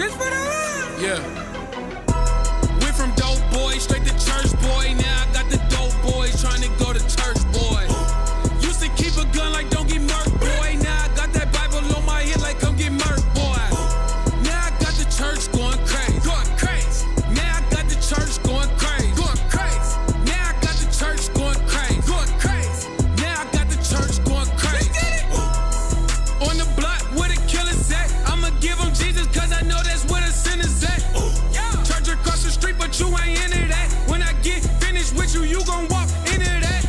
This for the hood. Yeah. Went from dope boy straight to church boy. Now I got the dope boys trying to go to church boy. Used to keep a gun like don't get murked boy. Now I got that Bible on my head like come get murked boy. Now I got the church going crazy. Going crazy. Now I got the church going crazy. Going crazy. Now I got the church going crazy. Going crazy. Now I got the church going crazy. On the block where the killers at. I'ma give them Jesus cause I know that's where the sinners at. Church across the street but you ain't into that. When I get finished with you, you gon' walk into that.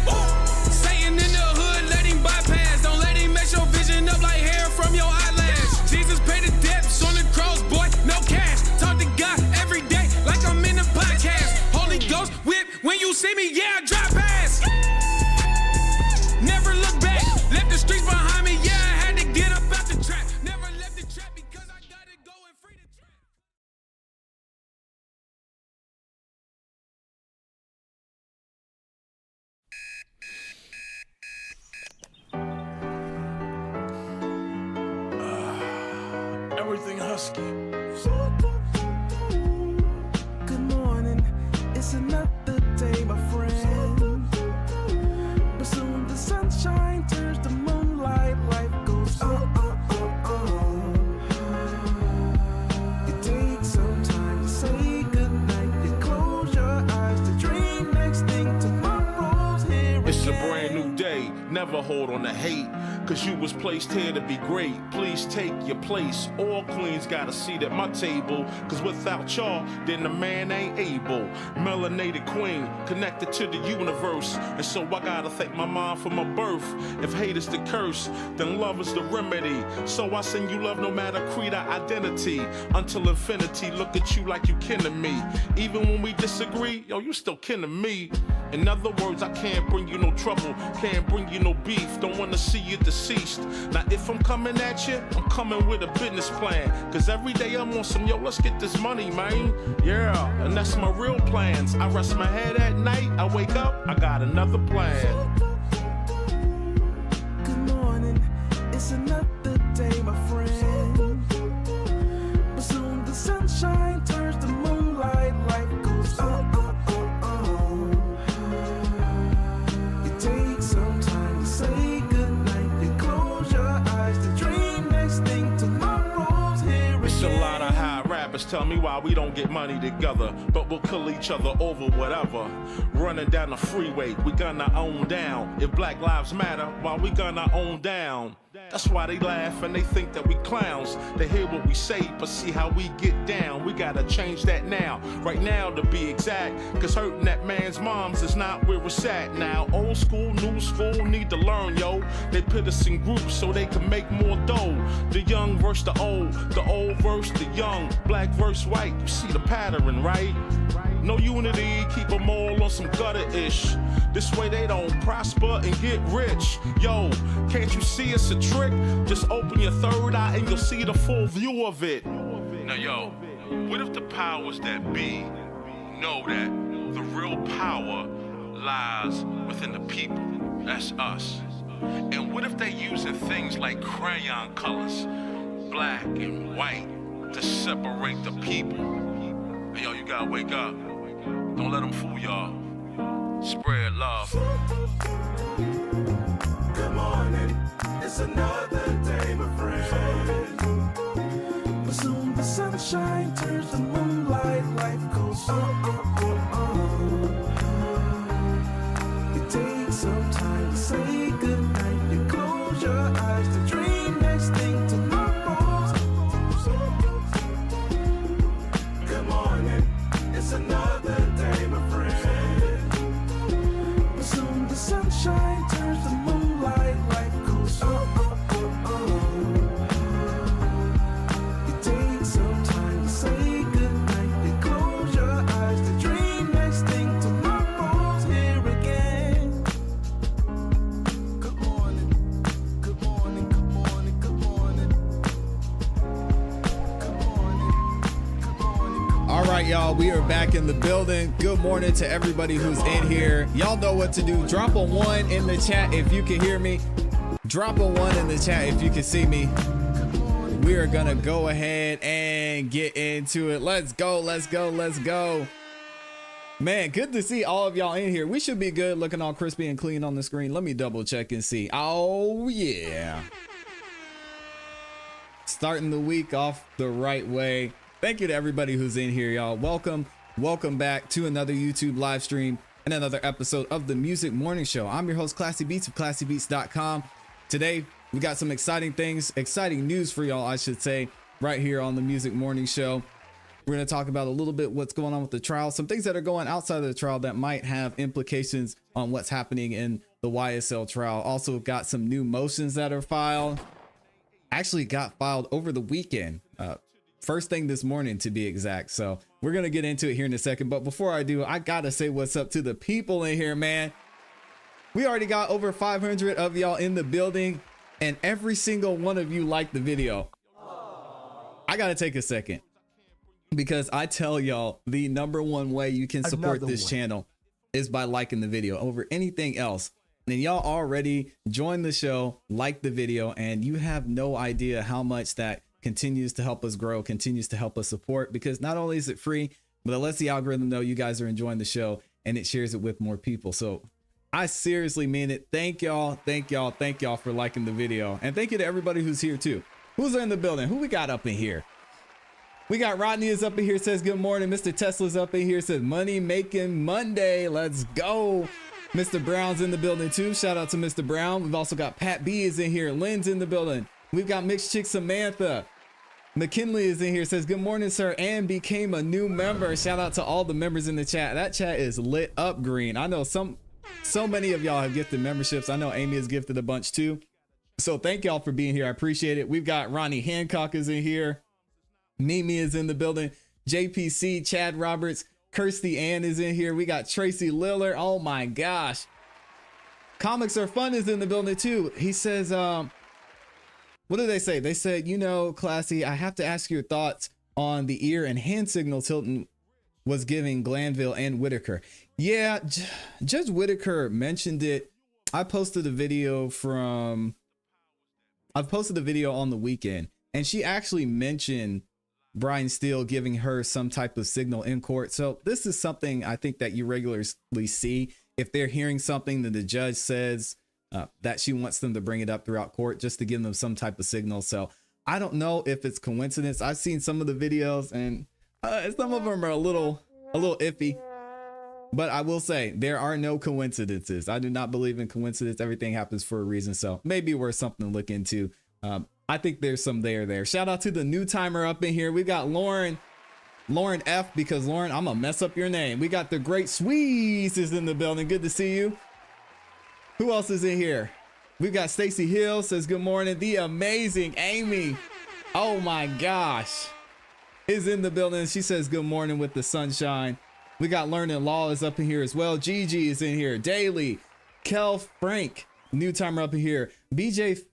Satan in the hood, let him bypass. Don't let him mess your vision up like hair from your eyelash. Jesus paid the debts on the cross, boy, no cash. Talk to God every day like I'm in a podcast. Holy Ghost whip, when you see me, yeah, I drop ass. Never look back, left the streets behind me, yeah, I had to get up out the trap. Never left the trap because I gotta go and free the trap. Everything husky. Good morning, it's another day, my friend. But soon the sunshine turns to moonlight, life goes on. It takes some time to say goodnight. You close your eyes to dream next thing tomorrow's here. It's a again. brand new day. Never hold on to hate. Cause you was placed here to be great. Please take your place. All queens got a seat at my table. Cause without y'all, then the man ain't able. Melanated queen, connected to the universe. And so I gotta thank my mom for my birth. If hate is the curse, then love is the remedy. So I send you love no matter creed or identity. Until infinity, look at you like you kin to me. Even when we disagree, yo, you still kin to me. In other words, I can't bring you no trouble. Can't bring you no beef. Don't wanna see you deceased. Now if I'm coming at you, I'm coming with a business plan. Cause every day I'm on some, yo, let's get this money, man. Yeah, and that's my real plans. I rest my head at night, I wake up, I got another plan. Good morning, it's another day, my friend. But soon the sunshine turns to moonlight, life goes on. It takes some time to say goodnight. You close your eyes to dream next thing tomorrow's here It's a again. lot of high rappers tell me why we don't get money together, but we'll kill each other over whatever. Running down the freeway, we gonna own down. If Black Lives Matter, why we gonna own down? That's why they laugh and they think that we clowns. They hear what we say, but see how we get down. We gotta change that now, right now to be exact. Cause hurting that man's moms is not where it's at now. Old school, new school, need to learn, yo. They put us in groups so they can make more dough. The young versus the old versus the young. Black versus white, you see the pattern, right? No unity, keep them all on some gutter-ish. This way they don't prosper and get rich. Yo, can't you see it's a trick? Just open your third eye and you'll see the full view of it. Now yo, what if the powers that be know that the real power lies within the people? That's us. And what if they using things like crayon colors, black and white, to separate the people? Hey, yo, you gotta wake up. Don't let them fool y'all. Spread love. Good morning, it's another day, my friend. But soon the sunshine turns to moonlight, life goes on. It takes some time to say goodnight. You close your eyes to dream next thing tomorrow's. Good morning, it's another day, my friend. But soon the sunshine turns to moonlight, life goes on. It takes some time to say goodnight. You close your eyes to dream next thing tomorrow's here again. Good morning, good morning, good morning, good morning. Good morning, good morning. All right, y'all, we are back in the building. Good morning to everybody who's in here. Y'all know what to do. Drop a 1 in the chat if you can hear me. Drop a 1 in the chat if you can see me. we are gonna go ahead and get into it. Let's go, let's go, let's go. Man, good to see all of y'all in here. We should be good, looking all crispy and clean on the screen. Let me double check and see. Oh yeah, starting the week off the right way. Thank you to everybody who's in here, y'all. Welcome back to another YouTube live stream and another episode of the Music Morning Show. I'm your host, ClassE Beats of ClassEbeats.com. Today we got some exciting news for y'all, I should say, right here on the Music Morning Show. We're going to talk about a little bit what's going on with the trial, some things that are going outside of the trial that might have implications on what's happening in the YSL trial. Also got some new motions that are filed. Actually got filed over the weekend, first thing this morning to be exact. So we're going to get into it here in a second. But before I do, I got to say what's up to the people in here, man. We already got over 500 of y'all in the building, and every single one of you liked the video. I got to take a second, because I tell y'all the #1 way you can support this channel is by liking the video over anything else. And y'all already joined the show, liked the video, and you have no idea how much that continues to help us grow, continues to help us support, because not only is it free, but it lets the algorithm know you guys are enjoying the show and it shares it with more people. So I seriously mean it. Thank y'all for liking the video. And thank you to everybody who's here too. Who's in the building? Who we got up in here? We got Rodney is up in here, says good morning. Mr. Tesla's up in here, says money making Monday. Let's go. Mr. Brown's in the building too. Shout out to Mr. Brown. We've also got Pat B is in here. Lynn's in the building. We've got Mixed Chick Samantha. McKinley is in here, says good morning, sir, and became a new member. Shout out to all the members in the chat. That chat is lit up green. I know so many of y'all have gifted memberships. I know Amy has gifted a bunch too. So thank y'all for being here. I appreciate it. We've got Ronnie Hancock is in here. Mimi is in the building. JPC, Chad Roberts, Kirsty Ann is in here. We got Tracy Lillard. Oh my gosh. Comics Are Fun is in the building too. He says, what did they say? They said, you know, ClassE, I have to ask your thoughts on the ear and hand signal Tilton was giving Glanville and Whitaker. Yeah, Judge Whitaker mentioned it. I posted a video on the weekend, and she actually mentioned Brian Steele giving her some type of signal in court. So this is something I think that you regularly see. If they're hearing something that the judge says that she wants them to bring it up throughout court, just to give them some type of signal. So I don't know if it's coincidence. I've seen some of the videos, and some of them are a little iffy, but I will say there are no coincidences. I do not believe in coincidence. Everything happens for a reason. So maybe worth something to look into. I think there's some there. Shout out to the new timer up in here. We got Lauren F, because Lauren, I'm gonna mess up your name. We got the Great Sweeze is in the building. Good to see you. Who else is in here? We've got Stacy Hill, says good morning. The amazing Amy, oh my gosh, is in the building. She says good morning with the sunshine. We got Learning Law is up in here as well. Gigi is in here. Daily, Kel Frank, new timer up in here. BJ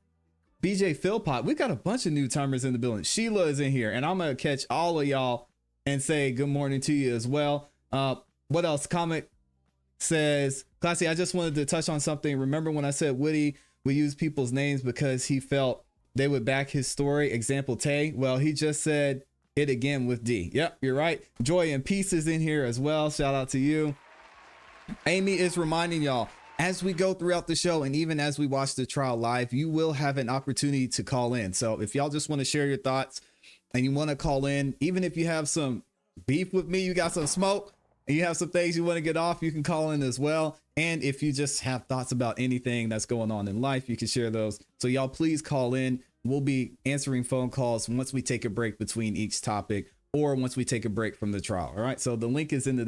Philpott. We got a bunch of new timers in the building. Sheila is in here, and I'm gonna catch all of y'all and say good morning to you as well. What else? Comic says, ClassE, I just wanted to touch on something. Remember when I said Woody would use people's names because he felt they would back his story? Example, Tay. Well, he just said it again with D. Yep, you're right. Joy and Peace is in here as well. Shout out to you. Amy is reminding y'all, as we go throughout the show and even as we watch the trial live, you will have an opportunity to call in. So if y'all just want to share your thoughts and you want to call in, even if you have some beef with me, you got some smoke, and you have some things you want to get off, you can call in as well. And if you just have thoughts about anything that's going on in life, you can share those. So y'all please call in. We'll be answering phone calls once we take a break between each topic, or once we take a break from the trial. All right, so the link is in the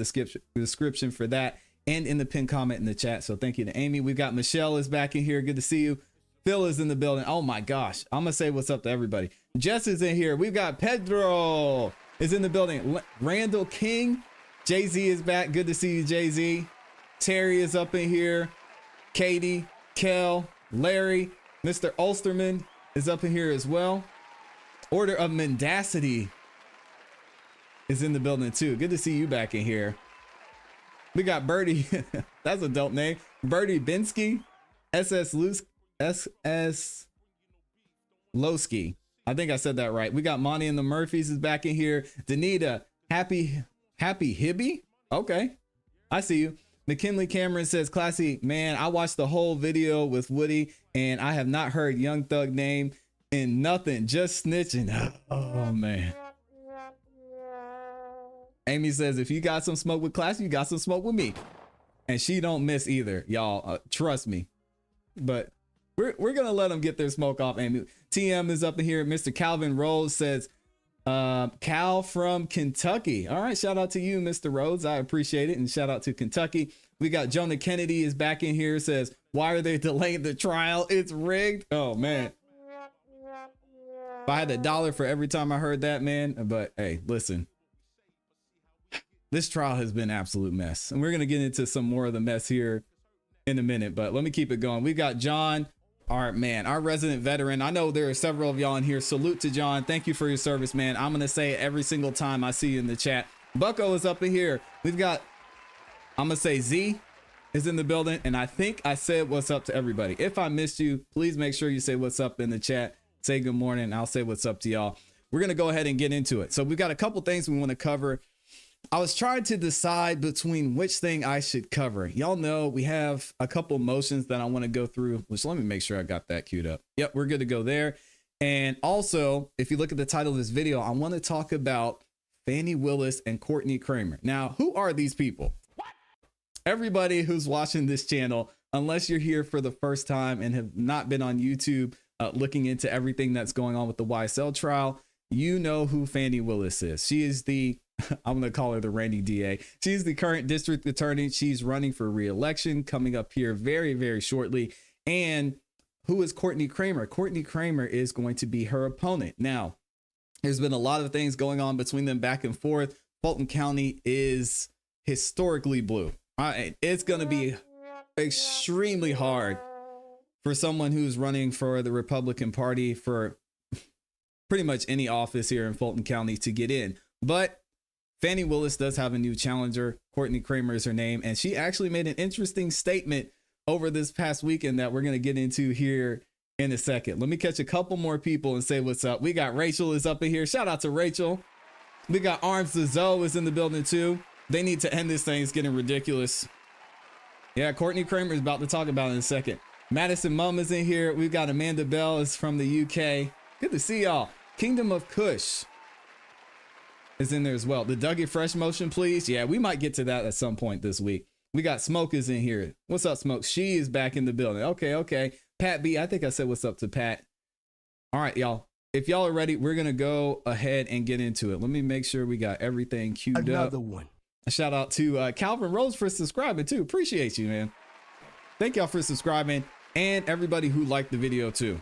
description for that, and in the pinned comment in the chat. So thank you to Amy. We've got Michelle is back in here. Good to see you. Phil is in the building. Oh my gosh, I'm gonna say what's up to everybody. Jess is in here. We've got Pedro is in the building. Randall King, Jay-Z is back. Good to see you, Jay-Z. Terry is up in here. Katie, Kel, Larry, Mr. Ulsterman is up in here as well. Order of Mendacity is in the building too. Good to see you back in here. We got Birdie. That's a dope name. Birdie Binsky, SS Losky. I think I said that right. We got Monty and the Murphys is back in here. Danita, happy Hibby. Okay, I see you. McKinley Cameron says, "ClassE, man, I watched the whole video with Woody and I have not heard Young Thug name in nothing, just snitching." Oh man. Amy says, "If you got some smoke with ClassE, you got some smoke with me." And she don't miss either, y'all. Trust me. But we're gonna let them get their smoke off. And TM is up in here. Mr. Calvin Rose says, Cal from Kentucky. All right, shout out to you, Mr. Rhodes. I appreciate it. And shout out to Kentucky. We got Jonah Kennedy is back in here. Says, "Why are they delaying the trial? It's rigged." Oh man. If I had $1 for every time I heard that, man. But hey, listen. This trial has been an absolute mess. And we're gonna get into some more of the mess here in a minute. But let me keep it going. We got John, our resident veteran. I know there are several of y'all in here. Salute to John. Thank you for your service, man. I'm gonna say it every single time I see you in the chat. Bucko is up in here. We've got, I'm gonna say Z is in the building, and I think I said what's up to everybody. If I missed you, please make sure you say what's up in the chat. Say good morning, and I'll say what's up to y'all. We're gonna go ahead and get into it. So we've got a couple things we want to cover. I was trying to decide between which thing I should cover. Y'all know we have a couple motions that I want to go through, which let me make sure I got that queued up. Yep, we're good to go there. And also, if you look at the title of this video, I want to talk about Fani Willis and Courtney Kramer. Now, who are these people? Everybody who's watching this channel, unless you're here for the first time and have not been on YouTube looking into everything that's going on with the YSL trial, you know who Fani Willis is. She is the, I'm going to call her the Randy DA. She's the current district attorney. She's running for re-election coming up here very, very shortly. And who is Courtney Kramer? Courtney Kramer is going to be her opponent. Now, there's been a lot of things going on between them back and forth. Fulton County is historically blue. It's going to be extremely hard for someone who's running for the Republican Party for pretty much any office here in Fulton County to get in. But Fani Willis does have a new challenger. Courtney Kramer is her name. And she actually made an interesting statement over this past weekend that we're going to get into here in a second. Let me catch a couple more people and say what's up. We got Rachel is up in here. Shout out to Rachel. We got Arms to Zoe is in the building too. They need to end this thing. It's getting ridiculous. Yeah, Courtney Kramer is about to talk about it in a second. Madison Mum is in here. We've got Amanda Bell is from the UK. Good to see y'all. Kingdom of Kush is in there as well. The Dougie Fresh motion, please. Yeah, we might get to that at some point this week. We got Smoke is in here. What's up, Smoke? She is back in the building. Okay. Pat B, I think I said what's up to Pat. All right, y'all. If y'all are ready, we're going to go ahead and get into it. Let me make sure we got everything queued up. Another one. A shout out to Calvin Rose for subscribing too. Appreciate you, man. Thank y'all for subscribing and everybody who liked the video too.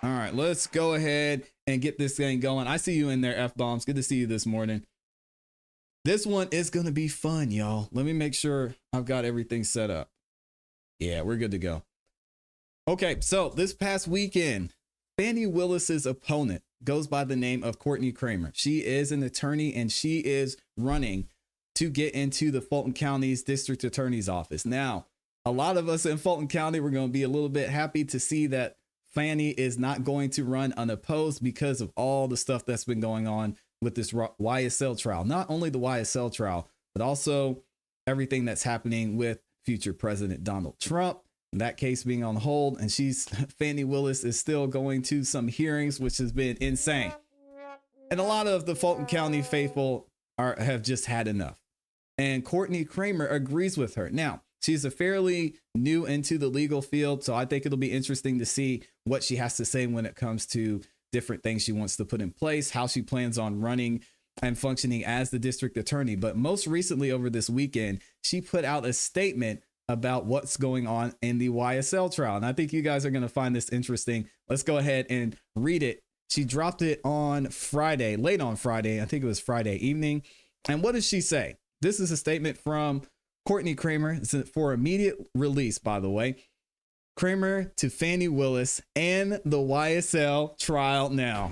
All right, let's go ahead and get this thing going. I see you in there, F-Bombs. Good to see you this morning. This one is going to be fun, y'all. Let me make sure I've got everything set up. Yeah, we're good to go. Okay, so this past weekend, Fani Willis's opponent goes by the name of Courtney Kramer. She is an attorney and she is running to get into the Fulton County's district attorney's office. Now, a lot of us in Fulton County, we're going to be a little bit happy to see that Fani is not going to run unopposed because of all the stuff that's been going on with this YSL trial. Not only the YSL trial, but also everything that's happening with future President Donald Trump. That case being on hold, and Fani Willis is still going to some hearings, which has been insane. And a lot of the Fulton County faithful have just had enough. And Courtney Kramer agrees with her. Now, she's a fairly new into the legal field, so I think it'll be interesting to see what she has to say when it comes to different things she wants to put in place, how she plans on running and functioning as the district attorney. But most recently over this weekend, she put out a statement about what's going on in the YSL trial. And I think you guys are going to find this interesting. Let's go ahead and read it. She dropped it on Friday, late on Friday. I think it was Friday evening. And what does she say? This is a statement from Courtney Kramer. It's for immediate release, by the way. Kramer to Fani Willis and the YSL trial now.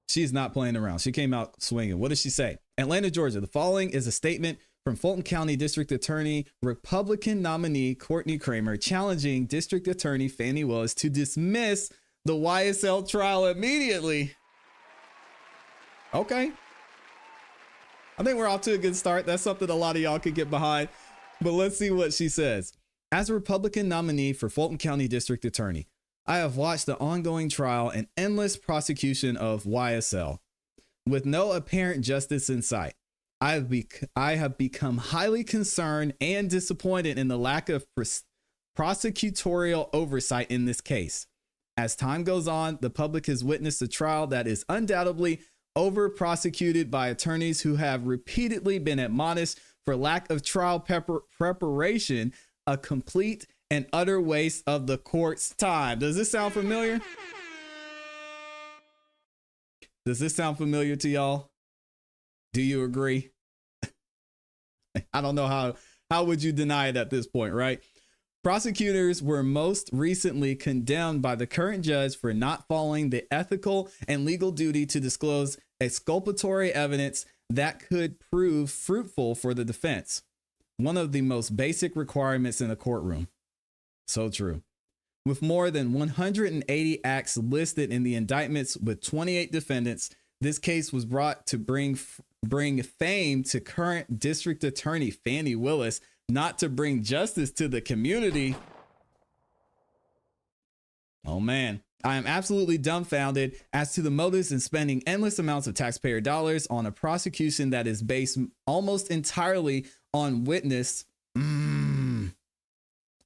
She's not playing around. She came out swinging. What does she say? Atlanta, Georgia. The following is a statement from Fulton County District Attorney Republican nominee Courtney Kramer challenging District Attorney Fani Willis to dismiss the YSL trial immediately. Okay. I think we're off to a good start. That's something a lot of y'all could get behind. But let's see what she says. As a Republican nominee for Fulton County District Attorney, I have watched the ongoing trial and endless prosecution of YSL. With no apparent justice in sight, I have become highly concerned and disappointed in the lack of prosecutorial oversight in this case. As time goes on, the public has witnessed a trial that is undoubtedly over-prosecuted by attorneys who have repeatedly been admonished for lack of trial preparation, a complete and utter waste of the court's time. Does this sound familiar? Does this sound familiar to y'all? Do you agree? I don't know how would you deny it at this point, right? Prosecutors were most recently condemned by the current judge for not following the ethical and legal duty to disclose exculpatory evidence that could prove fruitful for the defense. One of the most basic requirements in a courtroom. So true. With more than 180 acts listed in the indictments with 28 defendants, this case was brought to bring fame to current District Attorney Fani Willis, not to bring justice to the community. Oh man, I am absolutely dumbfounded as to the motives in spending endless amounts of taxpayer dollars on a prosecution that is based almost entirely on witness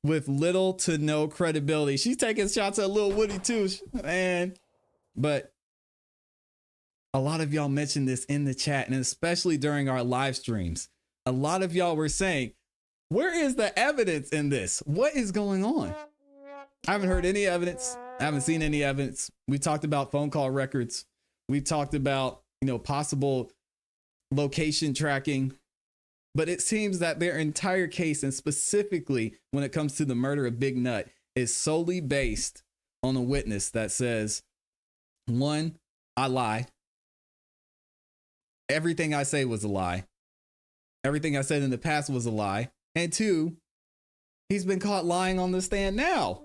with little to no credibility. She's taking shots at Lil Woody too, man. But a lot of y'all mentioned this in the chat, and especially during our live streams. A lot of y'all were saying, where is the evidence in this? What is going on? I haven't heard any evidence. I haven't seen any evidence. We talked about phone call records. We talked about, possible location tracking. But it seems that their entire case, and specifically when it comes to the murder of Big Nut, is solely based on a witness that says, one, I lie. Everything I say was a lie. Everything I said in the past was a lie. And two, he's been caught lying on the stand now.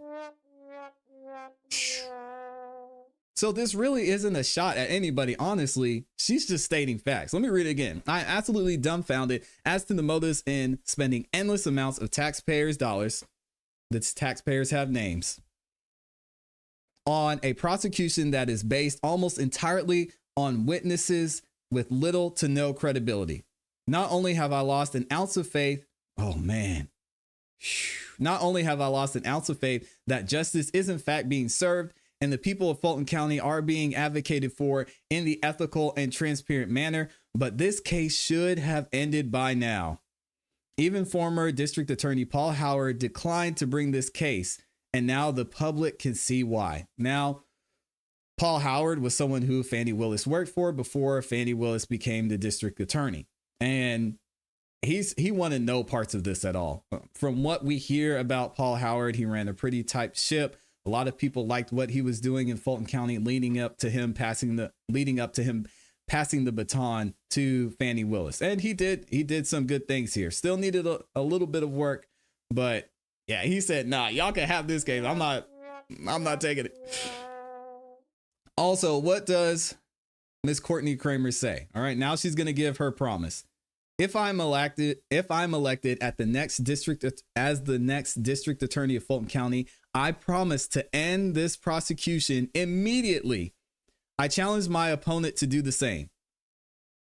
So this really isn't a shot at anybody, honestly. She's just stating facts. Let me read it again. I am absolutely dumbfounded as to the motives in spending endless amounts of taxpayers' dollars, the taxpayers have names, on a prosecution that is based almost entirely on witnesses with little to no credibility. Not only have I lost an ounce of faith, not only have I lost an ounce of faith that justice is in fact being served and the people of Fulton County are being advocated for in the ethical and transparent manner, but this case should have ended by now. Even former District Attorney Paul Howard declined to bring this case, and now the public can see why. Now, Paul Howard was someone who Fani Willis worked for before Fani Willis became the district attorney. And he wanted no parts of this at all. From what we hear about Paul Howard, he ran a pretty tight ship. A lot of people liked what he was doing in Fulton County, leading up to him passing the baton to Fani Willis. And he did some good things here. Still needed a little bit of work, but yeah, he said, nah, y'all can have this case. I'm not taking it. Also, what does Miss Courtney Kramer say? All right, now she's going to give her promise. If I'm elected at the next district as the next district attorney of Fulton County, I promise to end this prosecution immediately. I challenge my opponent to do the same.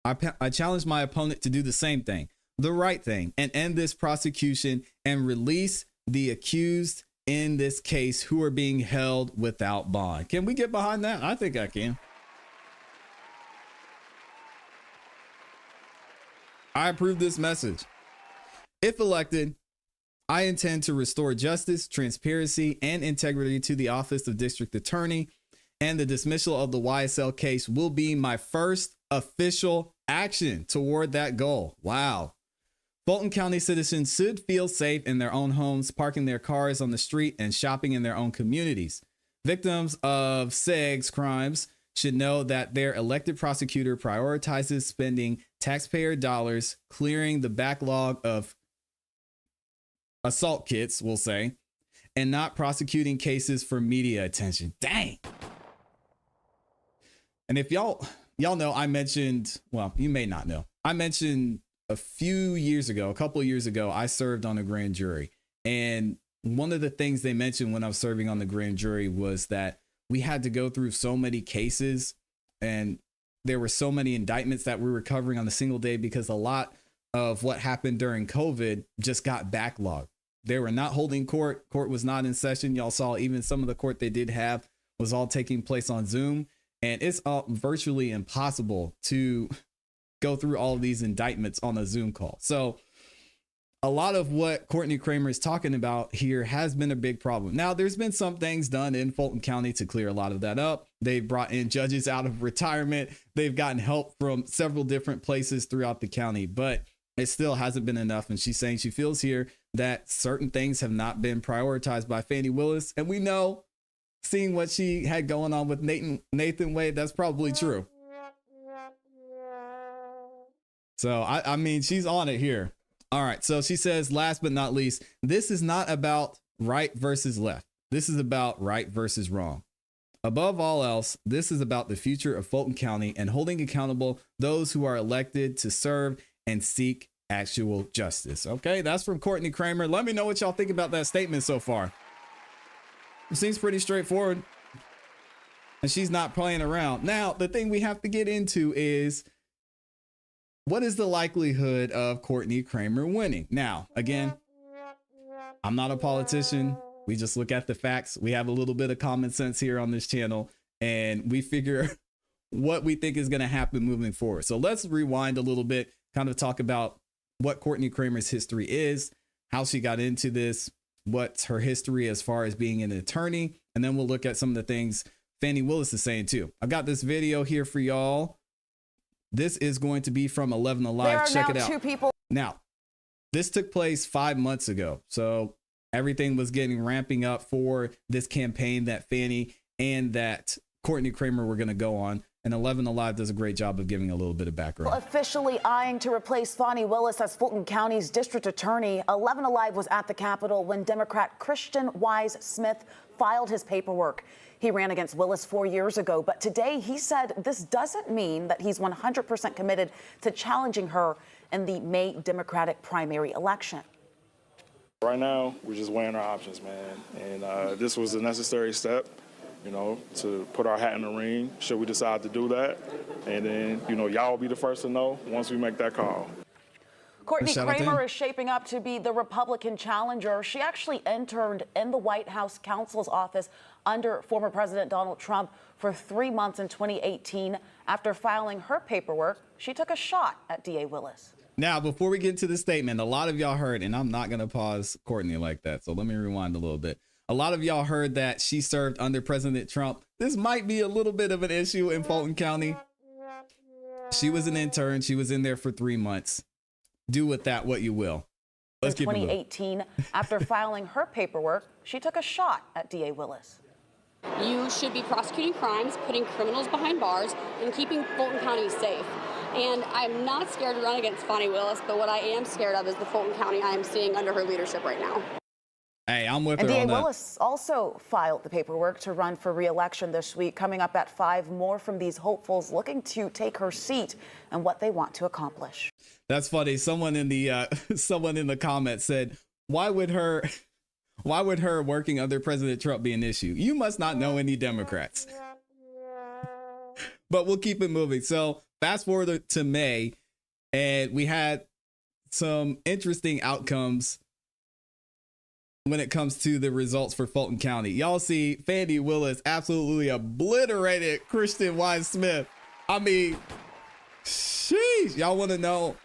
I challenge my opponent to do the same thing, the right thing, and end this prosecution and release the accused in this case who are being held without bond. Can we get behind that? I think I can. I approve this message. If elected, I intend to restore justice, transparency, and integrity to the office of district attorney, and the dismissal of the YSL case will be my first official action toward that goal. Wow. Fulton County citizens should feel safe in their own homes, parking their cars on the street, and shopping in their own communities. Victims of SEG's crimes should know that their elected prosecutor prioritizes spending taxpayer dollars, clearing the backlog of assault kits, we'll say, and not prosecuting cases for media attention. Dang. And if y'all know, I mentioned, well, you may not know, I mentioned a couple of years ago, I served on a grand jury. And one of the things they mentioned when I was serving on the grand jury was that we had to go through so many cases and there were so many indictments that we were covering on a single day because a lot of what happened during COVID just got backlogged. They were not holding court. Court was not in session. Y'all saw even some of the court they did have was all taking place on Zoom. And it's virtually impossible to go through all of these indictments on a Zoom call. So a lot of what Courtney Kramer is talking about here has been a big problem. Now, there's been some things done in Fulton County to clear a lot of that up. They've brought in judges out of retirement. They've gotten help from several different places throughout the county, but it still hasn't been enough. And she's saying she feels here that certain things have not been prioritized by Fani Willis. And we know, seeing what she had going on with Nathan Wade, that's probably true. So, I mean, she's on it here. All right. So she says, last but not least, this is not about right versus left. This is about right versus wrong. Above all else, this is about the future of Fulton County and holding accountable those who are elected to serve and seek actual justice. Okay, that's from Courtney Kramer. Let me know what y'all think about that statement so far. It seems pretty straightforward. And she's not playing around. Now, the thing we have to get into is, what is the likelihood of Courtney Kramer winning? Now, again, I'm not a politician. We just look at the facts. We have a little bit of common sense here on this channel, and we figure what we think is going to happen moving forward. So let's rewind a little bit, kind of talk about what Courtney Kramer's history is, how she got into this, what's her history as far as being an attorney, and then we'll look at some of the things Fani Willis is saying too. I've got this video here for y'all. This is going to be from 11 Alive. Check it out. Now, this took place 5 months ago. So everything was ramping up for this campaign that Fani and that Courtney Kramer were going to go on. And 11 Alive does a great job of giving a little bit of background. Officially eyeing to replace Fani Willis as Fulton County's district attorney, 11 Alive was at the Capitol when Democrat Christian Wise Smith filed his paperwork. He ran against Willis 4 years ago, but today he said this doesn't mean that he's 100% committed to challenging her in the May Democratic primary election. Right now, we're just weighing our options, man. And this was a necessary step, you know, to put our hat in the ring, should we decide to do that. And then, you know, y'all will be the first to know once we make that call. Courtney Kramer is shaping up to be the Republican challenger. She actually interned in the White House counsel's office under former President Donald Trump for 3 months in 2018. After filing her paperwork, she took a shot at DA Willis. Now, before we get into the statement, a lot of y'all heard, and I'm not going to pause Courtney like that, so let me rewind a little bit. A lot of y'all heard that she served under President Trump. This might be a little bit of an issue in Fulton County. She was an intern. She was in there for 3 months. Do with that what you will. Let's keep it moving. In 2018, after filing her paperwork, she took a shot at DA Willis. You should be prosecuting crimes, putting criminals behind bars, and keeping Fulton County safe. And I'm not scared to run against Fani Willis, but what I am scared of is the Fulton County I am seeing under her leadership right now. Hey, I'm with her on that. And DA Willis also filed the paperwork to run for re-election this week. Coming up at 5, more from these hopefuls looking to take her seat and what they want to accomplish. That's funny. Someone in the comments said, why would her working under President Trump be an issue? You must not know any Democrats. But we'll keep it moving. So fast forward to May, and we had some interesting outcomes when it comes to the results for Fulton County. Y'all see Fani Willis absolutely obliterated Christian Wise Smith. I mean, sheesh. Y'all want to know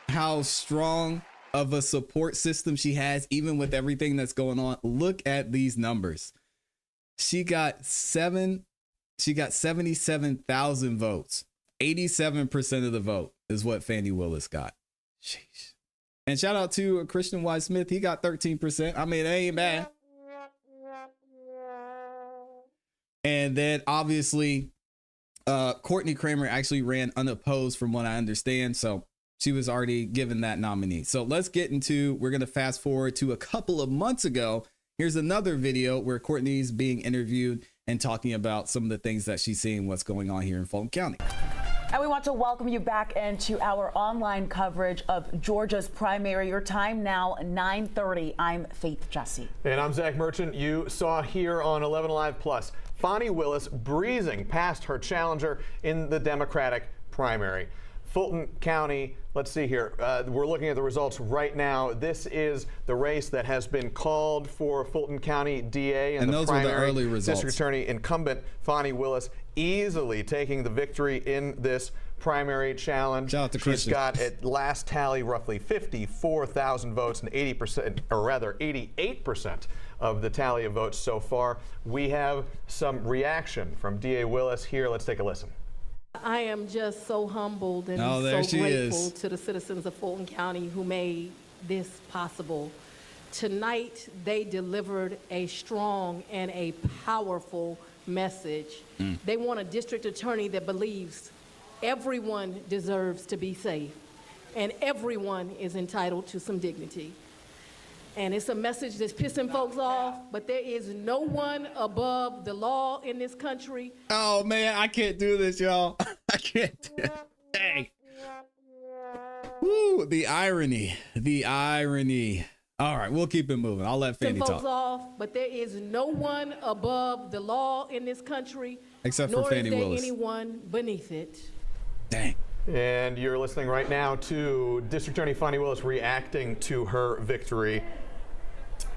how strong of a support system she has, even with everything that's going on? Look at these numbers. She got 77,000 votes. 87% of the vote is what Fani Willis got. Sheesh. And shout out to Christian Wise Smith. He got 13%. I mean, it ain't bad. And then obviously Courtney Kramer actually ran unopposed from what I understand. So she was already given that nominee. So let's get into, we're going to fast forward to a couple of months ago. Here's another video where Courtney's being interviewed and talking about some of the things that she's seeing, what's going on here in Fulton County. And we want to welcome you back into our online coverage of Georgia's primary. Your time now, 9:30. I'm Faith Jesse. And I'm Zach Merchant. You saw here on 11 Alive Plus, Fani Willis breezing past her challenger in the Democratic primary. Fulton County, let's see here. We're looking at the results right now. This is the race that has been called for Fulton County DA and the those primary. were the early results. District Attorney incumbent Fani Willis easily taking the victory in this primary challenge. Shout out to She's Christian. got at last tally roughly 54,000 votes and 80%, or rather 88% of the tally of votes so far. We have some reaction from DA Willis here. Let's take a listen. I am just so humbled and there so she grateful is. to the citizens of Fulton County who made this possible. Tonight, they delivered a strong and a powerful message. They want a district attorney that believes everyone deserves to be safe and everyone is entitled to some dignity. And it's a message that's pissing folks off, but there is no one above the law in this country. Oh man, I can't do this, y'all. I can't do it. Dang. Woo, the irony. The irony. All right, we'll keep it moving. I'll let Fanny Folks talk. off, but there is no one above the law in this country, Except for nor Fani is there Willis. anyone beneath it. Dang. And you're listening right now to District Attorney Fani Willis reacting to her victory.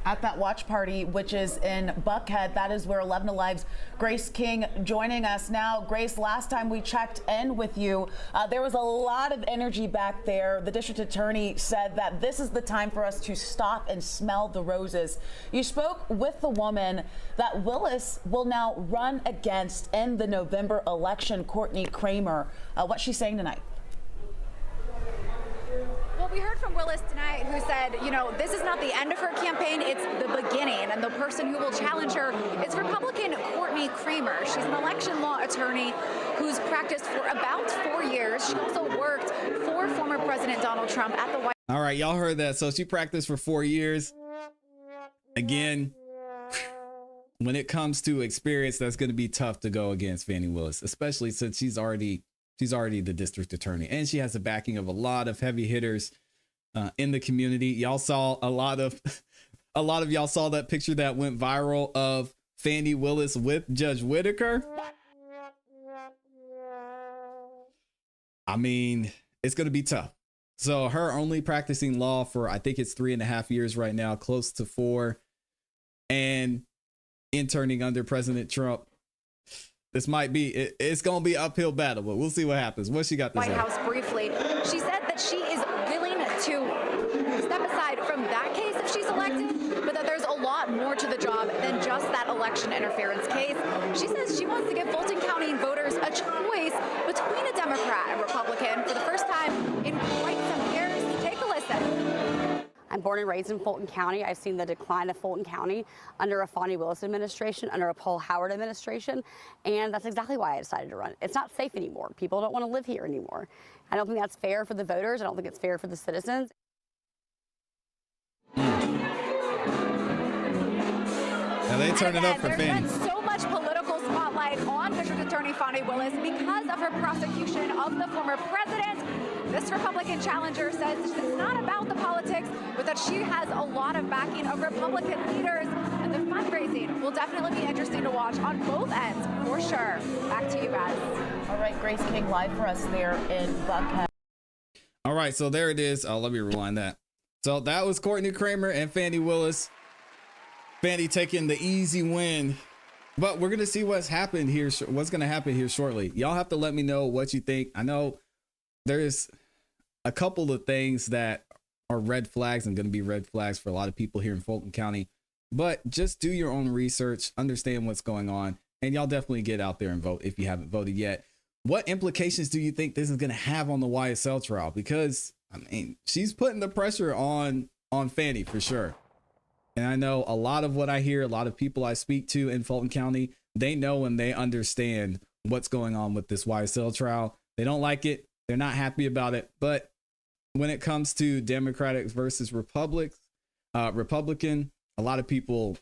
At that watch party, which is in Buckhead, that is where 11 Alive's Grace King joining us now. Grace, last time we checked in with you, there was a lot of energy back there. The district attorney said that this is the time for us to stop and smell the roses. You spoke with the woman that Willis will now run against in the November election, Courtney Kramer. What's she saying tonight? Well, we heard from Willis tonight who said, you know, this is not the end of her campaign, it's the beginning. And the person who will challenge her is Republican Courtney Kramer. She's an election law attorney who's practiced for about 4 years. She also worked for former President Donald Trump at the White House. All right, y'all heard that. So she practiced for 4 years. Again, when it comes to experience, that's going to be tough to go against Fani Willis, especially since she's already the district attorney and she has the backing of a lot of heavy hitters in the community. Y'all saw a lot of y'all saw that picture that went viral of Fani Willis with Judge Whitaker. I mean, it's going to be tough. So her only practicing law for, I think it's 3.5 years right now, close to 4, and interning under President Trump. This might be, it's going to be an uphill battle, but we'll see what happens. What she got to say? White House briefly. She said that she is willing to step aside from that case if she's elected, but that there's a lot more to the job than just that election interference case. She says she wants to give Fulton County voters a choice between a Democrat and Republican for the first time in quite some years. Take a listen. I'm born and raised in Fulton County. I've seen the decline of Fulton County under a Fani Willis administration, under a Paul Howard administration, and that's exactly why I decided to run. It's not safe anymore. People don't want to live here anymore. I don't think that's fair for the voters. I don't think it's fair for the citizens. Now they turn it up for There's Fani. been so much political spotlight on District Attorney Fani Willis because of her prosecution of the former president. This Republican challenger says it's not about the politics, but that she has a lot of backing of Republican leaders. And the fundraising will definitely be interesting to watch on both ends, for sure. Back to you guys. All right, Grace King live for us there in Buckhead. All right, so there it is. Let me rewind that. So that was Courtney Kramer and Fani Willis. Fani taking the easy win. But we're going to see what's going to happen here shortly. Y'all have to let me know what you think. I know there's a couple of things that are red flags and going to be red flags for a lot of people here in Fulton County. But just do your own research, understand what's going on, and y'all definitely get out there and vote if you haven't voted yet. What implications do you think this is going to have on the YSL trial? Because, I mean, she's putting the pressure on Fani for sure. And I know a lot of what I hear, a lot of people I speak to in Fulton County, they know and they understand what's going on with this YSL trial. They don't like it. They're not happy about it. But when it comes to Democratic versus Republican, a lot of people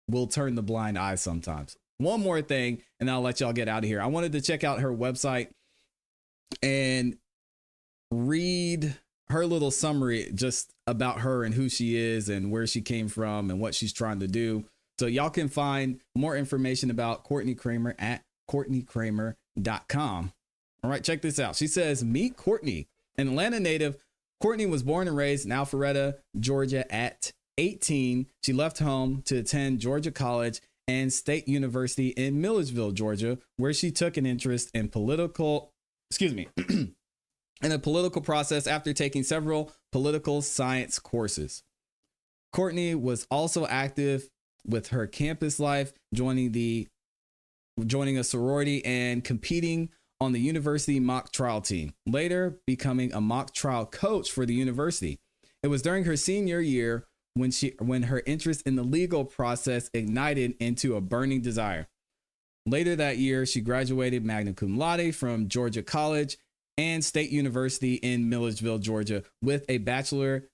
will turn the blind eye sometimes. One more thing, and I'll let y'all get out of here. I wanted to check out her website and read her little summary just about her and who she is and where she came from and what she's trying to do. So y'all can find more information about Courtney Kramer at CourtneyKramer.com. All right, check this out. She says, meet Courtney. An Atlanta native, Courtney was born and raised in Alpharetta, Georgia. At 18, she left home to attend Georgia College and State University in Milledgeville, Georgia, where she took an interest in in the political process after taking several political science courses. Courtney was also active with her campus life, joining a sorority and competing on the university mock trial team, later becoming a mock trial coach for the university. It was during her senior year when her interest in the legal process ignited into a burning desire. Later that year, she graduated magna cum laude from Georgia College and State University in Milledgeville, Georgia, with a bachelor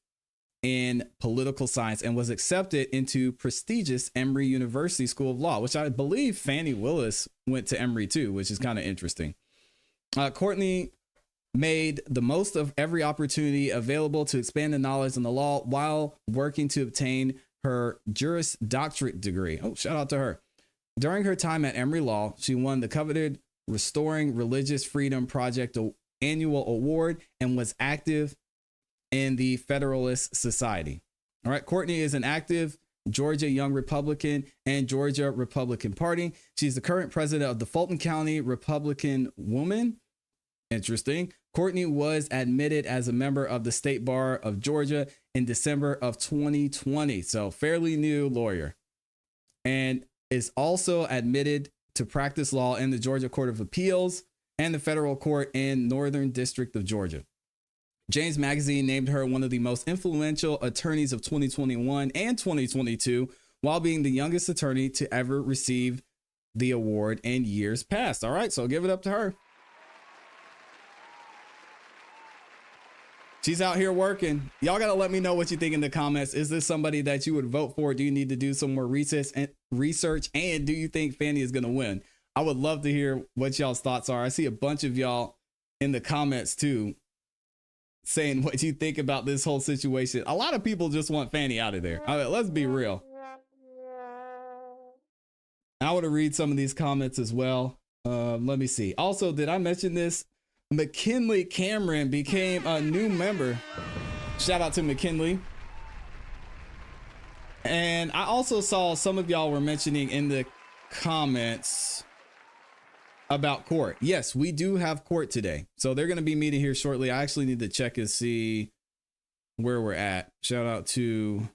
in political science and was accepted into prestigious Emory University School of Law, which I believe Fani Willis went to Emory too, which is kind of interesting. Courtney made the most of every opportunity available to expand the knowledge on the law while working to obtain her Juris Doctorate degree. Oh, shout out to her. During her time at Emory Law, she won the coveted Restoring Religious Freedom Project annual award and was active in the Federalist Society. All right, Courtney is an active Georgia Young Republican and Georgia Republican Party. She's the current president of the Fulton County Republican Women. Interesting. Courtney was admitted as a member of the State Bar of Georgia in December of 2020. So fairly new lawyer, and is also admitted to practice law in the Georgia Court of Appeals and the federal court in Northern District of Georgia. James Magazine named her one of the most influential attorneys of 2021 and 2022, while being the youngest attorney to ever receive the award in years past. All right, so give it up to her. She's out here working. Y'all got to let me know what you think in the comments. Is this somebody that you would vote for? Do you need to do some more research? And do you think Fani is going to win? I would love to hear what y'all's thoughts are. I see a bunch of y'all in the comments too, saying what you think about this whole situation. A lot of people just want Fani out of there. All right, let's be real. I want to read some of these comments as well. Let me see. Also, did I mention this? McKinley Cameron became a new member. Shout out to McKinley. And I also saw some of y'all were mentioning in the comments about court. Yes, we do have court today. So they're going to be meeting here shortly. I actually need to check and see where we're at. Shout out to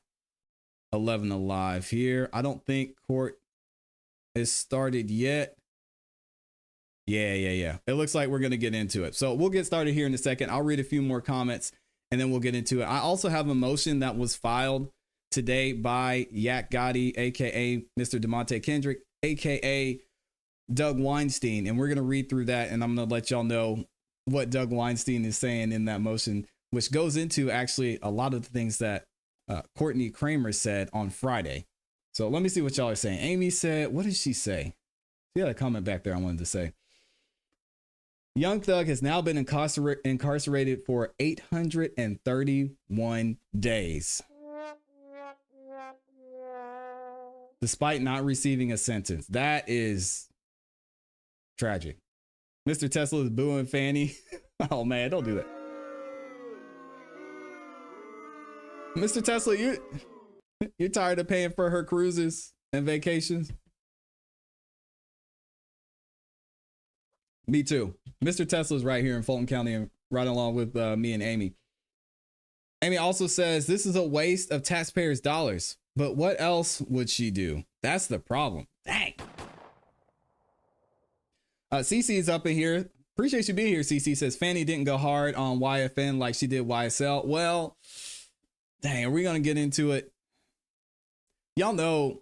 11 Alive here. I don't think court is started yet. Yeah. It looks like we're going to get into it. So we'll get started here in a second. I'll read a few more comments and then we'll get into it. I also have a motion that was filed today by Yak Gotti, aka Mr. DeMonte Kendrick, aka Doug Weinstein. And we're going to read through that and I'm going to let y'all know what Doug Weinstein is saying in that motion, which goes into actually a lot of the things that Courtney Kramer said on Friday. So let me see what y'all are saying. Amy said, what did she say? She had a comment back there I wanted to say. Young Thug has now been incarcerated for 831 days, despite not receiving a sentence. That is tragic. Mr. Tesla is booing Fani. Oh man, don't do that. Mr. Tesla, you're tired of paying for her cruises and vacations? Me too. Mr. Tesla's right here in Fulton County and right along with me and Amy. Amy also says this is a waste of taxpayers' dollars, but what else would she do? That's the problem. Dang. CC is up in here. Appreciate you being here, CC. Says Fani didn't go hard on YFN like she did YSL. Well, dang, are we going to get into it? Y'all know,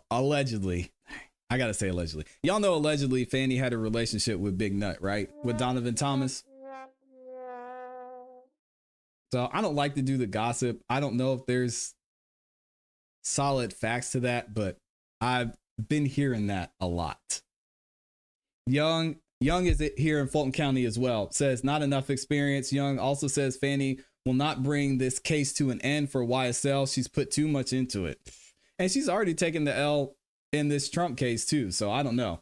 allegedly, I gotta say allegedly. Y'all know allegedly Fani had a relationship with Big Nut, right? With Donovan Thomas. So I don't like to do the gossip. I don't know if there's solid facts to that, but I've been hearing that a lot. Young is it here in Fulton County as well. Says not enough experience. Young also says Fani will not bring this case to an end for YSL. She's put too much into it. And she's already taken the L in this Trump case too. So I don't know.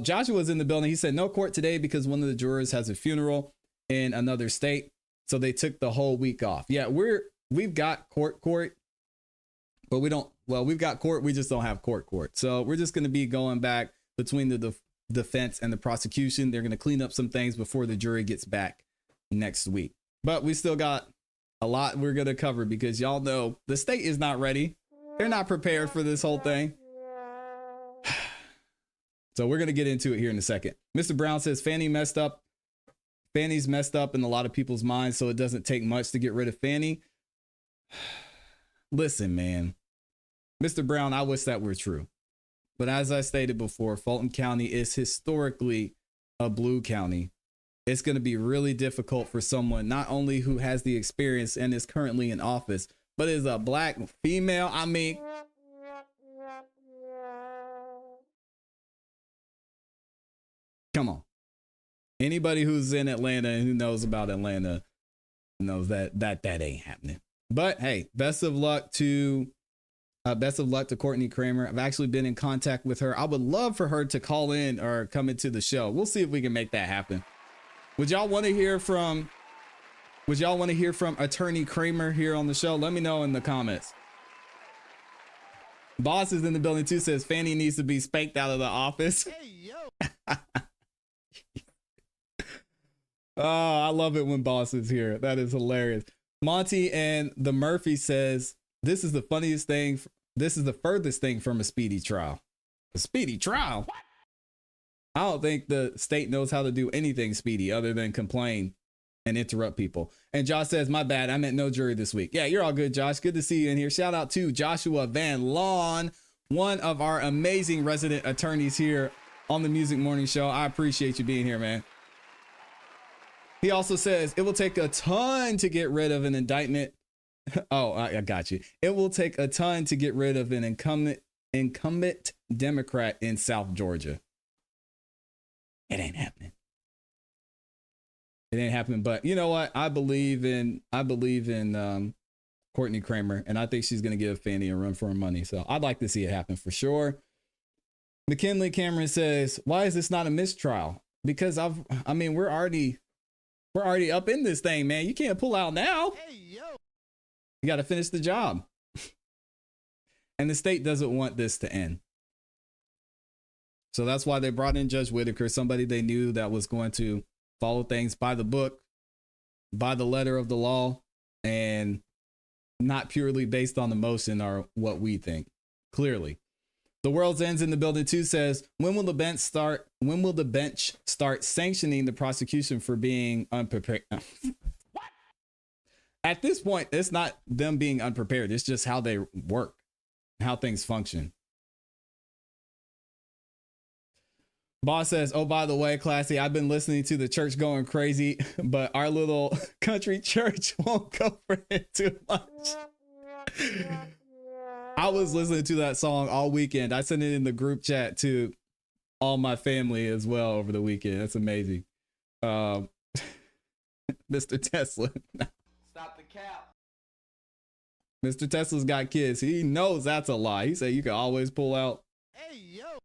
Joshua's in the building. He said no court today because one of the jurors has a funeral in another state. So they took the whole week off. Yeah, we've got court, but we've got court. We just don't have court. So we're just going to be going back between the defense and the prosecution. They're going to clean up some things before the jury gets back next week. But we still got a lot we're going to cover because y'all know the state is not ready. They're not prepared for this whole thing. So we're going to get into it here in a second. Mr. Brown says Fani's messed up in a lot of people's minds, so it doesn't take much to get rid of Fani. Listen, man. Mr. Brown, I wish that were true. But as I stated before, Fulton County is historically a blue county. It's going to be really difficult for someone not only who has the experience and is currently in office, but is a black female. I mean, come on. Anybody who's in Atlanta and who knows about Atlanta knows that ain't happening. But hey, best of luck to Courtney Kramer. I've actually been in contact with her. I would love for her to call in or come into the show. We'll see if we can make that happen. Would y'all want to hear from Attorney Kramer here on the show? Let me know in the comments. Boss is in the building too, says Fani needs to be spanked out of the office. Hey, yo. Oh, I love it when Boss is here. That is hilarious. Monty and the Murphy says, this is the funniest thing. This is the furthest thing from a speedy trial. A speedy trial? What? I don't think the state knows how to do anything speedy other than complain and interrupt people. And Josh says, my bad. I meant no jury this week. Yeah, you're all good, Josh. Good to see you in here. Shout out to Joshua Van Lawn, one of our amazing resident attorneys here on the Music Morning Show. I appreciate you being here, man. He also says it will take a ton to get rid of an indictment. Oh, I got you. It will take a ton to get rid of an incumbent Democrat in South Georgia. It ain't happening. It ain't happening. But you know what? I believe in Courtney Kramer, and I think she's going to give Fani a run for her money. So I'd like to see it happen for sure. McKinley Cameron says, why is this not a mistrial? Because we're already up in this thing, man. You can't pull out now. Hey, yo. You got to finish the job. And the state doesn't want this to end. So that's why they brought in Judge Whitaker, somebody they knew that was going to follow things by the book, by the letter of the law, and not purely based on emotion or what we think. Clearly. The World's Ends in the building too says, when will the bench start sanctioning the prosecution for being unprepared? What? At this point, it's not them being unprepared. It's just how they work, how things function. Boss says, oh, by the way, ClassE, I've been listening to the church going crazy, but our little country church won't go for it too much. I was listening to that song all weekend. I sent it in the group chat to all my family as well over the weekend. That's amazing. Mr. Tesla. Stop the cap. Mr. Tesla's got kids. He knows that's a lie. He said you can always pull out. Hey, yo.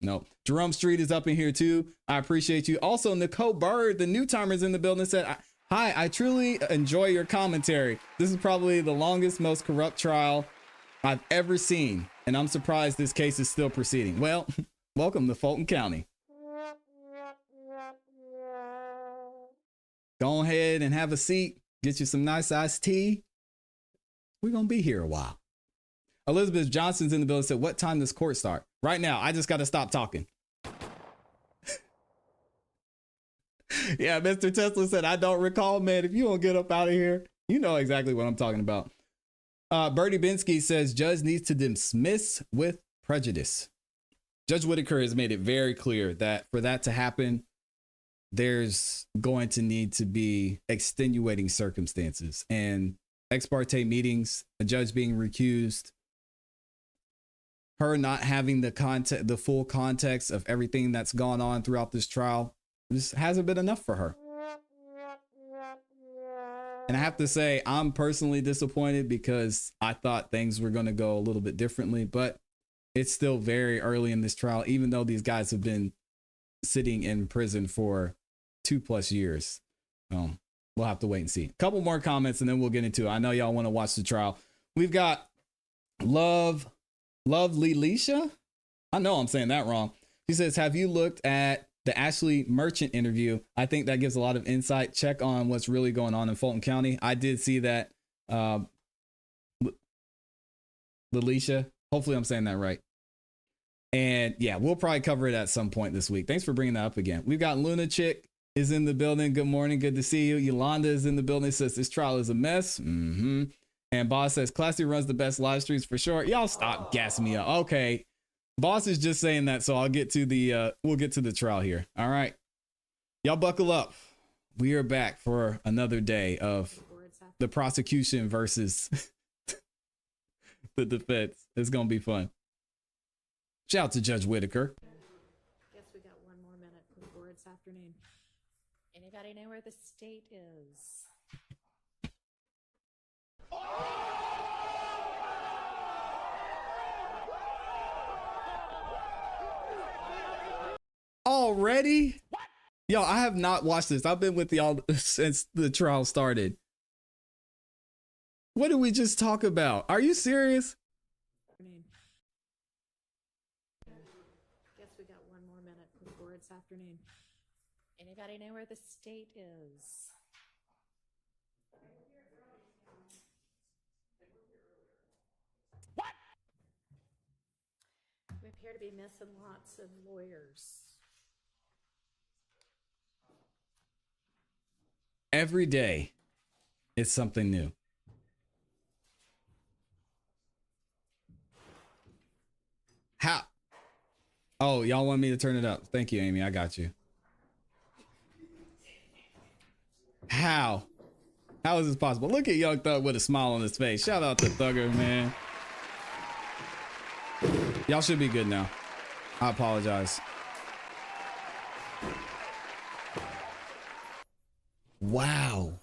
No. Jerome Street is up in here too. I appreciate you. Also, Nicole Bird, the new timers in the building, said, hi, I truly enjoy your commentary. This is probably the longest, most corrupt trial I've ever seen, and I'm surprised this case is still proceeding. Well, welcome to Fulton County. Go ahead and have a seat. Get you some nice iced tea. We're going to be here a while. Elizabeth Johnson's in the building, said, what time does court start? Right now. I just got to stop talking. Yeah, Mr. Tesla said, I don't recall, man. If you don't get up out of here, you know exactly what I'm talking about. Bertie Binsky says judge needs to dismiss with prejudice. Judge Whitaker has made it very clear that for that to happen, there's going to need to be extenuating circumstances and ex parte meetings, a judge being recused, her not having the full context of everything that's gone on throughout this trial. This hasn't been enough for her. And I have to say, I'm personally disappointed because I thought things were going to go a little bit differently, but it's still very early in this trial, even though these guys have been sitting in prison for 2+ years. We'll have to wait and see. A couple more comments and then we'll get into it. I know y'all want to watch the trial. We've got Lovely Leisha. I know I'm saying that wrong. She says, have you looked at the Ashley Merchant interview? I think that gives a lot of insight. Check on what's really going on in Fulton County. I did see that. Leisha. Hopefully I'm saying that right. And yeah, we'll probably cover it at some point this week. Thanks for bringing that up again. We've got Luna Chick is in the building. Good morning. Good to see you. Yolanda is in the building. Says this trial is a mess. And Boss says ClassE runs the best live streams for sure. Y'all stop gassing me up. Okay. Boss is just saying that. So I'll get to the, we'll get to the trial here. All right. Y'all buckle up. We are back for another day of the prosecution versus the defense. It's going to be fun. Shout out to Judge Whitaker. Guess we got one more minute before it's afternoon. Anybody know where the state is? Already? Yo, I have not watched this. I've been with y'all since the trial started. What did we just talk about? Are you serious? Guess we got one more minute before it's afternoon. Anybody know where the state is? What? We appear to be missing lots of lawyers. Every day, it's something new. How? Oh, y'all want me to turn it up? Thank you, Amy. I got you. How? How is this possible? Look at Young Thug with a smile on his face. Shout out to Thugger, man. Y'all should be good now. I apologize. Wow.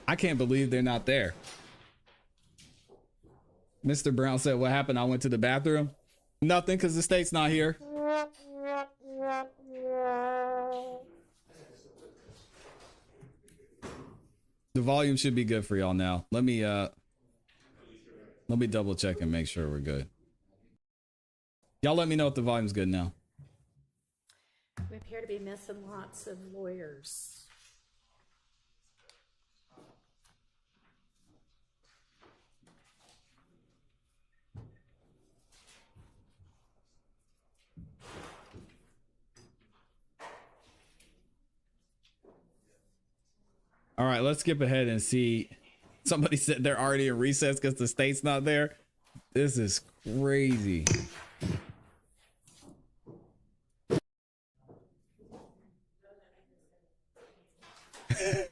I can't believe they're not there. Mr. Brown said, what happened? I went to the bathroom. Nothing, because the state's not here. The volume should be good for y'all now. Let me double check and make sure we're good. Y'all let me know if the volume's good now. We appear to be missing lots of lawyers. All right, let's skip ahead and see. Somebody said they're already in recess because the state's not there. This is crazy.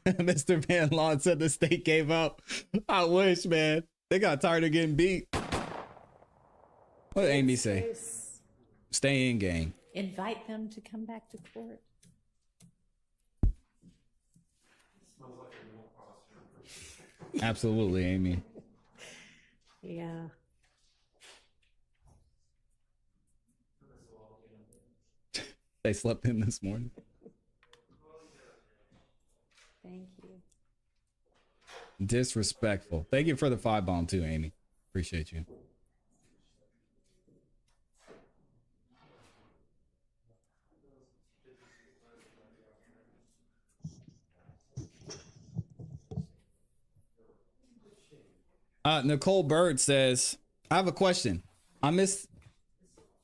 Mr. Van Lawn said the state gave up. I wish, man. They got tired of getting beat. What did Amy say? Stay in, gang. Invite them to come back to court. Absolutely, Amy. Yeah. They slept in this morning. Thank you. Disrespectful. Thank you for the 5-bomb too, Amy. Appreciate you. Nicole Bird says, I have a question. I miss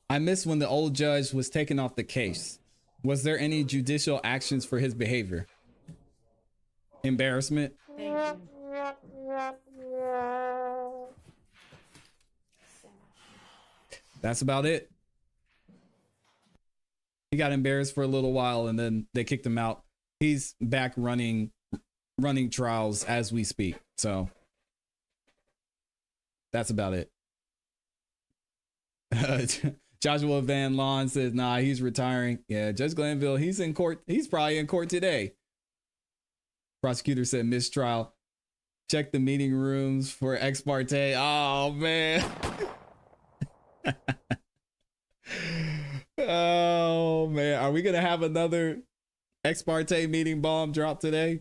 when the old judge was taken off the case. Was there any judicial actions for his behavior? embarrassment. Thank you. That's about it. He got embarrassed for a little while and then they kicked him out. He's back running trials as we speak. So that's about it. Joshua Van Lawn says, nah, he's retiring. Yeah, Judge Glanville, he's in court. He's probably in court today. Prosecutor said mistrial. Check the meeting rooms for ex parte. Oh, man. Oh, man. Are we going to have another ex parte meeting bomb drop today?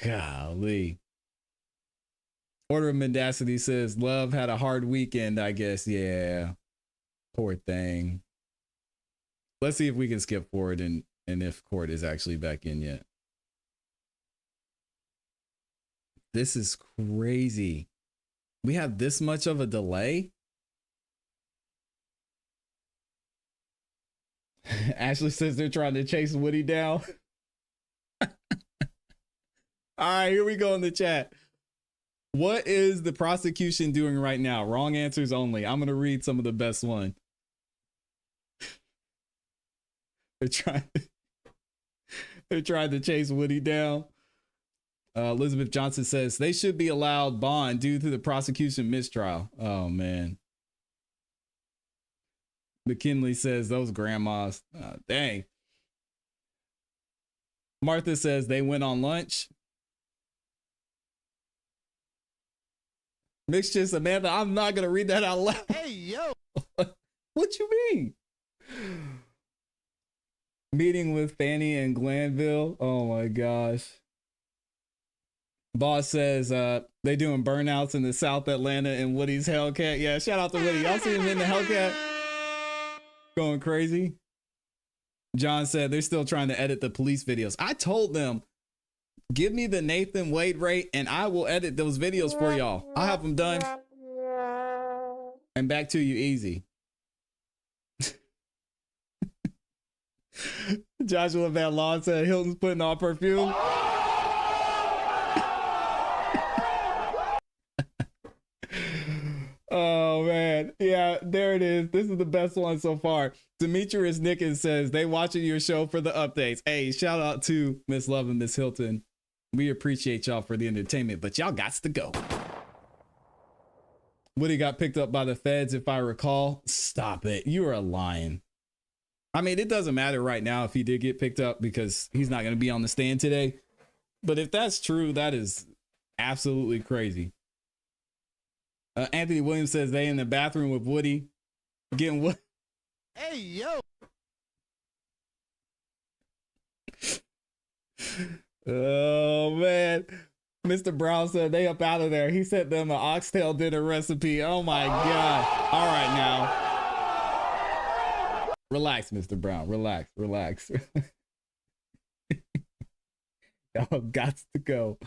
Golly. Order of Mendacity says, Love had a hard weekend, I guess. Yeah. Poor thing. Let's see if we can skip forward and if court is actually back in yet. This is crazy. We have this much of a delay? Ashley says they're trying to chase Woody down. All right, here we go in the chat. What is the prosecution doing right now? Wrong answers only. I'm going to read some of the best one. They're trying to chase Woody down. Elizabeth Johnson says they should be allowed bond due to the prosecution mistrial. Oh, man. McKinley says those grandmas. Dang. Martha says they went on lunch. Mixture Samantha, I'm not going to read that out loud. Hey, yo. What you mean? Meeting with Fani and Glanville. Oh my gosh. Boss says they doing burnouts in the South Atlanta and Woody's Hellcat. Yeah, shout out to Woody. Y'all see him in the Hellcat? Going crazy. John said they're still trying to edit the police videos. I told them, give me the Nathan Wade rate and I will edit those videos for y'all. I'll have them done and back to you easy. Joshua Van Lawn said Hilton's putting on perfume. Oh man, yeah, there it is. This is the best one so far. Demetrius Nickens says they watching your show for the updates. Hey, shout out to Miss Love and Miss Hilton. We appreciate y'all for the entertainment, but y'all gots to go. Woody got picked up by the feds, if I recall. Stop it. You are lying. I mean, it doesn't matter right now if he did get picked up because he's not going to be on the stand today. But if that's true, that is absolutely crazy. Anthony Williams says they in the bathroom with Woody getting what? Hey, yo. Oh, man. Mr. Brown said they up out of there. He sent them an oxtail dinner recipe. Oh, my God. All right, now. Relax, Mr. Brown. Relax. Y'all got to go.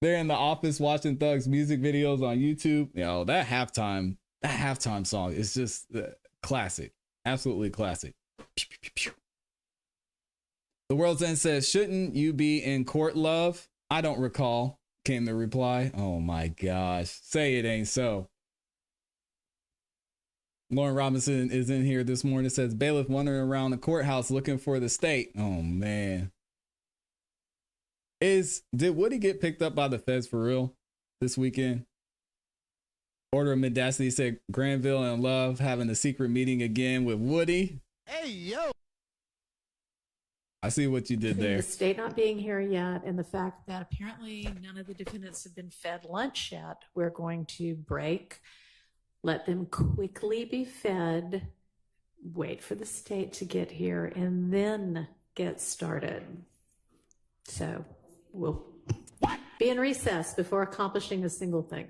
They're in the office watching Thug's music videos on YouTube. Yo, that halftime song is just classic. Absolutely classic. The World's End says, shouldn't you be in court, love? I don't recall, came the reply. Oh my gosh. Say it ain't so. Lauren Robinson is in here this morning. It says bailiff wandering around the courthouse looking for the state. Oh man. Did Woody get picked up by the feds for real this weekend? Order of Mendacity said Granville and Love having a secret meeting again with Woody. Hey, yo. I see what you did there. The state not being here yet, and the fact that apparently none of the defendants have been fed lunch yet, we're going to break, let them quickly be fed, wait for the state to get here, and then get started. So we'll be in recess before accomplishing a single thing.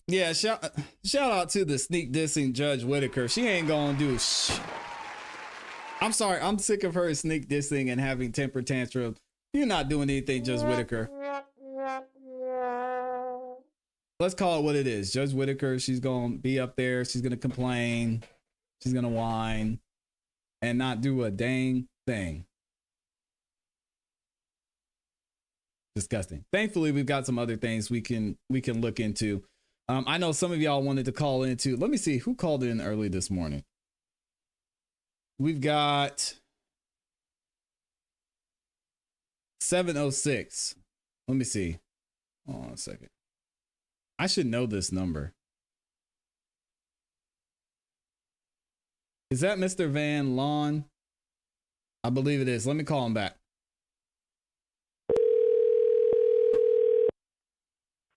Yeah, shout out to the sneak dissing Judge Whitaker. She ain't gonna do I'm sorry, I'm sick of her sneak dissing and having temper tantrum. You're not doing anything, Judge Whitaker. Let's call it what it is. Judge Whitaker, she's gonna be up there, she's gonna complain, she's gonna whine, and not do a dang thing. Disgusting. Thankfully, we've got some other things we can look into. I know some of y'all wanted to call into. Let me see who called in early this morning. We've got 706. Let me see. Hold on a second. I should know this number. Is that Mr. Van Lawn? I believe it is. Let me call him back.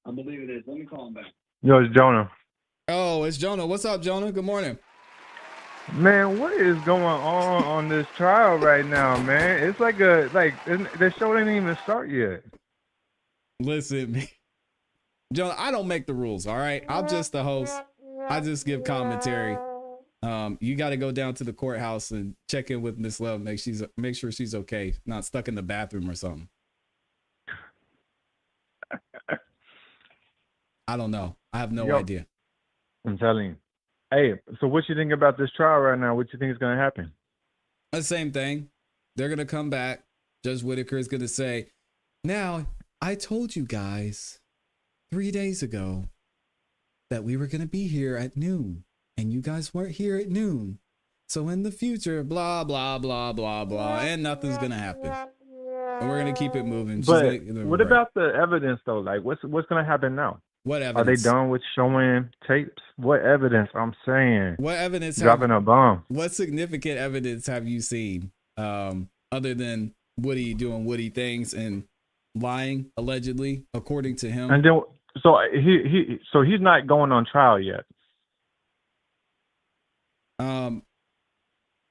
I believe it is. Let me call him back. Yo, it's Jonah. Oh, it's Jonah. What's up, Jonah? Good morning. Man, what is going on this trial right now, man? It's like the show didn't even start yet. Listen, Jonah, I don't make the rules, all right? I'm just the host. I just give commentary. You got to go down to the courthouse and check in with Miss Love, make sure she's okay, not stuck in the bathroom or something. I don't know. I have no idea. I'm telling you. Hey, so what you think about this trial right now? What you think is going to happen? The same thing. They're going to come back. Judge Whitaker is going to say, now, I told you guys 3 days ago that we were going to be here at noon, and you guys weren't here at noon. So in the future, blah, blah, blah, blah, blah, and nothing's going to happen. And we're going to keep it moving. But what about the evidence, though? Like, what's going to happen now? What evidence? Are they done with showing tapes? What evidence? I'm saying. What evidence? Dropping a bomb. What significant evidence have you seen other than Woody doing Woody things and lying, allegedly, according to him? And then, so he's not going on trial yet. What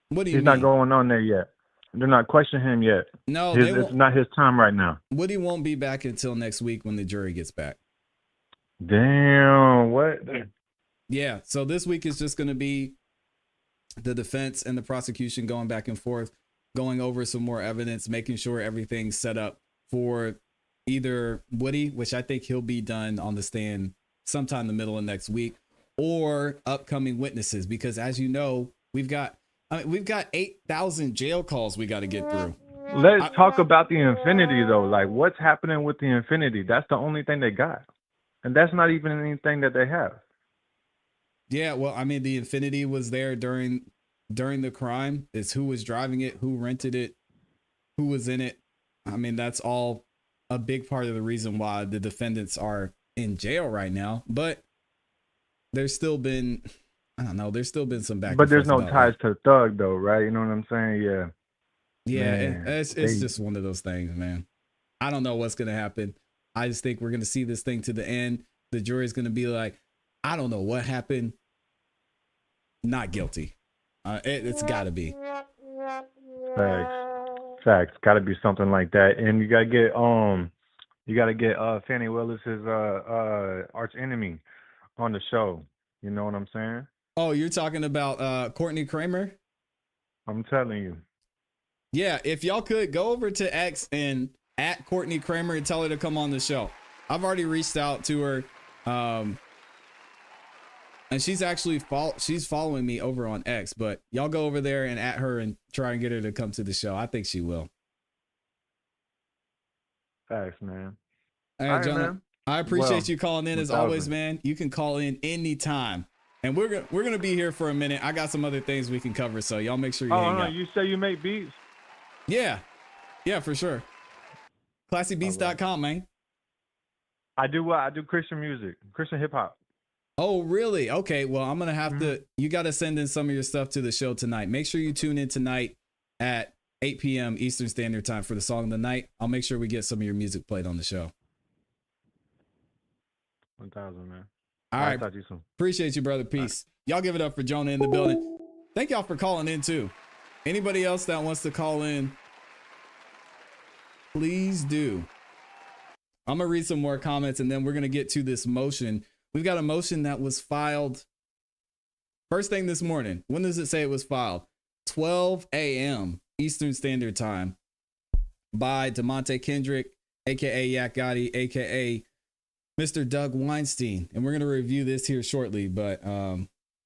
do you mean? He's not going on there yet. They're not questioning him yet. No, it's not his time right now. Woody won't be back until next week when the jury gets back. Damn, what? Yeah, so this week is just going to be the defense and the prosecution going back and forth, going over some more evidence, making sure everything's set up for either Woody, which I think he'll be done on the stand sometime in the middle of next week, or upcoming witnesses, because as you know, we've got 8,000 jail calls we got to get through. Let's talk about the Infinity, though. Like, what's happening with the Infinity? That's the only thing they got. And that's not even anything that they have. Yeah, well, I mean, the Infinity was there during the crime. It's who was driving it, who rented it, who was in it. I mean, that's all a big part of the reason why the defendants are in jail right now. But there's still been, I don't know, there's still been some back. But there's no ties to Thug, though, right? You know what I'm saying? Yeah. Yeah, it's just one of those things, man. I don't know what's going to happen. I just think we're going to see this thing to the end. The jury's going to be like, I don't know what happened. Not guilty. It's got to be. Facts. Got to be something like that. And you got to get Fani Willis's arch enemy on the show. You know what I'm saying? Oh, you're talking about Courtney Kramer? I'm telling you. Yeah, if y'all could go over to X and at Courtney Kramer and tell her to come on the show. I've already reached out to her. And she's actually she's following me over on X, but y'all go over there and at her and try and get her to come to the show. I think she will. Thanks, man. All right, Jonah. Man. I appreciate you calling in as 1,000. always, man. You can call in anytime. And we're gonna be here for a minute. I got some other things we can cover, so y'all make sure you hang out. You say you make beats? Yeah, for sure. ClassEbeats.com, man. I do what? I do Christian music, Christian hip hop. Oh, really? Okay. Well, I'm gonna have to. You got to send in some of your stuff to the show tonight. Make sure you tune in tonight at 8 p.m. Eastern Standard Time for the song of the night. I'll make sure we get some of your music played on the show. 1,000, man. All right. Talk to you soon. Appreciate you, brother. Peace. Y'all give it up for Jonah in the building. Thank y'all for calling in too. Anybody else that wants to call in, please do. I'm gonna read some more comments and then we're gonna get to this motion. We've got a motion that was filed first thing this morning. When does it say it was filed? 12 a.m. Eastern Standard Time by DeMonte Kendrick, aka Yak Gotti, aka Mr. Doug Weinstein. And we're going to review this here shortly. But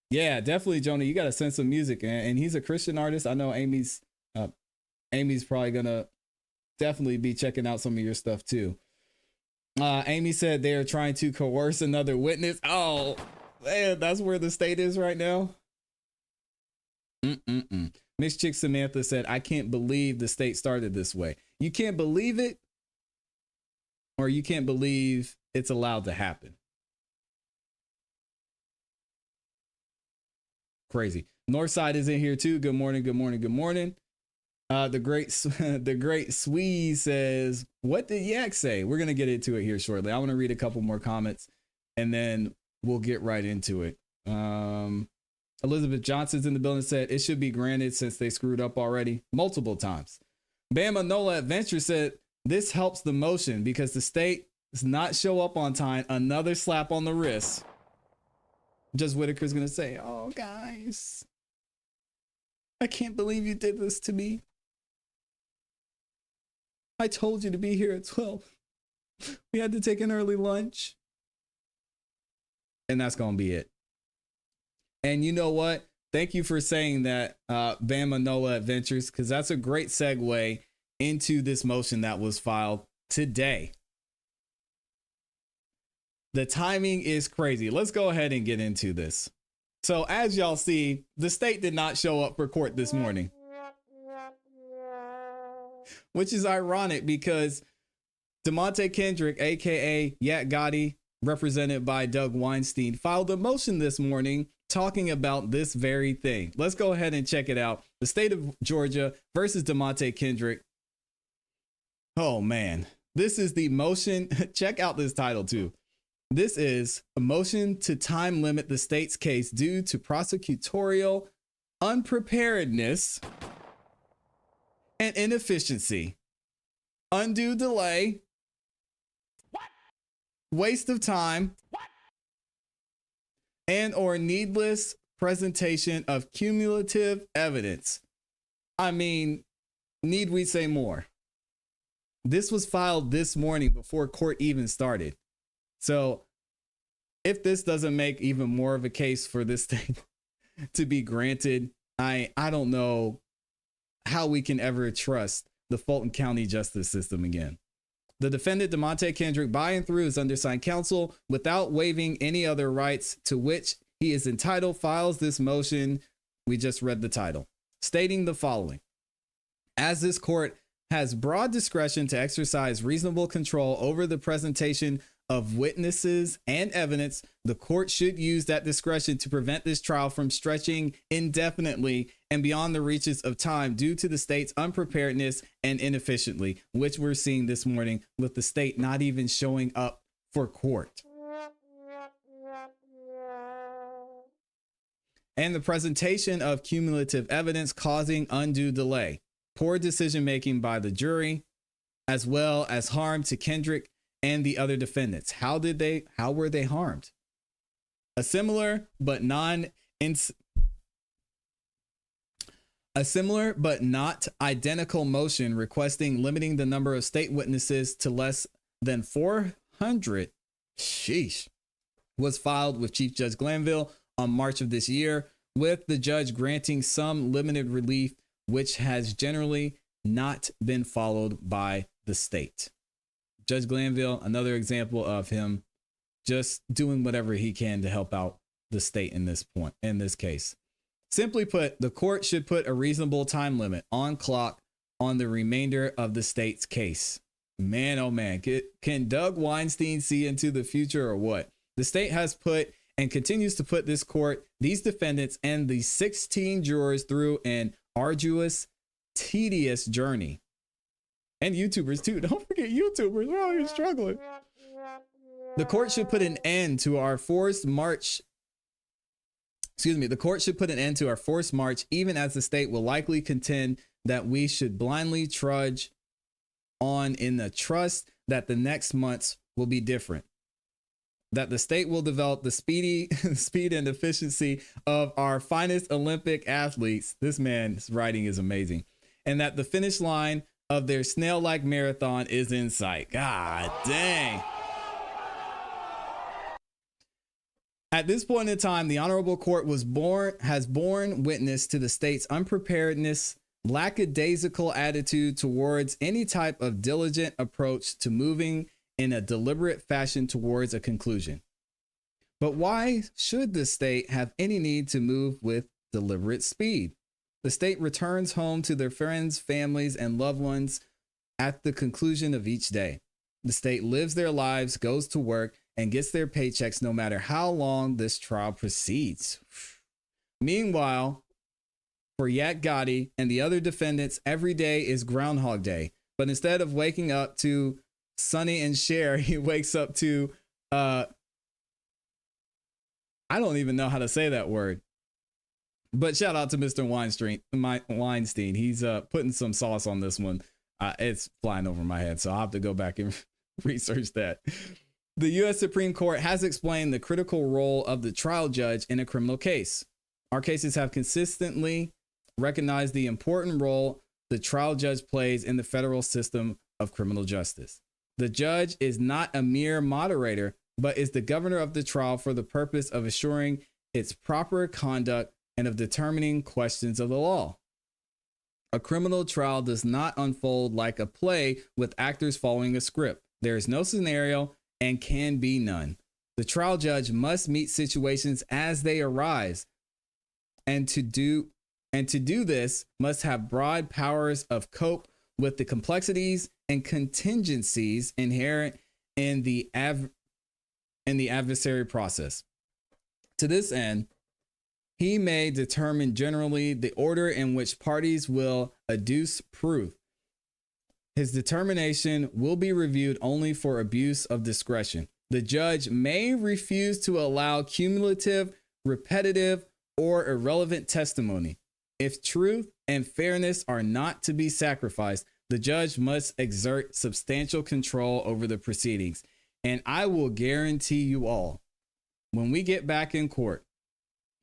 yeah, definitely, Jonah, you got to send some music. And he's a Christian artist. I know Amy's probably going to definitely be checking out some of your stuff too. Amy said they are trying to coerce another witness. Oh, man, that's where the state is right now. Miss Chick Samantha said, I can't believe the state started this way. You can't believe it, or you can't believe it's allowed to happen. Crazy. Northside is in here too. Good morning, good morning, good morning. The great Swee says, what did Yak say? We're going to get into it here shortly. I want to read a couple more comments and then we'll get right into it. Elizabeth Johnson's in the building, said it should be granted since they screwed up already multiple times. Bama Nola Adventure said this helps the motion because the state does not show up on time. Another slap on the wrist. Just Whitaker's going to say, oh, guys, I can't believe you did this to me. I told you to be here at 12. We had to take an early lunch. And that's going to be it. And you know what? Thank you for saying that, Bama Nola Adventures, because that's a great segue into this motion that was filed today. The timing is crazy. Let's go ahead and get into this. So as y'all see, the state did not show up for court this morning, which is ironic because DeMonte Kendrick, aka Yak Gotti, represented by Doug Weinstein, filed a motion this morning talking about this very thing. Let's go ahead and check it out. The state of Georgia versus DeMonte Kendrick. Oh man, this is the motion. Check out this title too. This is a motion to time limit the state's case due to prosecutorial unpreparedness and inefficiency, undue delay, waste of time, and or needless presentation of cumulative evidence. I mean, need we say more? This was filed this morning before court even started. So if this doesn't make even more of a case for this thing to be granted, I don't know how we can ever trust the Fulton County justice system again. The defendant, DeMonte Kendrick, by and through his undersigned counsel, without waiving any other rights to which he is entitled, files this motion. We just read the title, stating the following. As this court has broad discretion to exercise reasonable control over the presentation of witnesses and evidence, the court should use that discretion to prevent this trial from stretching indefinitely and beyond the reaches of time due to the state's unpreparedness and inefficiently, which we're seeing this morning with the state not even showing up for court. And the presentation of cumulative evidence causing undue delay, poor decision-making by the jury, as well as harm to Kendrick and the other defendants. How were they harmed? A similar but not identical motion requesting limiting the number of state witnesses to less than 400, was filed with Chief Judge Glanville on March of this year, with the judge granting some limited relief, which has generally not been followed by the state. Judge Glanville, another example of him just doing whatever he can to help out the state in this case. Simply put, the court should put a reasonable time limit on clock on the remainder of the state's case. Man, oh man, can Doug Weinstein see into the future or what? The state has put and continues to put this court, these defendants, and the 16 jurors through an arduous, tedious journey. And YouTubers too. Don't forget YouTubers. We're all here struggling. The court should put an end to our forced march. The court should put an end to our forced march, even as the state will likely contend that we should blindly trudge on in the trust that the next months will be different. That the state will develop the speed and efficiency of our finest Olympic athletes. This man's writing is amazing. And that the finish line of their snail-like marathon is in sight. God dang. At this point in time, the Honorable Court has borne witness to the state's unpreparedness, lackadaisical attitude towards any type of diligent approach to moving in a deliberate fashion towards a conclusion. But why should the state have any need to move with deliberate speed? The state returns home to their friends, families, and loved ones at the conclusion of each day. The state lives their lives, goes to work, and gets their paychecks no matter how long this trial proceeds. Meanwhile, for Yak Gotti and the other defendants, every day is Groundhog Day. But instead of waking up to Sonny and Cher, he wakes up to, I don't even know how to say that word. But shout out to Mr. Weinstein. He's putting some sauce on this one. It's flying over my head, so I'll have to go back and research that. The U.S. Supreme Court has explained the critical role of the trial judge in a criminal case. Our cases have consistently recognized the important role the trial judge plays in the federal system of criminal justice. The judge is not a mere moderator, but is the governor of the trial for the purpose of assuring its proper conduct and of determining questions of the law. A criminal trial does not unfold like a play with actors following a script. There is no scenario and can be none. The trial judge must meet situations as they arise, and to do this must have broad powers of cope with the complexities and contingencies inherent in the adversary process. To this end, he may determine generally the order in which parties will adduce proof. His determination will be reviewed only for abuse of discretion. The judge may refuse to allow cumulative, repetitive, or irrelevant testimony. If truth and fairness are not to be sacrificed, the judge must exert substantial control over the proceedings. And I will guarantee you all, when we get back in court,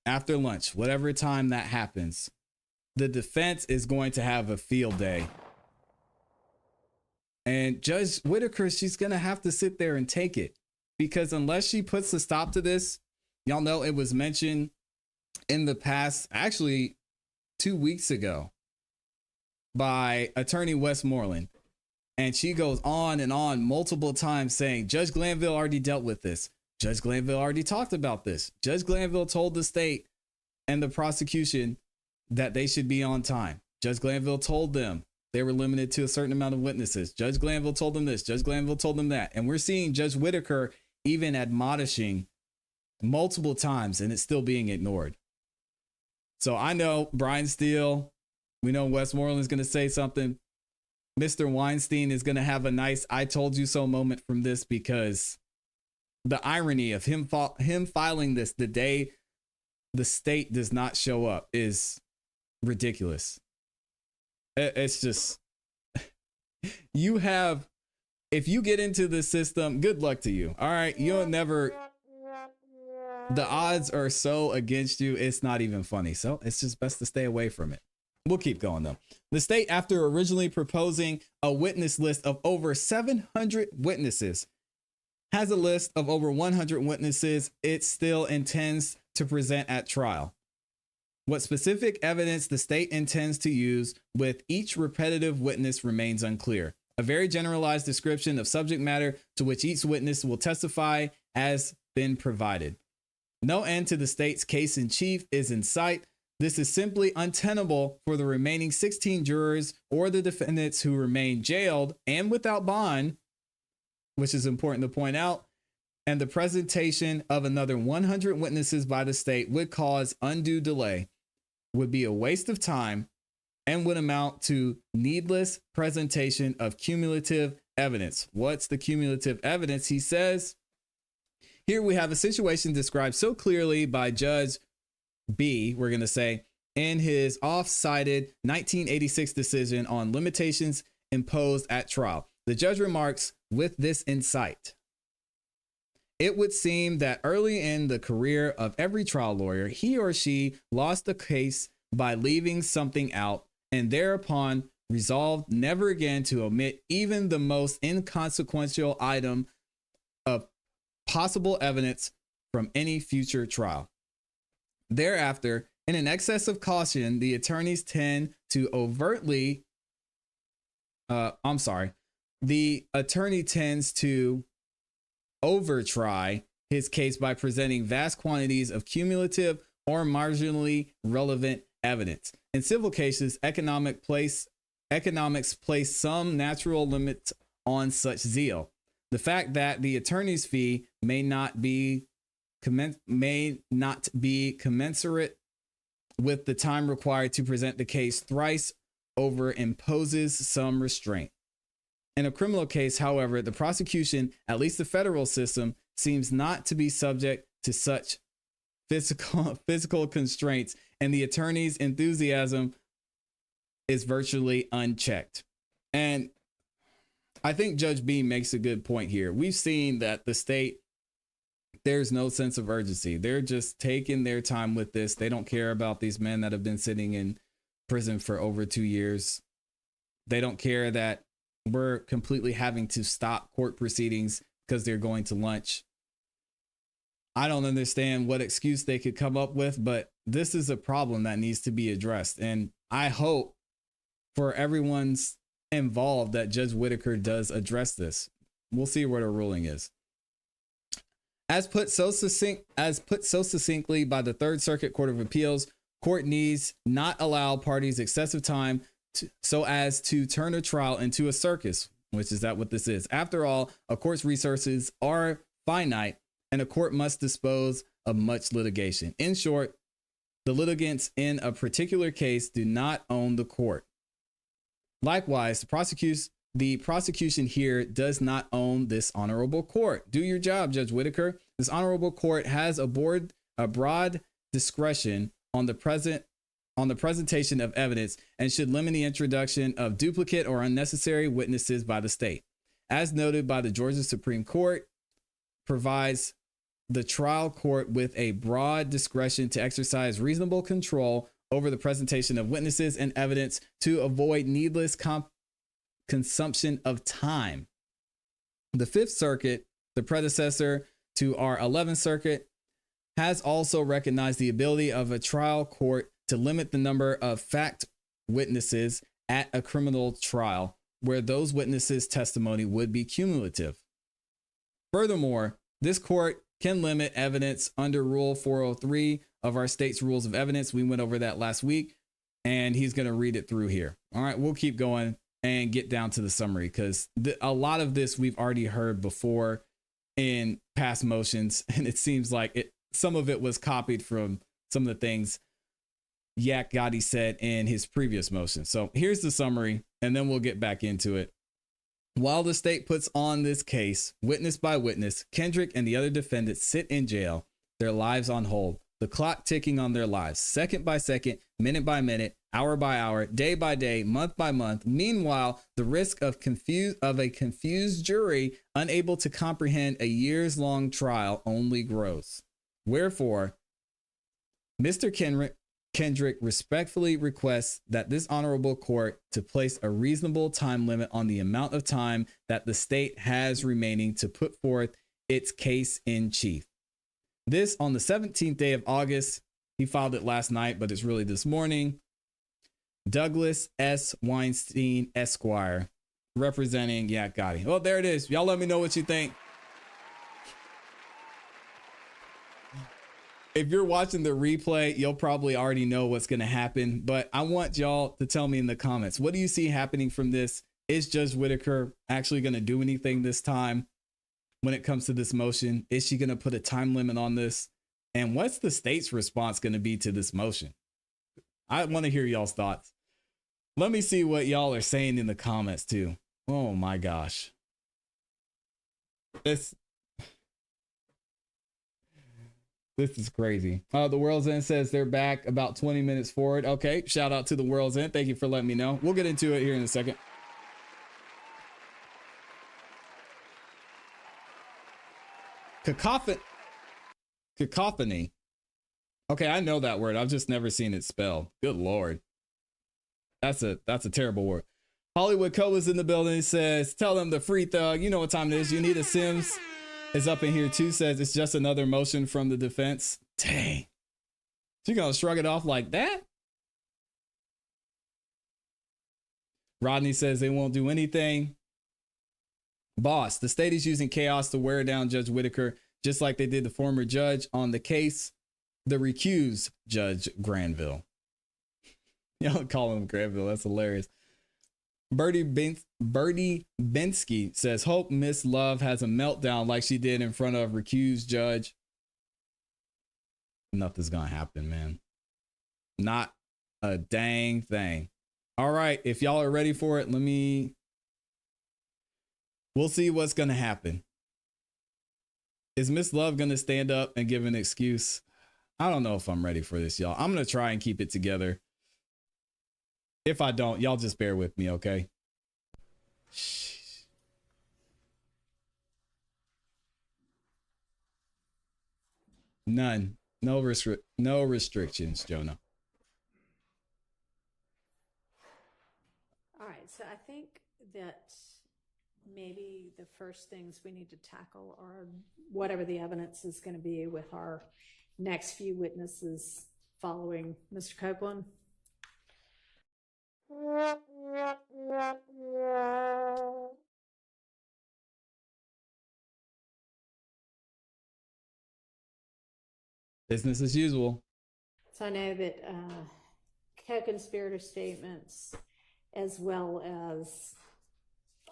after lunch, whatever time that happens, the defense is going to have a field day. And Judge Whitaker, she's going to have to sit there and take it, because unless she puts a stop to this, y'all know it was mentioned in the past, actually 2 weeks ago, by Attorney Westmoreland. And she goes on and on multiple times saying, Judge Glanville already dealt with this. Judge Glanville already talked about this. Judge Glanville told the state and the prosecution that they should be on time. Judge Glanville told them they were limited to a certain amount of witnesses. Judge Glanville told them this. Judge Glanville told them that. And we're seeing Judge Whitaker even admonishing multiple times, and it's still being ignored. So I know Brian Steele, we know Westmoreland's going to say something. Mr. Weinstein is going to have a nice I told you so moment from this, because the irony of him filing this the day the state does not show up is ridiculous. It's just, if you get into the system, good luck to you. All right. You'll never, the odds are so against you. It's not even funny. So it's just best to stay away from it. We'll keep going though. The state, after originally proposing a witness list of over 700 witnesses, has a list of over 100 witnesses it still intends to present at trial. What specific evidence the state intends to use with each repetitive witness remains unclear. A very generalized description of subject matter to which each witness will testify has been provided. No end to the state's case in chief is in sight. This is simply untenable for the remaining 16 jurors or the defendants who remain jailed and without bond, which is important to point out, and the presentation of another 100 witnesses by the state would cause undue delay, would be a waste of time, and would amount to needless presentation of cumulative evidence. What's the cumulative evidence? He says, here we have a situation described so clearly by Judge B, we're going to say, in his off-cited 1986 decision on limitations imposed at trial. The judge remarks, with this insight, it would seem that early in the career of every trial lawyer, he or she lost the case by leaving something out and thereupon resolved never again to omit even the most inconsequential item of possible evidence from any future trial. Thereafter, in an excess of caution, the attorneys tend to the attorney tends to overtry his case by presenting vast quantities of cumulative or marginally relevant evidence. In civil cases, economics place some natural limits on such zeal. The fact that the attorney's fee may not be commensurate with the time required to present the case thrice over imposes some restraint. In a criminal case, however, the prosecution, at least the federal system, seems not to be subject to such physical constraints, and the attorney's enthusiasm is virtually unchecked. And I think Judge Beam makes a good point here. We've seen that the state, there's no sense of urgency. They're just taking their time with this. They don't care about these men that have been sitting in prison for over 2 years. They don't care that we're completely having to stop court proceedings because they're going to lunch. I don't understand what excuse they could come up with, but this is a problem that needs to be addressed. And I hope for everyone's involved that Judge Whitaker does address this. We'll see what her ruling is. As put so succinctly by the Third Circuit Court of Appeals, court needs not allow parties excessive time so as to turn a trial into a circus, which is that what this is. After all, a court's resources are finite, and a court must dispose of much litigation. In short, the litigants in a particular case do not own the court. Likewise, the prosecution here does not own this honorable court. Do your job, Judge Whitaker. This honorable court has a broad discretion on the presentation of evidence and should limit the introduction of duplicate or unnecessary witnesses by the state. As noted by the Georgia Supreme Court, provides the trial court with a broad discretion to exercise reasonable control over the presentation of witnesses and evidence to avoid needless consumption of time. The Fifth Circuit, the predecessor to our 11th Circuit, has also recognized the ability of a trial court to limit the number of fact witnesses at a criminal trial where those witnesses' testimony would be cumulative. Furthermore, this court can limit evidence under Rule 403 of our state's rules of evidence. We went over that last week, and he's going to read it through here. All right, we'll keep going and get down to the summary because a lot of this we've already heard before in past motions, and it seems like some of it was copied from some of the things Yak Gotti said in his previous motion. So here's the summary, and then we'll get back into it. While the state puts on this case, witness by witness, Kendrick and the other defendants sit in jail, their lives on hold, the clock ticking on their lives, second by second, minute by minute, hour by hour, day by day, month by month. Meanwhile, the risk of a confused jury unable to comprehend a years-long trial only grows. Wherefore, Mr. Kendrick respectfully requests that this honorable court to place a reasonable time limit on the amount of time that the state has remaining to put forth its case in chief. This on the 17th day of August. He filed it last night, but it's really this morning. Douglas S. Weinstein, Esquire, representing Yak Gotti. Well, there it is. Y'all let me know what you think. If you're watching the replay, you'll probably already know what's going to happen, but I want y'all to tell me in the comments, what do you see happening from this? Is Judge Whitaker actually going to do anything this time when it comes to this motion? Is she going to put a time limit on this? And what's the state's response going to be to this motion? I want to hear y'all's thoughts. Let me see what y'all are saying in the comments too. Oh my gosh. This is crazy. The World's End says they're back about 20 minutes forward. Okay, shout out to the World's End. Thank you for letting me know. We'll get into it here in a second. Cacophony. Okay, I know that word. I've just never seen it spelled. Good Lord. That's a terrible word. Hollywood Co is in the building. Says, tell them the free thug. You know what time it is. Unita Sims is up in here too, says it's just another motion from the defense. Dang. She gonna shrug it off like that? Rodney says they won't do anything. Boss, the state is using chaos to wear down Judge Whitaker, just like they did the former judge on the case, the recused Judge Granville. Y'all call him Granville. That's hilarious. Birdie Bensky says, hope Miss Love has a meltdown like she did in front of recused judge. Nothing's going to happen, man. Not a dang thing. All right. If y'all are ready for it, we'll see what's going to happen. Is Miss Love going to stand up and give an excuse? I don't know if I'm ready for this, y'all. I'm going to try and keep it together. If I don't, y'all just bear with me, okay? None. No restrictions, Jonah. All right, so I think that maybe the first things we need to tackle are whatever the evidence is going to be with our next few witnesses following Mr. Copeland. Business as usual. So I know that co-conspirator statements, as well as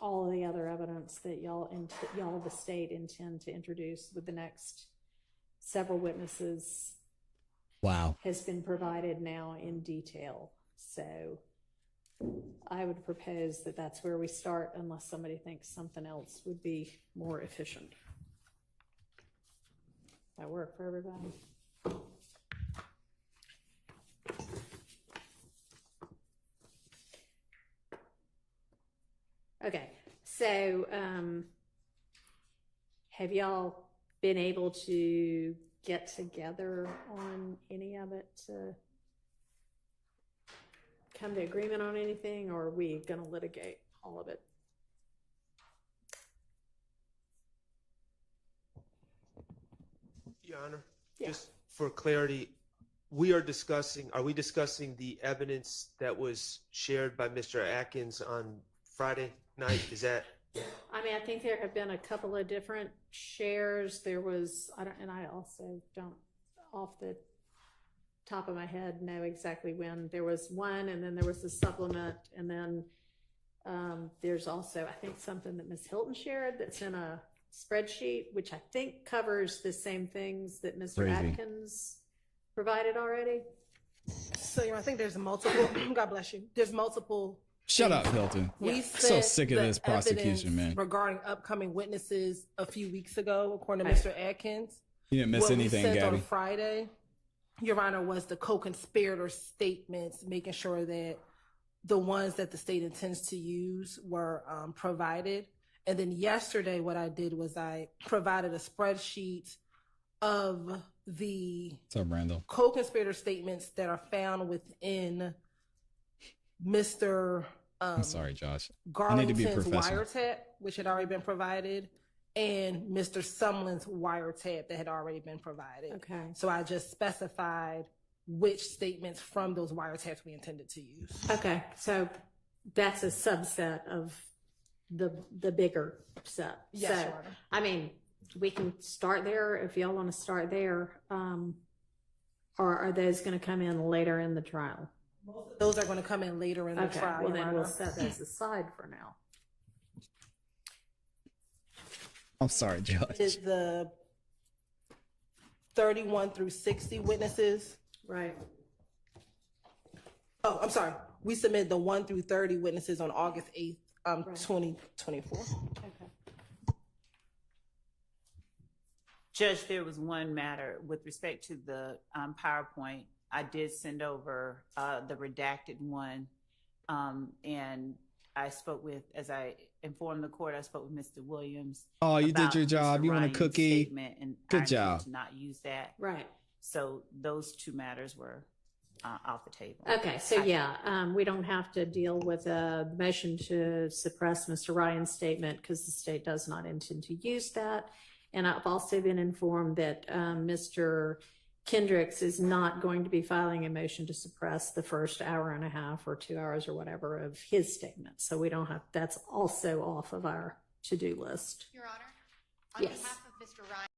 all of the other evidence that y'all, the state, intend to introduce with the next several witnesses, wow, has been provided now in detail. So I would propose that that's where we start, unless somebody thinks something else would be more efficient. That work for everybody? Okay, so have y'all been able to get together on any of it to come to agreement on anything, or are we going to litigate all of it? Your Honor, Yeah. just for clarity, are we discussing the evidence that was shared by Mr. Atkins on Friday night? Is that? I mean, I think there have been a couple of different shares. There was, I also don't, off the top of my head, know exactly when. There was one, and then there was the supplement, and then there's also, I think, something that Ms. Hilton shared that's in a spreadsheet, which I think covers the same things that Mr. Atkins provided already. So, I think there's multiple, God bless you, there's multiple. Shut up, Hilton. I'm so sick of this prosecution, man. Regarding upcoming witnesses a few weeks ago, according to Mr. Atkins. You didn't miss anything, what we sent Gabby. on Friday, Your Honor, was the co-conspirator statements, making sure that the ones that the state intends to use were provided. And then yesterday, what I did was I provided a spreadsheet of the What's up, Randall? co-conspirator statements that are found within Mr. I'm sorry, Josh. Garlington's I need to be professional. wiretap, which had already been provided, and Mr. Sumlin's wiretap that had already been provided. Okay. So I just specified which statements from those wiretaps we intended to use. Okay, so that's a subset of the bigger set. Yes, So, Your Honor. I mean, we can start there if y'all want to start there. Or are those going to come in later in the trial? Those are going to come in later in the trial. Well, Your then we'll Honor. set those aside for now. I'm sorry, Josh. Is the 31 through 60 witnesses. Right. Oh, I'm sorry. We submitted the 1 through 30 witnesses on August 8th, 2024. Okay. Judge, there was one matter with respect to the PowerPoint. I did send over the redacted one, and I spoke with, as I informed the court, I spoke with Mr. Williams. Oh, you did about your job. Mr. You want a Ryan's cookie? statement, and Good I job. intend to not use that. Right. So those two matters were off the table. Okay, so we don't have to deal with a motion to suppress Mr. Ryan's statement because the state does not intend to use that. And I've also been informed that Mr. Kendricks is not going to be filing a motion to suppress the first hour and a half or 2 hours or whatever of his statement. So we don't have, that's also off of our to-do list. Your Honor, on Yes. behalf of Mr. Ryan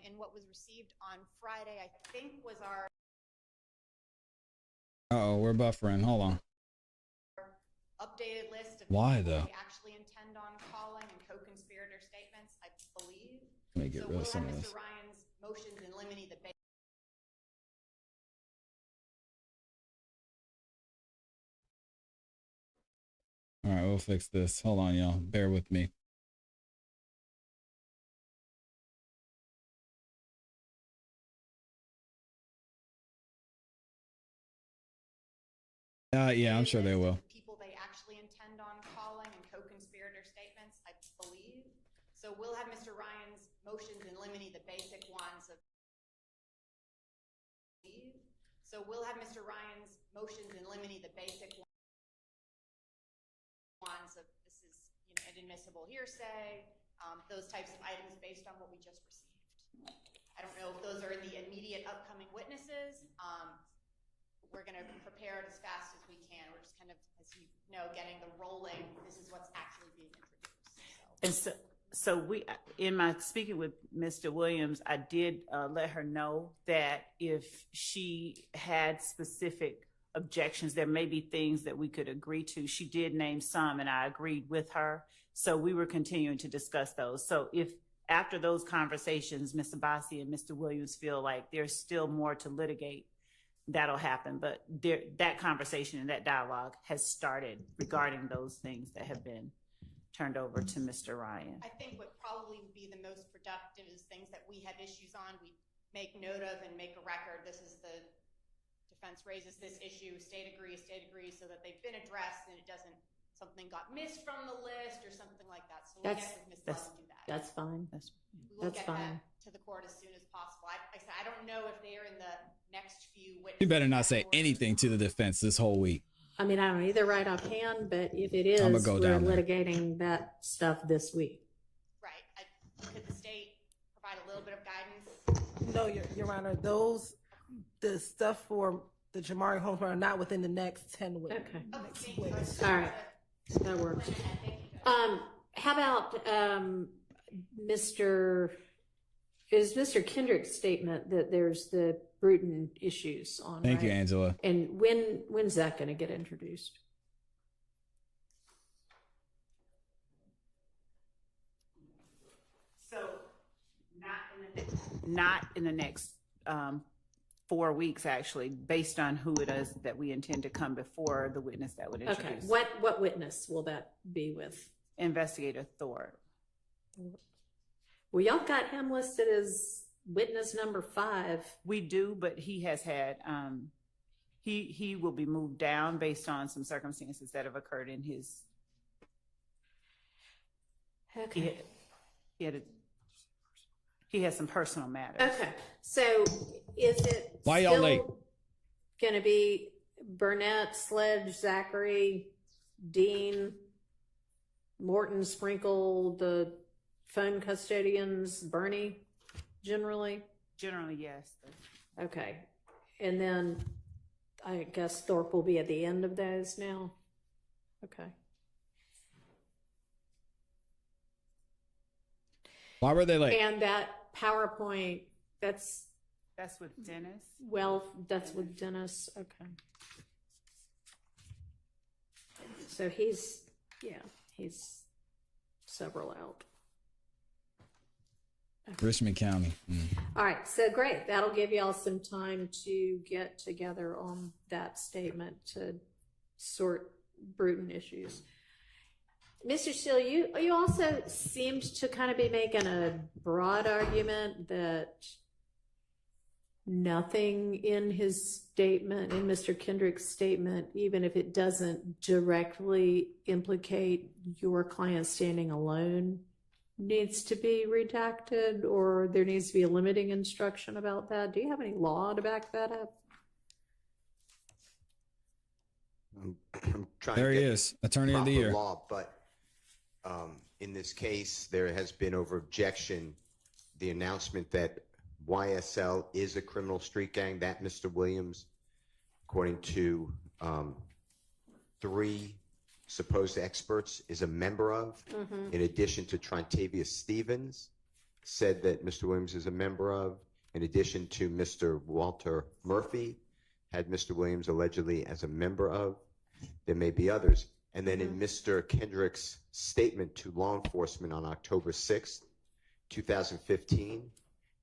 and what was received on Friday, I think was our Uh-oh, we're buffering. Hold on. updated list of Why, people though? we actually intend on calling and co-conspirator statements, I believe. Let me get So rid we'll of some have of this. Mr. Ryan's motions in limine the All right, we'll fix this. Hold on, y'all. Bear with me. Yeah, I'm sure they will. people they actually intend on calling and co-conspirator statements, I believe. So we'll have Mr. Ryan's motions in limine the basic ones of So we'll have Mr. Ryan's motions in limine the basic ones of this is inadmissible hearsay, those types of items based on what we just received. I don't know if those are the immediate upcoming witnesses. We're going to prepare it as fast as we can. We're just kind of, as you know, getting the rolling. This is what's actually being introduced. And so we, in my speaking with Mr. Williams, I did let her know that if she had specific objections, there may be things that we could agree to. She did name some, and I agreed with her. So we were continuing to discuss those. So if after those conversations, Mr. Bassi and Mr. Williams feel like there's still more to litigate, that'll happen. But that conversation and that dialogue has started regarding those things that have been turned over to Mr. Ryan. I think what probably would be the most productive is things that we have issues on, we make note of and make a record. This is the defense raises this issue, state agrees, so that they've been addressed and it doesn't, something got missed from the list or something like that. So we'll get with Ms. Love and do that. That's fine. We will That's get fine. that to the court as soon as possible. I don't know if they are in the next few witnesses. You better not say anything to the defense this whole week. I mean, I don't either right offhand, but if it is, I'ma go we're down there. litigating that stuff this week. Right. Could the state provide a little bit of guidance? No, Your Honor, the stuff for the Jamari Holmes are not within the next 10 weeks. Okay. Okay. All right. That works. How about Mr. Kendrick's statement that there's the Bruton issues on? Thank you, right? Angela. And when's that going to get introduced? So not in the next 4 weeks, actually, based on who it is that we intend to come before the witness that would introduce. Okay. What witness will that be with? Investigator Thor. Well, y'all got him listed as witness number 5. We do, but he has had he will be moved down based on some circumstances that have occurred in his. Okay. He has some personal matters. Okay. So is it Why y'all late? going to be Burnett, Sledge, Zachary, Dean, Morton, Sprinkle, the phone custodians, Bernie, generally? Generally, yes. Okay. And then I guess Thorpe will be at the end of those now? Okay. Why were they late? And that PowerPoint, that's with Dennis. Well, that's with Dennis. Okay. So he's several out. Richmond County. All right. So great. That'll give y'all some time to get together on that statement to sort Bruton issues. Mr. Steele, you also seemed to kind of be making a broad argument that nothing in his statement, in Mr. Kendrick's statement, even if it doesn't directly implicate your client standing alone, needs to be redacted, or there needs to be a limiting instruction about that. Do you have any law to back that up? I'm trying There to he get is, Attorney of the proper Year. law, but in this case, there has been over objection the announcement that YSL is a criminal street gang. That Mr. Williams, according to three supposed experts is a member of, in addition to Trontavious Stevens, said that Mr. Williams is a member of, in addition to Mr. Walter Murphy, had Mr. Williams allegedly as a member of. There may be others. And then in Mr. Kendrick's statement to law enforcement on October 6th, 2015,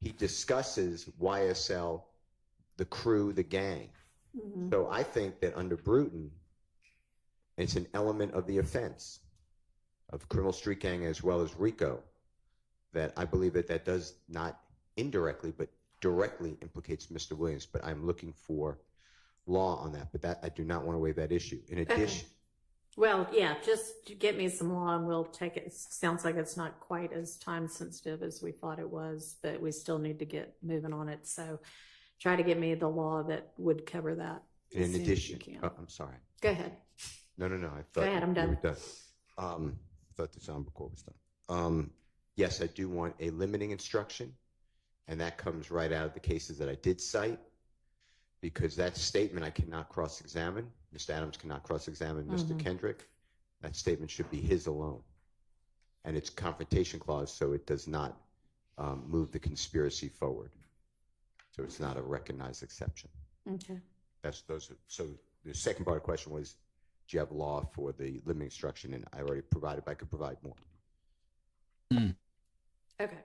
he discusses YSL, the crew, the gang. So I think that under Bruton, it's an element of the offense of criminal street gang as well as RICO that I believe that that does not indirectly but directly implicates Mr. Williams. But I'm looking for law on that. But that I do not want to waive that issue. In addition, Well, yeah, just get me some law and we'll take it. Sounds like it's not quite as time sensitive as we thought it was, but we still need to get moving on it. So try to get me the law that would cover that. in addition, I'm sorry. Go ahead. No. I thought Go ahead, I'm done. we were done. I thought the sound record was done. Yes, I do want a limiting instruction, and that comes right out of the cases that I did cite, because that statement I cannot cross-examine. Mr. Adams cannot cross-examine Mr. Kendrick. That statement should be his alone. And it's confrontation clause, so it does not move the conspiracy forward. So it's not a recognized exception. Okay. So the second part of the question was, do you have law for the limiting instruction? And I already provided, but I could provide more. Okay.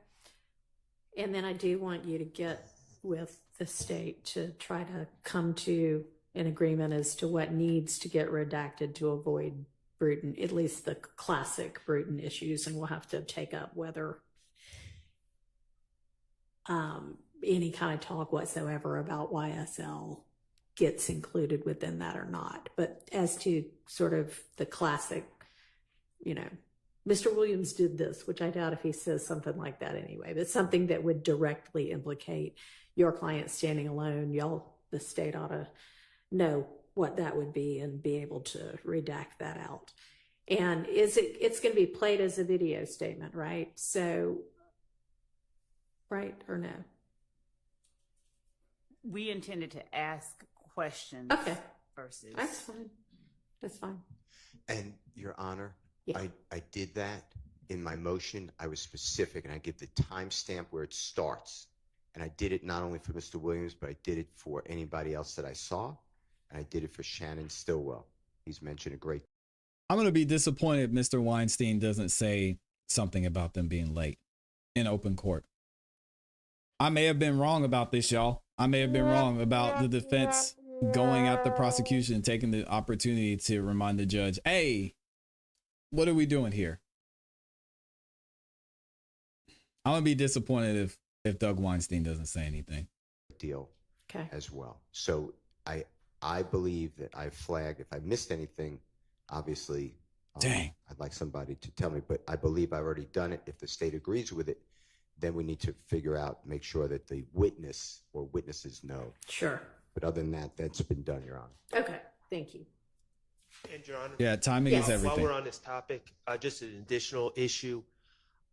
And then I do want you to get with the state to try to come to an agreement as to what needs to get redacted to avoid Bruton, at least the classic Bruton issues. And we'll have to take up whether any kind of talk whatsoever about YSL gets included within that or not. But as to sort of the classic, Mr. Williams did this, which I doubt if he says something like that anyway, but something that would directly implicate your client standing alone. Y'all, the state ought to know what that would be and be able to redact that out. And it's going to be played as a video statement, right? So, right or no? We intended to ask questions. Okay. Versus. That's fine. That's fine. And Your Honor, Yeah. I did that in my motion. I was specific, and I give the timestamp where it starts. And I did it not only for Mr. Williams, but I did it for anybody else that I saw. And I did it for Shannon Stillwell. He's mentioned a great. I'm going to be disappointed if Mr. Weinstein doesn't say something about them being late in open court. I may have been wrong about this, y'all. I may have been wrong about the defense going at the prosecution and taking the opportunity to remind the judge, hey, what are we doing here? I'm going to be disappointed if Doug Weinstein doesn't say anything. Deal Okay. as well. So I believe that I flagged. If I missed anything, obviously, Dang. I'd like somebody to tell me. But I believe I've already done it. If the state agrees with it, then we need to figure out, make sure that the witness or witnesses know. Sure. But other than that, that's been done, Your Honor. Okay. Thank you. And Your Honor, Yeah, timing is everything. while we're on this topic, just an additional issue.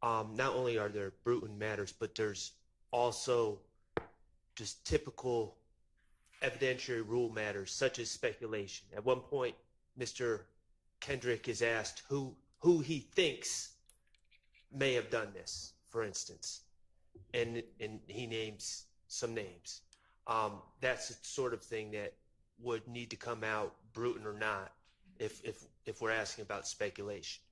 Not only are there Bruton matters, but there's also just typical evidentiary rule matters, such as speculation. At one point, Mr. Kendrick is asked who he thinks may have done this, for instance, and he names some names. That's the sort of thing that would need to come out, Bruton or not, if we're asking about speculation.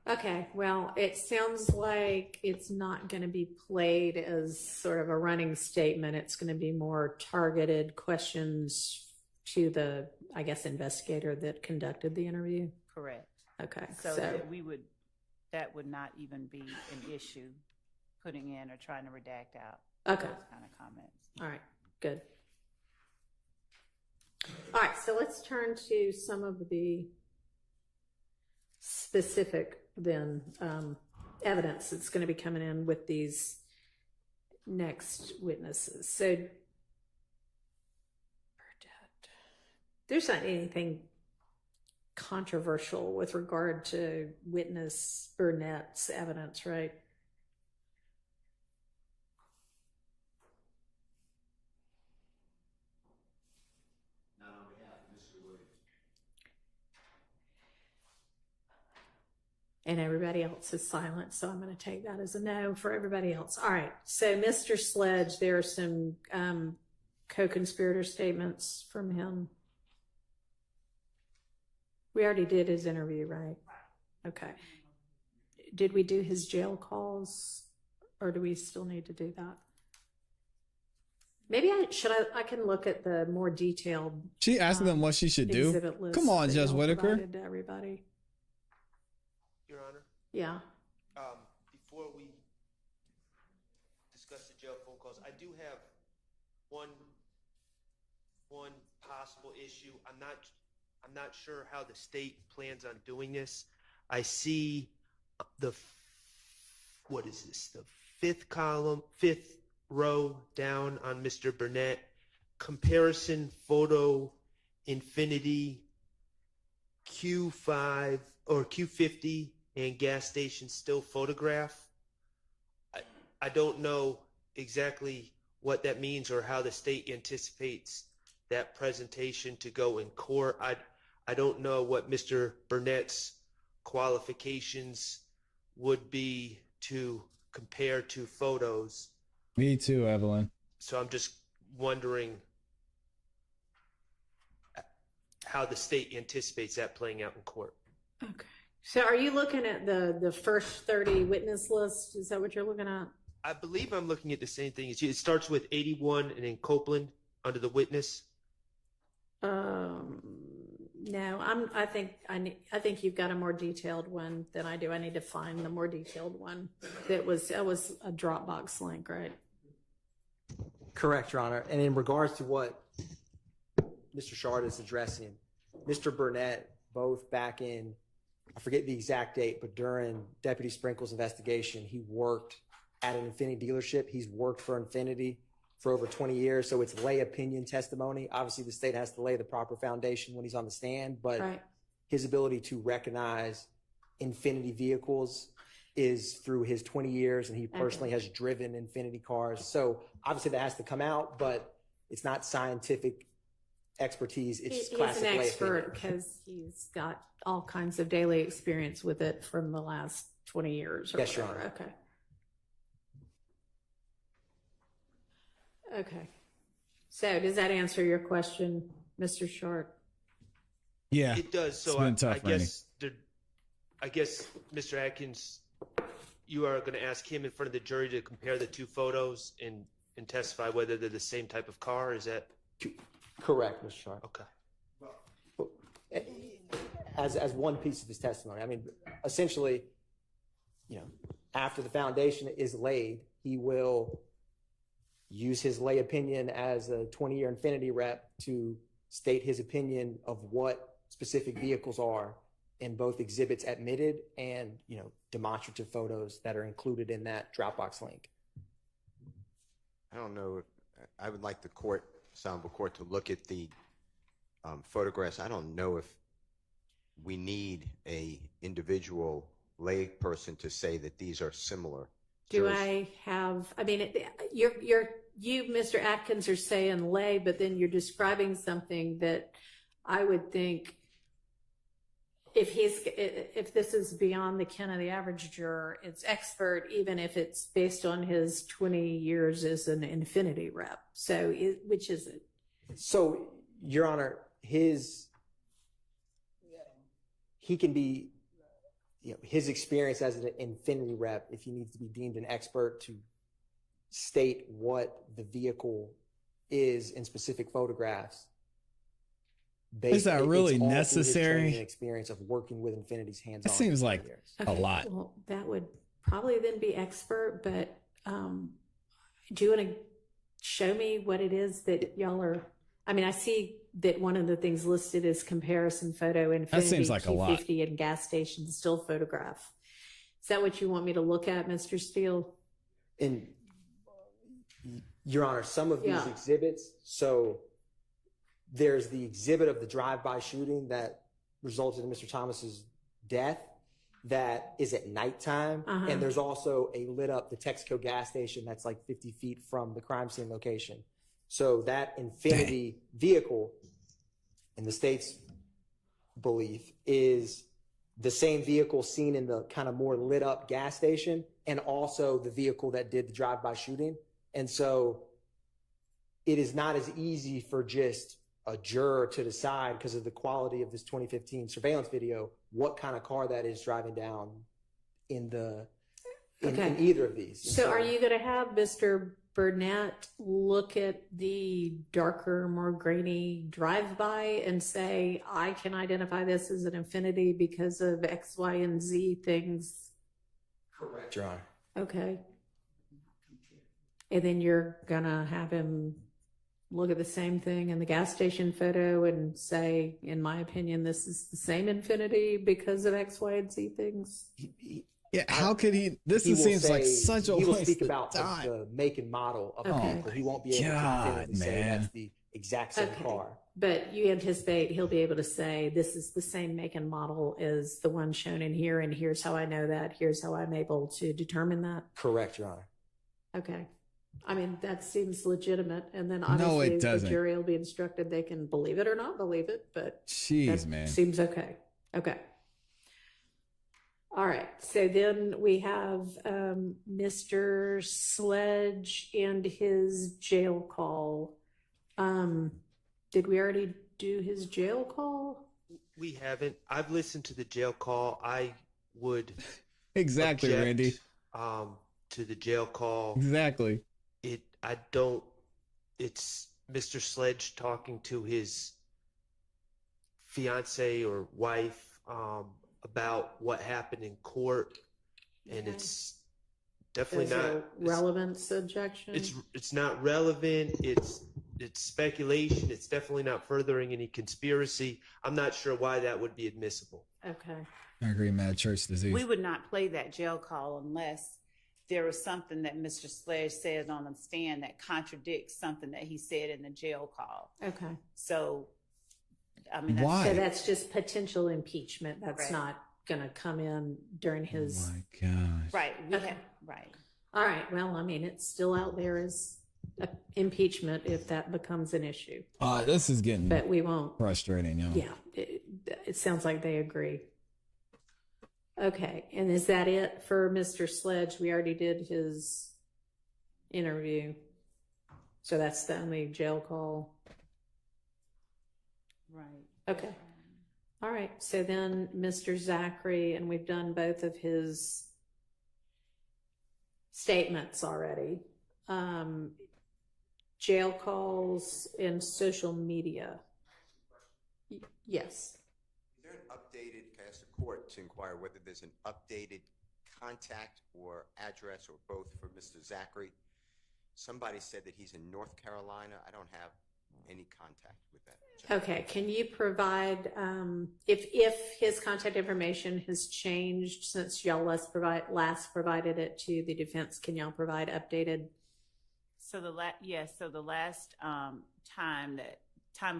Okay, well, it sounds like it's not going to be played as sort of a running statement. It's going to be more targeted questions to the, I guess, investigator that conducted the interview. Correct. Okay, So that would not even be an issue, putting in or trying to redact out Okay. those kind of comments. All right, good. All right, so let's turn to some of the specific then evidence that's going to be coming in with these next witnesses. So there's not anything controversial with regard to witness Burnett's evidence, right? And everybody else is silent, so I'm going to take that as a no for everybody else. All right, so Mr. Sledge, there are some co-conspirator statements from him. We already did his interview, right? Okay. Did we do his jail calls, or do we still need to do that? Maybe I can look at the more detailed. She asked them what she should do. Exhibit list Come on, that Judge y'all Whitaker. provided to everybody. Your Honor, Yeah. before we discuss the jail phone calls, I do have one possible issue. I'm not sure how the state plans on doing this. I see the fifth row down on Mr. Burnett, comparison photo infinity Q5 or Q50 and gas station still photograph. I don't know exactly what that means or how the state anticipates that presentation to go in court. I don't know what Mr. Burnett's qualifications would be to compare two photos. Me too, Evelyn. So I'm just wondering how the state anticipates that playing out in court. Okay. So are you looking at the first 30 witness list? Is that what you're looking at? I believe I'm looking at the same thing as you. It starts with 81 and then Copeland under the witness. No, I think you've got a more detailed one than I do. I need to find the more detailed one. That was a Dropbox link, right? Correct, Your Honor. And in regards to what Mr. Shard is addressing, Mr. Burnett, both back in, I forget the exact date, but during Deputy Sprinkle's investigation, he worked at an Infiniti dealership. He's worked for Infiniti for over 20 years. So it's lay opinion testimony. Obviously, the state has to lay the proper foundation when he's on the stand, but Right. his ability to recognize Infiniti vehicles is through his 20 years, and he personally has driven Infiniti cars. So obviously that has to come out, but it's not scientific expertise. It's just He's classic an lay expert opinion. because he's got all kinds of daily experience with it from the last 20 years. Or Yes, Your whatever. Honor. Okay. So does that answer your question, Mr. Short? Yeah. It does. So It's been tough, I guess, Mr. Atkins, you are going to ask him in front of the jury to compare the two photos and testify whether they're the same type of car. Is that Correct, Mr. Shard. okay? As one piece of his testimony, I mean, essentially, after the foundation is laid, he will use his lay opinion as a 20-year Infiniti rep to state his opinion of what specific vehicles are in both exhibits admitted and, demonstrative photos that are included in that Dropbox link. I don't know. I would like the Honorable Court to look at the photographs. I don't know if we need a individual lay person to say that these are similar. You, Mr. Atkins, are saying lay, but then you're describing something that I would think if this is beyond the ken of the average juror, it's expert, even if it's based on his 20 years as an Infiniti rep. So which is it? So, Your Honor, he can be, his experience as an Infiniti rep, if he needs to be deemed an expert to state what the vehicle is in specific photographs. Is that really it's all through his necessary? training and experience of working with Infiniti's hands-on. It seems like a Okay, lot. Well, that would probably then be expert, but do you want to show me what it is that y'all are? I mean, I see that one of the things listed is comparison photo Infiniti That seems like a lot. Q50 and gas station still photograph. Is that what you want me to look at, Mr. Steele? And Your Honor, some of these Yeah. exhibits, so there's the exhibit of the drive-by shooting that resulted in Mr. Thomas's death that is at nighttime. Uh-huh. And there's also a lit up, the Texaco gas station that's like 50 feet from the crime scene location. So that Infiniti vehicle, in the state's belief, is the same vehicle seen in the kind of more lit up gas station and also the vehicle that did the drive-by shooting. And so it is not as easy for just a juror to decide, because of the quality of this 2015 surveillance video, what kind of car that is driving down in either of these. So are you going to have Mr. Burnett look at the darker, more grainy drive-by and say, I can identify this as an Infiniti because of X, Y, and Z things? Correct, Your Honor. Okay. And then you're going to have him look at the same thing in the gas station photo and say, in my opinion, this is the same Infiniti because of X, Y, and Z things? Yeah, how could he? He will seems like say- such a he will waste speak of about time. the make and model of the Okay. vehicle. He won't be able to definitively say that's the exact same car. But you anticipate he'll be able to say, this is the same make and model as the one shown in here, and here's how I know that, here's how I'm able to determine that? Correct, Your Honor. Okay. I mean, that seems legitimate, and then No, obviously it the doesn't. jury will be instructed they can believe it or not believe it, but Jeez, that man. seems okay. Okay. All right, so then we have Mr. Sledge and his jail call. Did we already do his jail call? We haven't. I've listened to the jail call. I would Exactly, object, Randy. To the jail call. Exactly. It's Mr. Sledge talking to his fiance or wife about what happened in court, and Okay. it's definitely Is it a not relevance objection? it's not relevant. It's speculation. It's definitely not furthering any conspiracy. I'm not sure why that would be admissible. Okay. I agree, mad church disease. We would not play that jail call unless there was something that Mr. Sledge says on the stand that contradicts something that he said in the jail call. Okay. So, I mean, Why? So that's just potential impeachment. That's Right. not going to come in during his. Oh my gosh. Right. Okay. Right. All right. Well, I mean, it's still out there as impeachment if that becomes an issue. This is getting But we won't. frustrating, yo. Yeah. It sounds like they agree. Okay. And is that it for Mr. Sledge? We already did his interview. So that's the only jail call. Right. Okay. All right. So then Mr. Zachary, and we've done both of his statements already. Jail calls and social media. Yes. Is there an updated, can I ask the court to inquire whether there's an updated contact or address or both for Mr. Zachary? Somebody said that he's in North Carolina. I don't have any contact with that. Okay. Can you provide, if his contact information has changed since y'all last provided it to the defense, can y'all provide updated? So the last time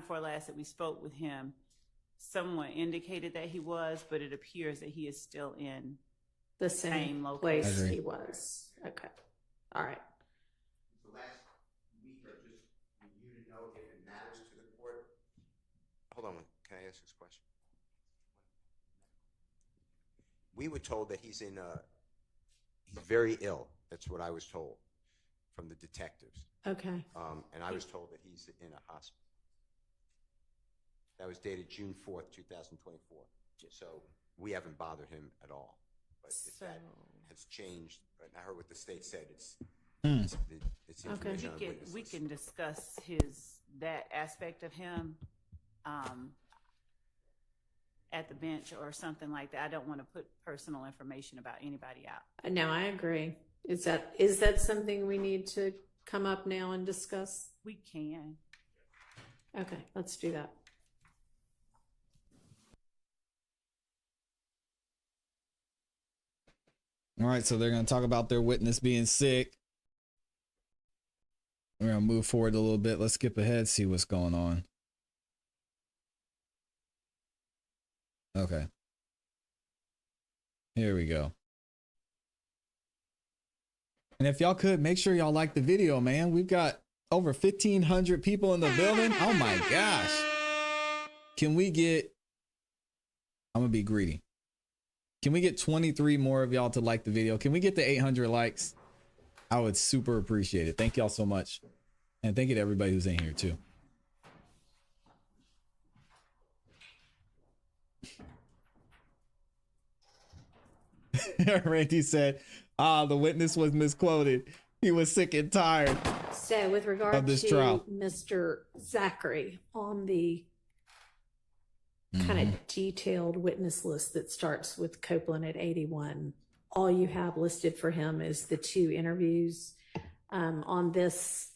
before last that we spoke with him, someone indicated that he was, but it appears that he is still in The same location. place he was. Okay. All right. The last week or just for you to know if it matters to the court. Hold on, can I ask this question? We were told that he's very ill. That's what I was told from the detectives. Okay. And I was told that he's in a hospital. That was dated June 4th, 2024. So we haven't bothered him at all. But if that has changed, but I heard what the state said, it's information on the witness We list. can discuss that aspect of him at the bench or something like that. I don't want to put personal information about anybody out. No, I agree. Is that something we need to come up now and discuss? We can. Okay, let's do that. All right, so they're going to talk about their witness being sick. We're going to move forward a little bit. Let's skip ahead, see what's going on. Okay. Here we go. And if y'all could, make sure y'all like the video, man. We've got over 1,500 people in the building. Oh my gosh. Can we get... I'm going to be greedy. Can we get 23 more of y'all to like the video? Can we get to 800 likes? I would super appreciate it. Thank y'all so much. And thank you to everybody who's in here too. Randy said, the witness was misquoted. He was sick and tired. So with regard Of this to trial. Mr. Zachary on the kind of detailed witness list that starts with Copeland at 81, all you have listed for him is the 2 interviews. On this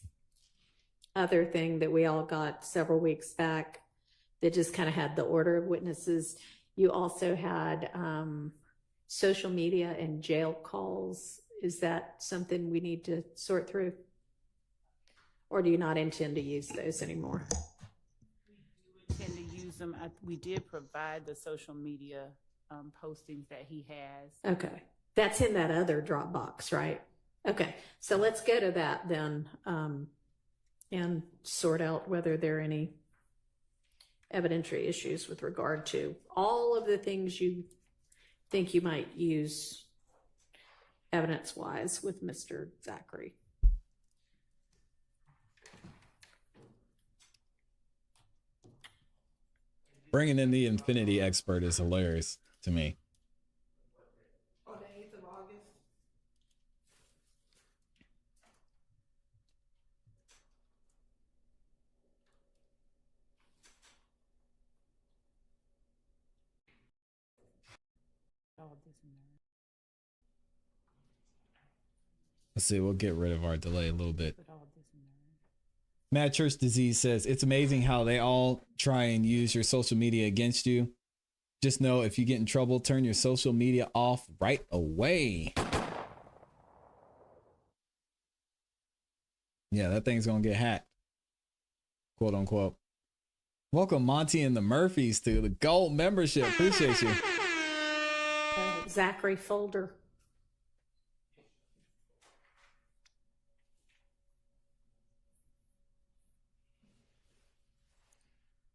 other thing that we all got several weeks back that just kind of had the order of witnesses, you also had social media and jail calls. Is that something we need to sort through? Or do you not intend to use those anymore? We tend to use them. We did provide the social media postings that he has. Okay. That's in that other Dropbox, right? Okay. So let's go to that then and sort out whether there are any evidentiary issues with regard to all of the things you think you might use evidence-wise with Mr. Zachary. Bringing in the infinity expert is hilarious to me. On the 8th of August. Let's see, we'll get rid of our delay a little bit. Mad Church Disease says, it's amazing how they all try and use your social media against you. Just know if you get in trouble, turn your social media off right away. Yeah, that thing's gonna get hacked. Quote unquote. Welcome Monty and the Murphys to the gold membership. Appreciate you. Zachary folder.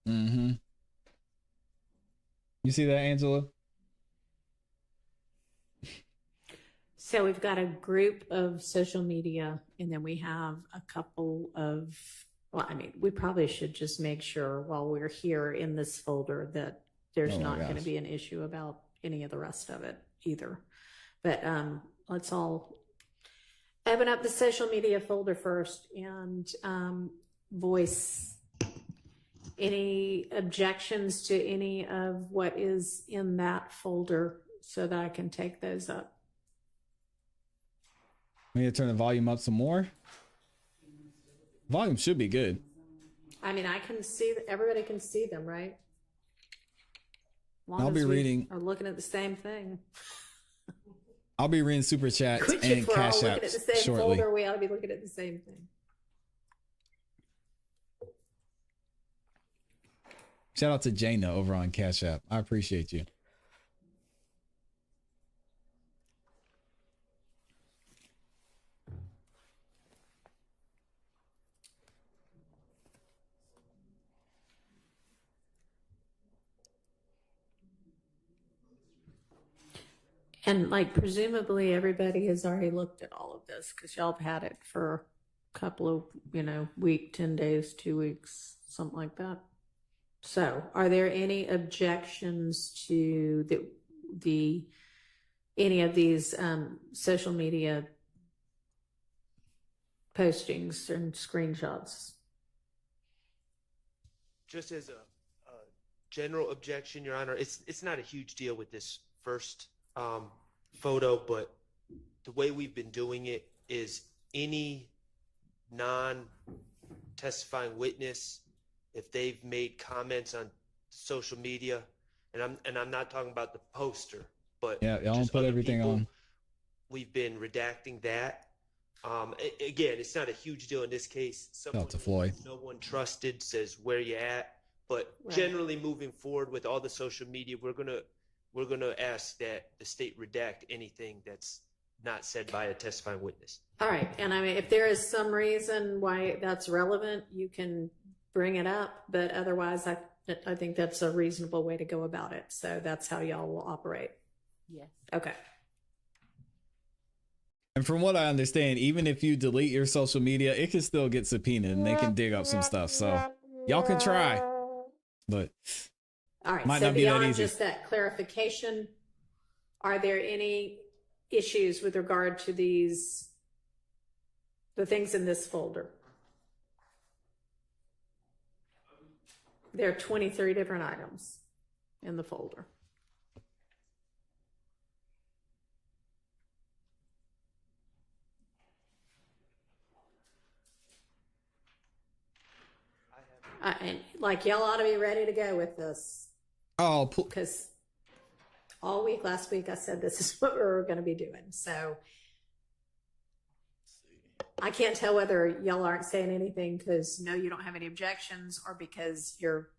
Mm-hmm. You see that, Angela? So we've got a group of social media, and then we have a couple of, well, I mean, we probably should just make sure while we're here in this folder that there's not going to be an issue about any of the rest of it either. But let's all open up the social media folder first and voice any objections to any of what is in that folder so that I can take those up. We need to turn the volume up some more. Volume should be good. I mean, I can see that everybody can see them, right? I'll be reading. Are looking at the same thing. I'll be reading super chats Which, and if we're all cash looking at apps the same shortly. folder, we ought to be looking at the same thing. Shout out to Jaina over on Cash App. I appreciate you. And like, presumably everybody has already looked at all of this because y'all have had it for a couple of, week, 10 days, 2 weeks, something like that. So are there any objections to any of these social media postings and screenshots? Just as a general objection, Your Honor, it's not a huge deal with this first photo, but the way we've been doing it is any non-testifying witness, if they've made comments on social media, and I'm not talking about the poster, but Yeah, y'all just put other everything people, on. we've been redacting that. Again, it's not a huge deal in this case. Shout out to Floyd. No one trusted says where you at, but Right. generally moving forward with all the social media, we're gonna ask that the state redact anything that's not said by a testifying witness. All right. And I mean, if there is some reason why that's relevant, you can bring it up, but otherwise I think that's a reasonable way to go about it. So that's how y'all will operate. Yes. Okay. And from what I understand, even if you delete your social media, it can still get subpoenaed and they can dig up some stuff. So y'all can try, but All right. might So not be that beyond easy. just that clarification, are there any issues with regard to the things in this folder? There are 23 different items in the folder. And like, y'all ought to be ready to go with this. Oh, because all week last week I said this is what we were going to be doing. So I can't tell whether y'all aren't saying anything because no, you don't have any objections, or because you're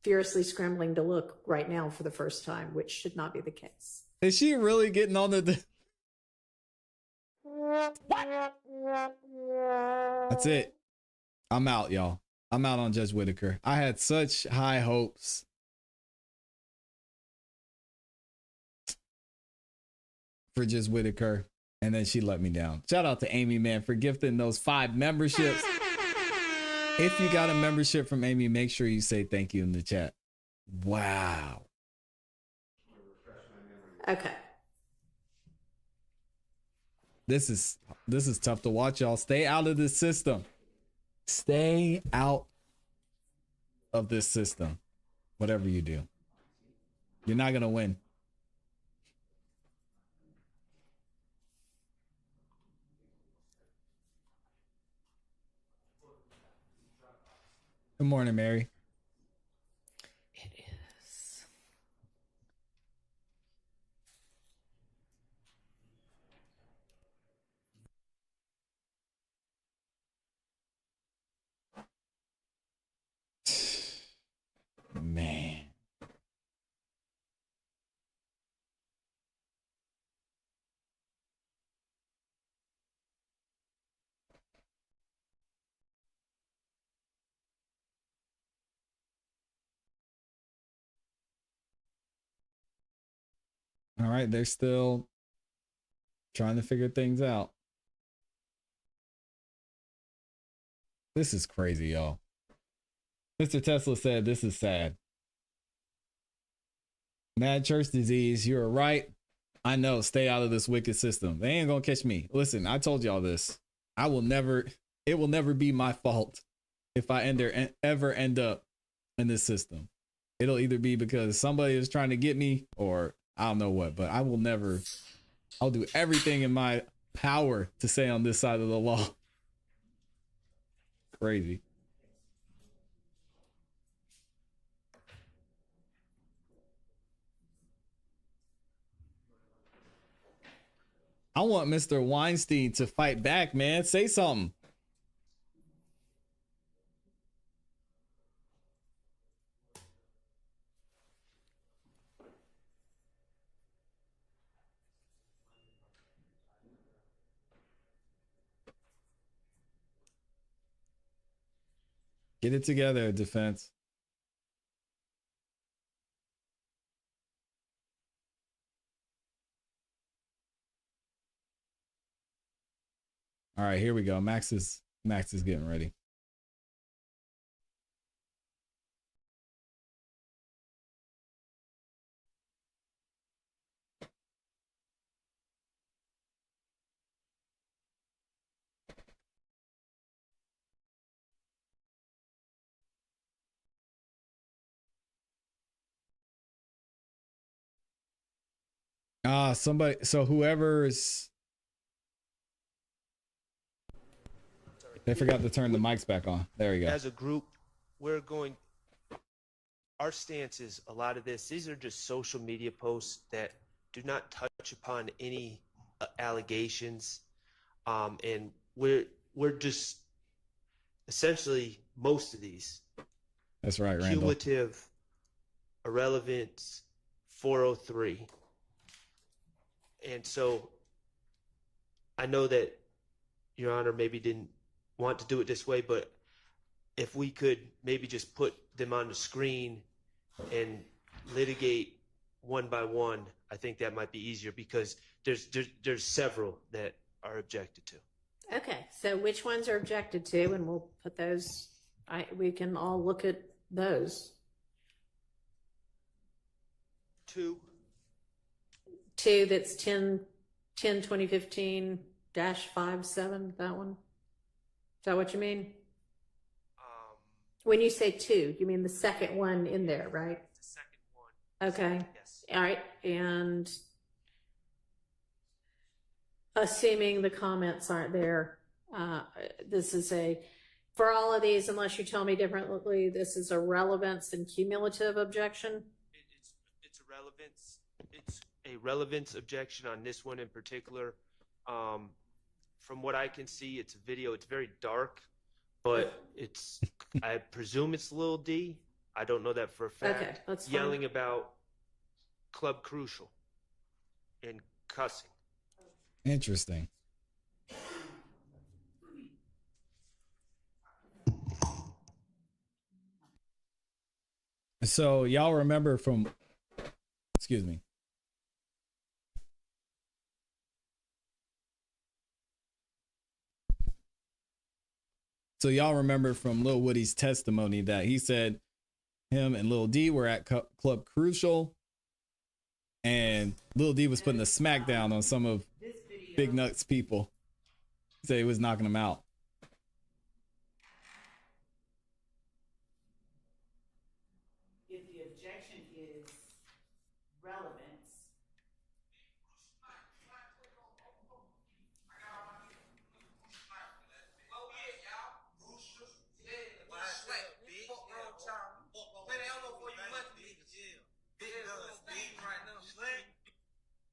furiously scrambling to look right now for the first time, which should not be the case. Is she really getting on the? That's it. I'm out, y'all. I'm out on Judge Whitaker. I had such high hopes. For Judge Whitaker, and then she let me down. Shout out to Amy, man, for gifting those 5 memberships. If you got a membership from Amy, make sure you say thank you in the chat. Wow. Okay. This is tough to watch, y'all. Stay out of this system. Stay out of this system. Whatever you do. You're not going to win. Good morning, Mary. It is. Man. All right, they're still trying to figure things out. This is crazy, y'all. Mr. Tesla said this is sad. Mad church disease, you're right. I know, stay out of this wicked system. They ain't gonna catch me. Listen, I told y'all this. It will never be my fault if I ever end up in this system. It'll either be because somebody is trying to get me or I don't know what, but I'll do everything in my power to stay on this side of the law. Crazy. I want Mr. Weinstein to fight back, man. Say something. Get it together, defense. All right, here we go. Max is getting ready. So whoever's, they forgot to turn the mics back on. There we go. As a group, our stance is a lot of these are just social media posts that do not touch upon any allegations. And we're just essentially most of these. That's right, Randall. Cumulative, irrelevant, 403. And so I know that Your Honor maybe didn't want to do it this way, but if we could maybe just put them on the screen and litigate one by one, I think that might be easier because there's several that are objected to. Okay, so which ones are objected to, and we'll put those. We can all look at those. Two. That's 2015-57, that one? Is that what you mean? When you say two, you mean the second one in there, right? The second one. Okay. Yes. All right. And assuming the comments aren't there, this is for all of these, unless you tell me differently, this is a relevance and cumulative objection? It's a relevance objection on this one in particular. From what I can see, it's a video. It's very dark, but I presume it's Lil D. I don't know that for a fact. Okay, that's fine. Yelling about Club Crucial and cussing. Interesting. So y'all remember from, excuse me. So y'all remember from Lil Woody's testimony that he said him and Lil D were at Club Crucial, and Lil D was putting a smackdown on some of Big Nut's people. He said he was knocking them out. If the objection is relevance,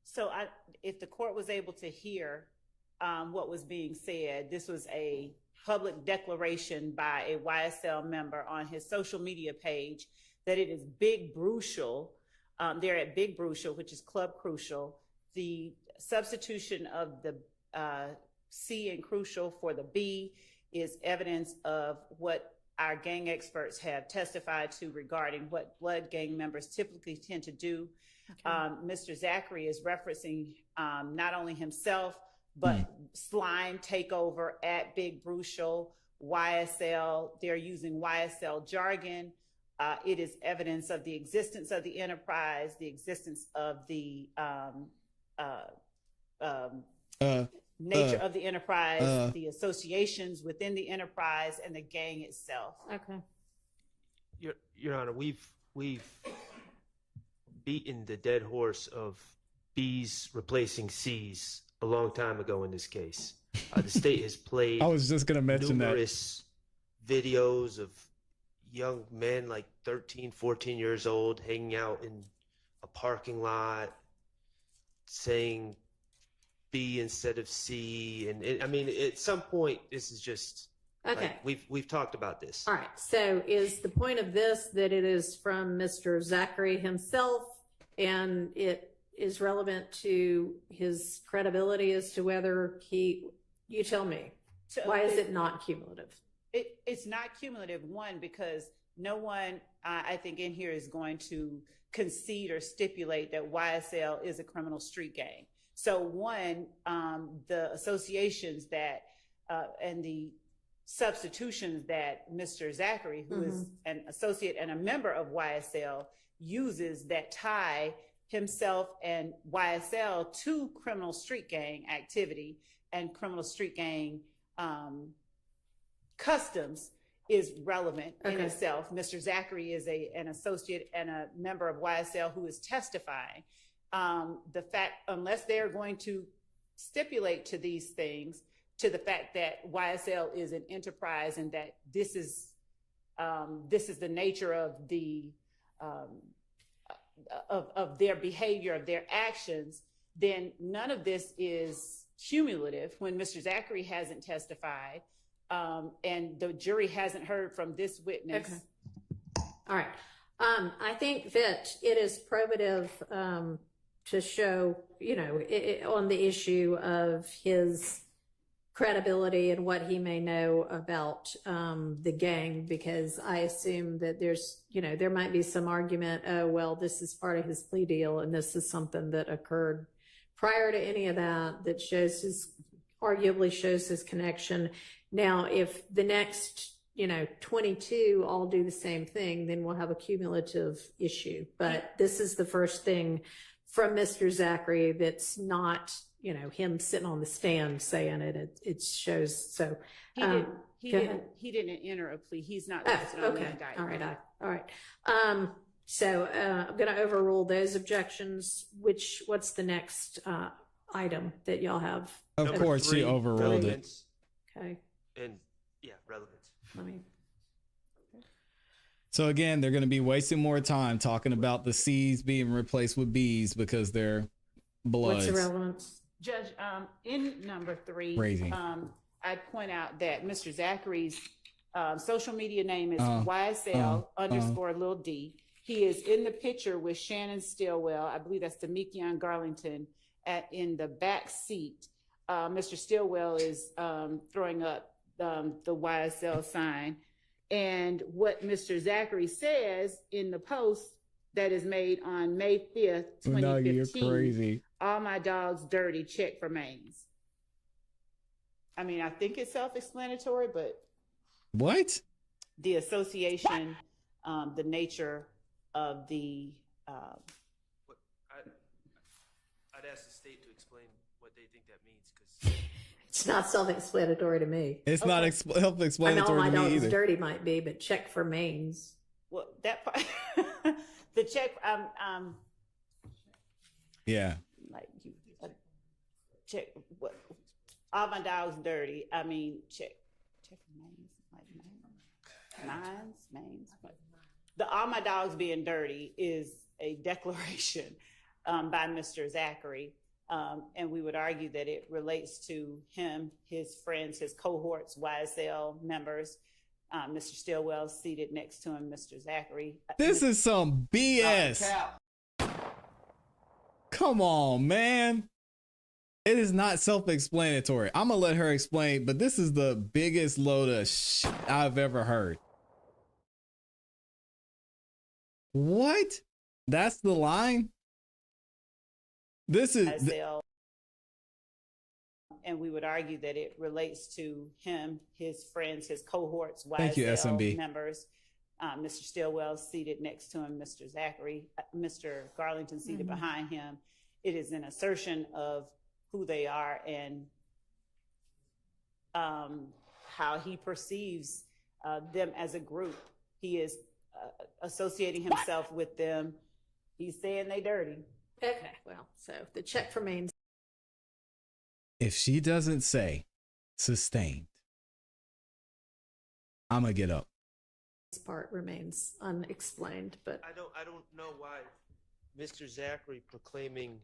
so if the court was able to hear what was being said, this was a public declaration by a YSL member on his social media page that it is Big Brucial. They're at Big Brucial, which is Club Crucial. The substitution of the C in Crucial for the B is evidence of what our gang experts have testified to regarding what blood gang members typically tend to do. Okay. Mr. Zachary is referencing not only himself, but slime takeover at Big Brucial, YSL. They're using YSL jargon. It is evidence of the existence of the enterprise, the existence of the nature of the enterprise, the associations within the enterprise, and the gang itself. Okay. Your Honor, we've beaten the dead horse of B's replacing C's a long time ago in this case. The state has played I was just going to mention numerous videos of young men like 13, 14 years old hanging out in a parking lot saying B instead of C. And I mean, at some point, this is just, okay. Like, we've talked about this. All right. So is the point of this that it is from Mr. Zachary himself, and it is relevant to his credibility as to whether you tell me, why is it not cumulative? It's not cumulative, one, because no one, I think, in here is going to concede or stipulate that YSL is a criminal street gang. So one, the associations that, and the substitutions that Mr. Zachary, who is an associate and a member of YSL, uses that tie himself and YSL to criminal street gang activity and criminal street gang customs is relevant in itself. Mr. Zachary is an associate and a member of YSL who is testifying. The fact, unless they're going to stipulate to these things, to the fact that YSL is an enterprise and that this is the nature of the of their behavior, of their actions, then none of this is cumulative when Mr. Zachary hasn't testified and the jury hasn't heard from this witness. Okay. All right. I think that it is probative to show, on the issue of his credibility and what he may know about the gang, because I assume that there's, there might be some argument, oh, well, this is part of his plea deal and this is something that occurred prior to any of that, that arguably shows his connection. Now, if the next, 22 all do the same thing, then we'll have a cumulative issue. But this is the first thing from Mr. Zachary that's not, him sitting on the stand saying it. It shows. So he didn't enter a plea. He's not listed on the indictment. All right. So I'm going to overrule those objections. What's the next item that y'all have? Of course, she overruled it. Okay. And relevance. So again, they're going to be wasting more time talking about the C's being replaced with B's because they're bloods. What's the relevance? Judge, in number 3, Crazy. I'd point out that Mr. Zachary's social media name is YSL _ Lil D. He is in the picture with Shannon Stillwell. I believe that's Damikion Garlington in the back seat. Mr. Stillwell is throwing up the YSL sign. And what Mr. Zachary says in the post that is made on May 5th, 2015, you're crazy. All my dogs dirty, check for mains. I mean, I think it's self-explanatory, but what? The association, the nature of the... I'd ask the state to explain what they think that means, because... It's not self-explanatory to me. It's not self-explanatory I know to all me my dogs either. dirty might be, but check for mains. Well, that part... the check... Yeah. Like, you check what... All my dogs dirty. I mean, check for mains. Like mains. The all my dogs being dirty is a declaration by Mr. Zachary. And we would argue that it relates to him, his friends, his cohorts, YSL members. Mr. Stillwell seated next to him, Mr. Zachary. This is some BS. Come on, man. It is not self-explanatory. I'm going to let her explain, but this is the biggest load of shit I've ever heard. What? That's the line? This is... And we would argue that it relates to him, his friends, his cohorts, Thank you, YSL SMB. members. Mr. Stillwell seated next to him, Mr. Zachary, Mr. Garlington seated behind him. It is an assertion of who they are and how he perceives them as a group. He is associating himself with them. He's saying they dirty. Okay, well, so the check for mains. If she doesn't say sustained, I'm going to get up. This part remains unexplained, but I don't know why Mr. Zachary proclaiming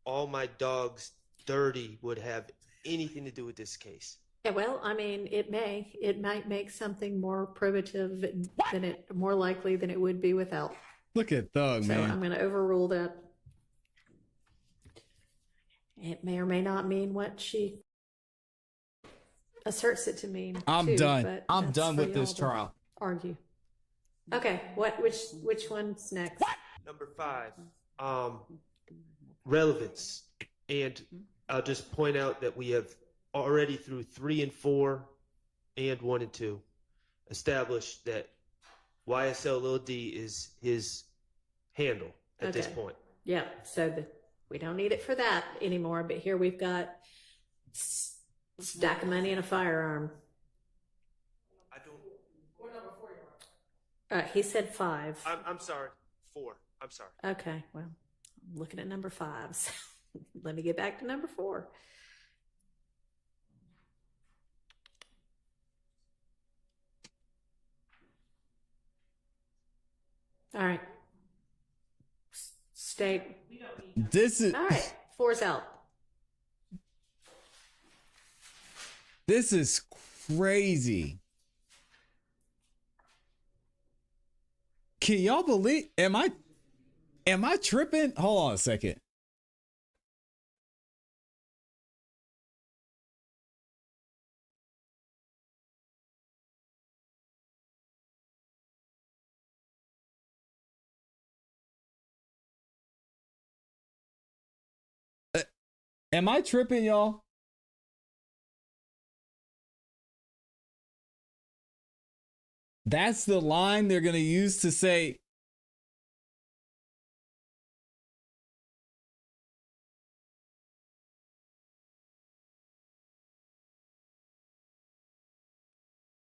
all my dogs dirty would have anything to do with this case. yeah, well, I mean, it might make something more probative more likely than it would be without. Look at Thug, So man. I'm going to overrule that. It may or may not mean what she asserts it to mean. I'm too, done. but I'm that's done for with this y'all to trial. Argue. Okay, which one's next? Number 5, relevance. And I'll just point out that we have already through 3 and 4 and 1 and 2 established that YSL Lil D is his handle at this point. Yeah, so we don't need it for that anymore, but here we've got stack of money and a firearm. He said 5. I'm sorry, 4. I'm sorry. Okay, well, I'm looking at number 5. So let me get back to number 4. All right. State. This is... All right, 4's out. This is crazy. Can y'all believe? Am I tripping? Hold on a second. Am I tripping, y'all? That's the line they're going to use to say,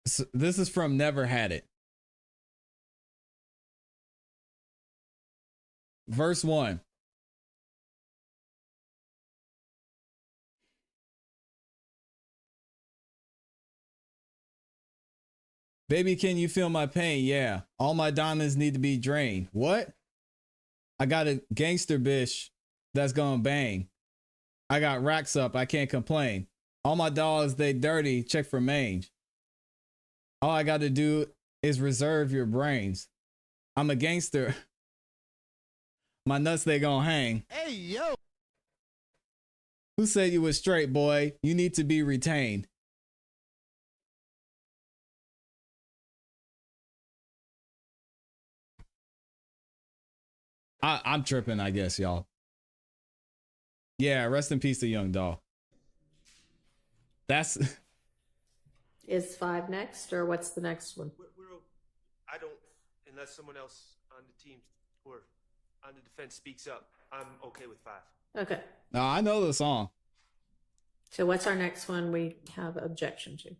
so this is from Never Had It. Verse 1. Baby, can you feel my pain? Yeah. All my diamonds need to be drained. What? I got a gangster bitch that's gonna bang. I got racks up. I can't complain. All my dogs, they dirty. Check for mange. All I got to do is reserve your brains. I'm a gangster. My nuts, they gonna hang. Hey, yo. Who said you was straight, boy? You need to be retained. I'm tripping, I guess, y'all. Yeah, rest in peace to Young Doll. That's... Is 5 next, or what's the next one? I don't, unless someone else on the team or on the defense speaks up, I'm okay with 5. Okay. No, I know the song. So what's our next one we have objection to?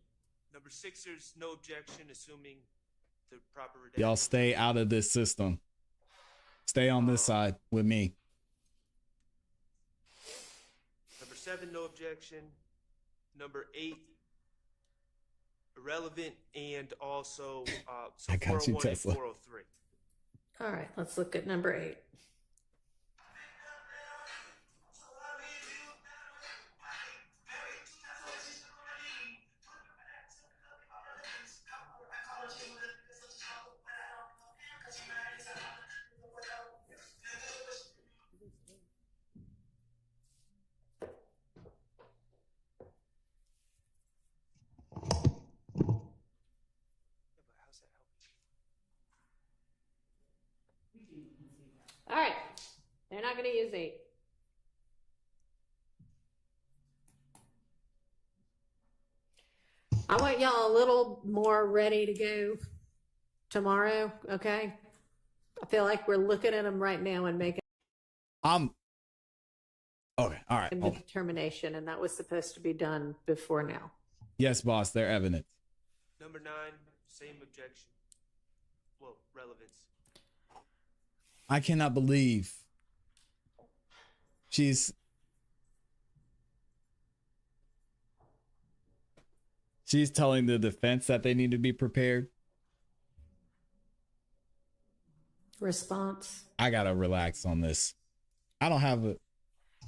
Number 6, there's no objection, assuming the proper redacted. Y'all stay out of this system. Stay on this side with me. Number 7, no objection. Number 8, irrelevant, and also so I got you, 401 and Tesla. 403. All right, let's look at number 8. All right, they're not going to use 8. I want y'all a little more ready to go tomorrow, okay? I feel like we're looking at them right now and making Okay, all right. a determination, and that was supposed to be done before now. Yes, boss, they're evidence. Number 9, same objection. Well, relevance. I cannot believe she's telling the defense that they need to be prepared. Response. I gotta relax on this. I don't have a.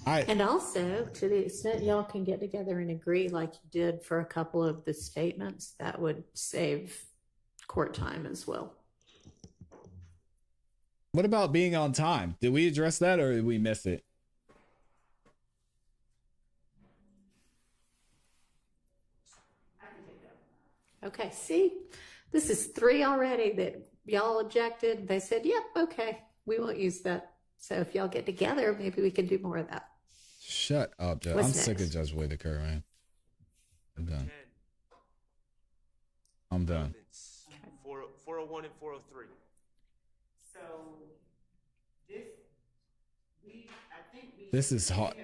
And also, to the extent y'all can get together and agree like you did for a couple of the statements, that would save court time as well. What about being on time? Did we address that or did we miss it? Okay, see, this is 3 already that y'all objected. They said, yep, okay, we won't use that. So if y'all get together, maybe we can do more of that. Shut up, Judge. What's I'm sick of next? Judge Whitaker, man. I'm done. I'm done. 401 and 403. So This is hot.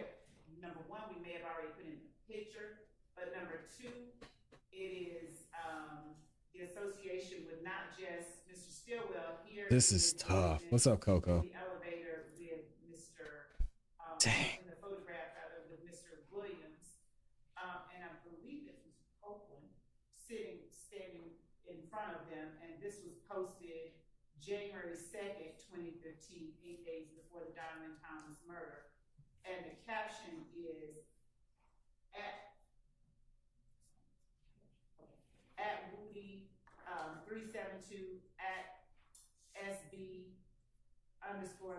Number 1, we may have already put in the picture, but number 2, it is the association with not just Mr. Stillwell here. This is tough. What's up, Coco? The elevator with Mr. Dang. In the photograph with Mr. Williams, and I believe it's Mr. Copeland standing in front of them, and this was posted January 2nd, 2015, 8 days before the Donovan Thomas murder. And the caption is at Woody 372 at SB _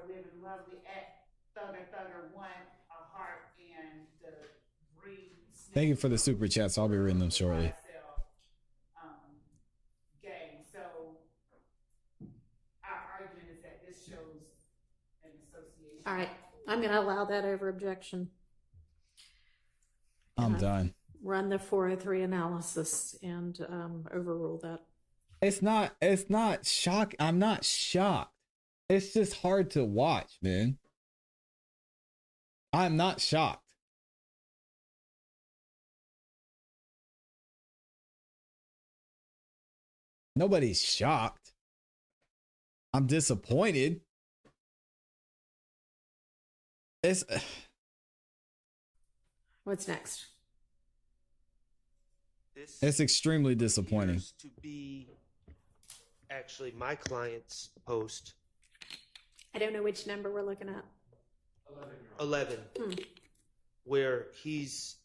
living lovely at Thugger 1 a heart and the green. Thank you for the super chats. I'll be reading them shortly. Gang. So our argument is that this shows an association. All right, I'm going to allow that over objection. I'm done. Run the 403 analysis and overrule that. It's not shock. I'm not shocked. It's just hard to watch, man. I'm not shocked. Nobody's shocked. I'm disappointed. What's next? It's extremely disappointing. To be actually my client's post. I don't know which number we're looking at. 11, where he's,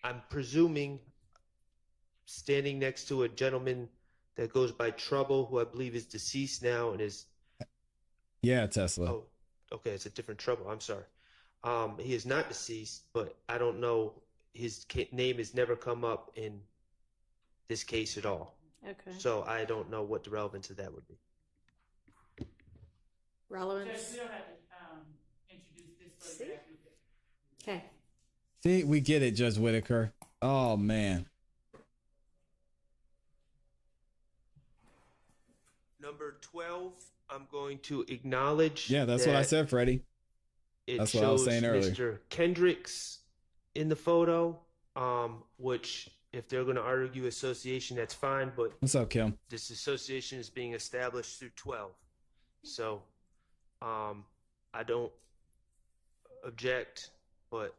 I'm presuming, standing next to a gentleman that goes by Trouble, who I believe is deceased now and is. Yeah, Tesla. Oh, okay, it's a different Trouble. I'm sorry. He is not deceased, but I don't know. His name has never come up in this case at all. Okay. So I don't know what the relevance of that would be. Relevance. We don't have to introduce this photograph. Okay. See, we get it, Judge Whitaker. Oh, man. Number 12, I'm going to acknowledge. Yeah, that's what I said, Freddie. That's what I was saying earlier. Mr. Kendricks in the photo, which if they're going to argue association, that's fine. But what's up, Kim? This association is being established through 12. So I don't object, but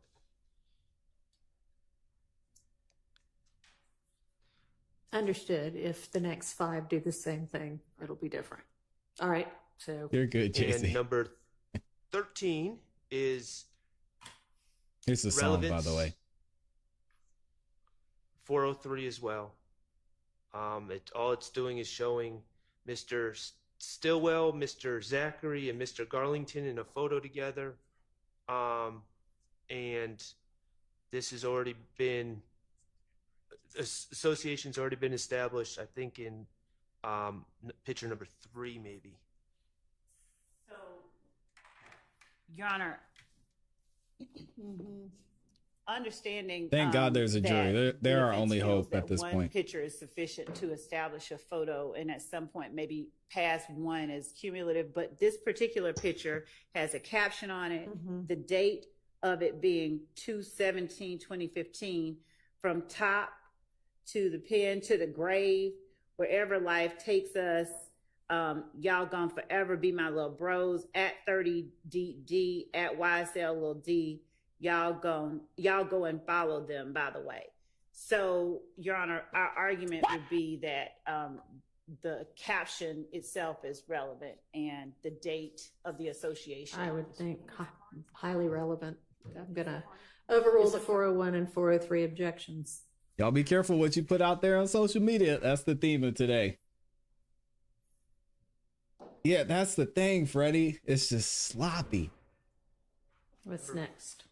Understood. If the next 5 do the same thing, it'll be different. All right. So You're good, JC. And number 13 is Here's the song, by the way. 403 as well. All it's doing is showing Mr. Stillwell, Mr. Zachary, and Mr. Garlington in a photo together. And this has already been, association's already been established, I think, in picture number 3, maybe. So, Your Honor, understanding. Thank God there's a jury. that They're the our defense only feels hope that at this one point. Picture is sufficient to establish a photo, and at some point, maybe past one is cumulative. But this particular picture has a caption on it, the date of it being 2/17/2015, from top to the pen to the grave, wherever life takes us. Y'all gonna forever be my little bros at 30DD at YSL little D. Y'all go and follow them, by the way. So, Your Honor, our argument would be that the caption itself is relevant and the date of the association. I would think highly relevant. I'm going to overrule the 401 and 403 objections. Y'all be careful what you put out there on social media. That's the theme of today. Yeah, that's the thing, Freddie. It's just sloppy. What's next?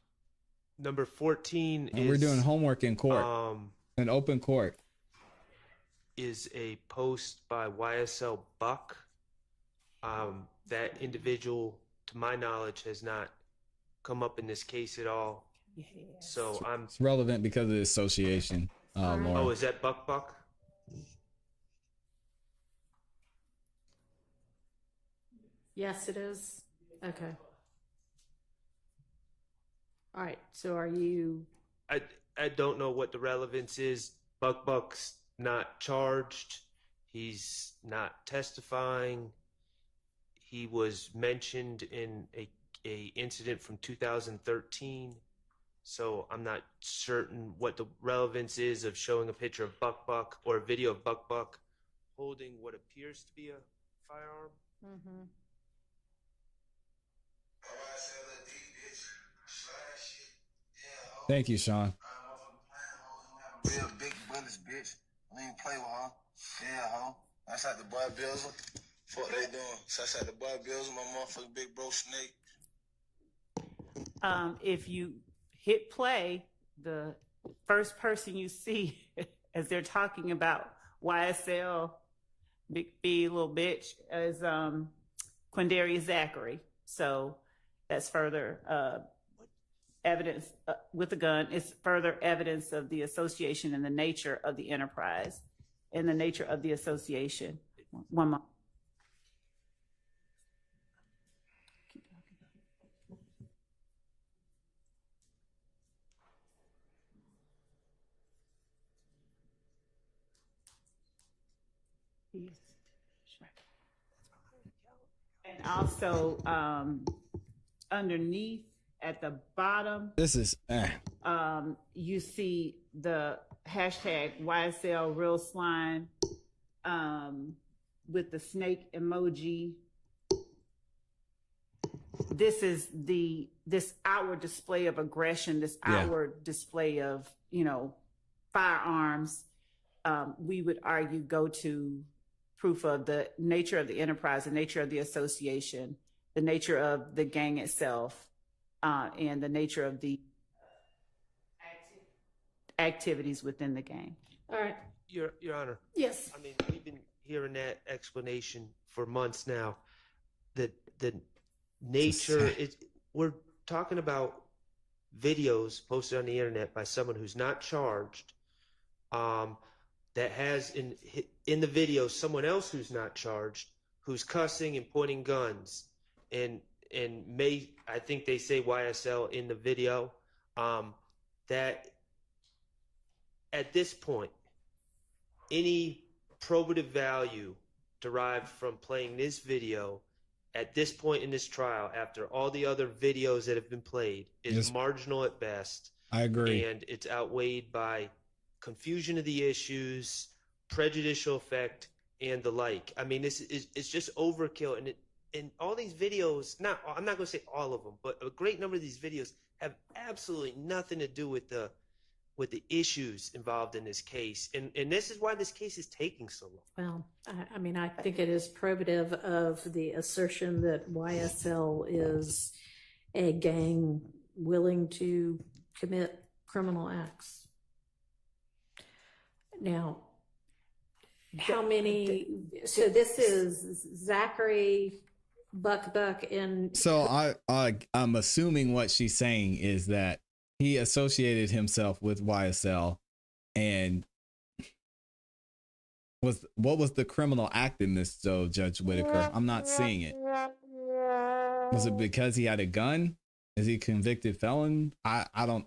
Number 14 And we're doing homework in court, in open court. Is a post by YSL Buck. That individual, to my knowledge, has not come up in this case at all. So It's relevant because of the association, Lauren. Oh, is that Buck? Yes, it is. Okay. All right. So are you? I don't know what the relevance is. Buck's not charged. He's not testifying. He was mentioned in a incident from 2013. So I'm not certain what the relevance is of showing a picture of Buck or a video of Buck holding what appears to be a firearm. Mm-hmm. Thank you, Sean. Real big bullets, bitch. I don't even play with her. Yeah, ho. That's like the boy bills. What they doing? So that's like the boy bills. My motherfucking big bro Snake. If you hit play, the first person you see as they're talking about YSL, Big B, little bitch, is Quindaria Zachary. So that's further evidence with a gun. It's further evidence of the association and the nature of the enterprise and the nature of the association. One more. And also underneath at the bottom, This is you see the hashtag YSL real slime with the snake emoji. This is this outward display of aggression, this outward display of, firearms. We would argue go to proof of the nature of the enterprise, the nature of the association, the nature of the gang itself, and the nature of the activities within the gang. All right. Your Honor. Yes. I mean, we've been hearing that explanation for months now. The nature is, we're talking about videos posted on the internet by someone who's not charged, that has in the video someone else who's not charged, who's cussing and pointing guns, and I think they say YSL in the video, that at this point, any probative value derived from playing this video at this point in this trial, after all the other videos that have been played, is marginal at best. I agree. And it's outweighed by confusion of the issues, prejudicial effect, and the like. I mean, it's just overkill. And all these videos, I'm not going to say all of them, but a great number of these videos have absolutely nothing to do with the issues involved in this case. And this is why this case is taking so long. Well, I mean, I think it is probative of the assertion that YSL is a gang willing to commit criminal acts. Now, how many? So this is Zachary, Buck, and. So I'm assuming what she's saying is that he associated himself with YSL, and what was the criminal act in this, though, Judge Whitaker? I'm not seeing it. Was it because he had a gun? Is he a convicted felon? I don't.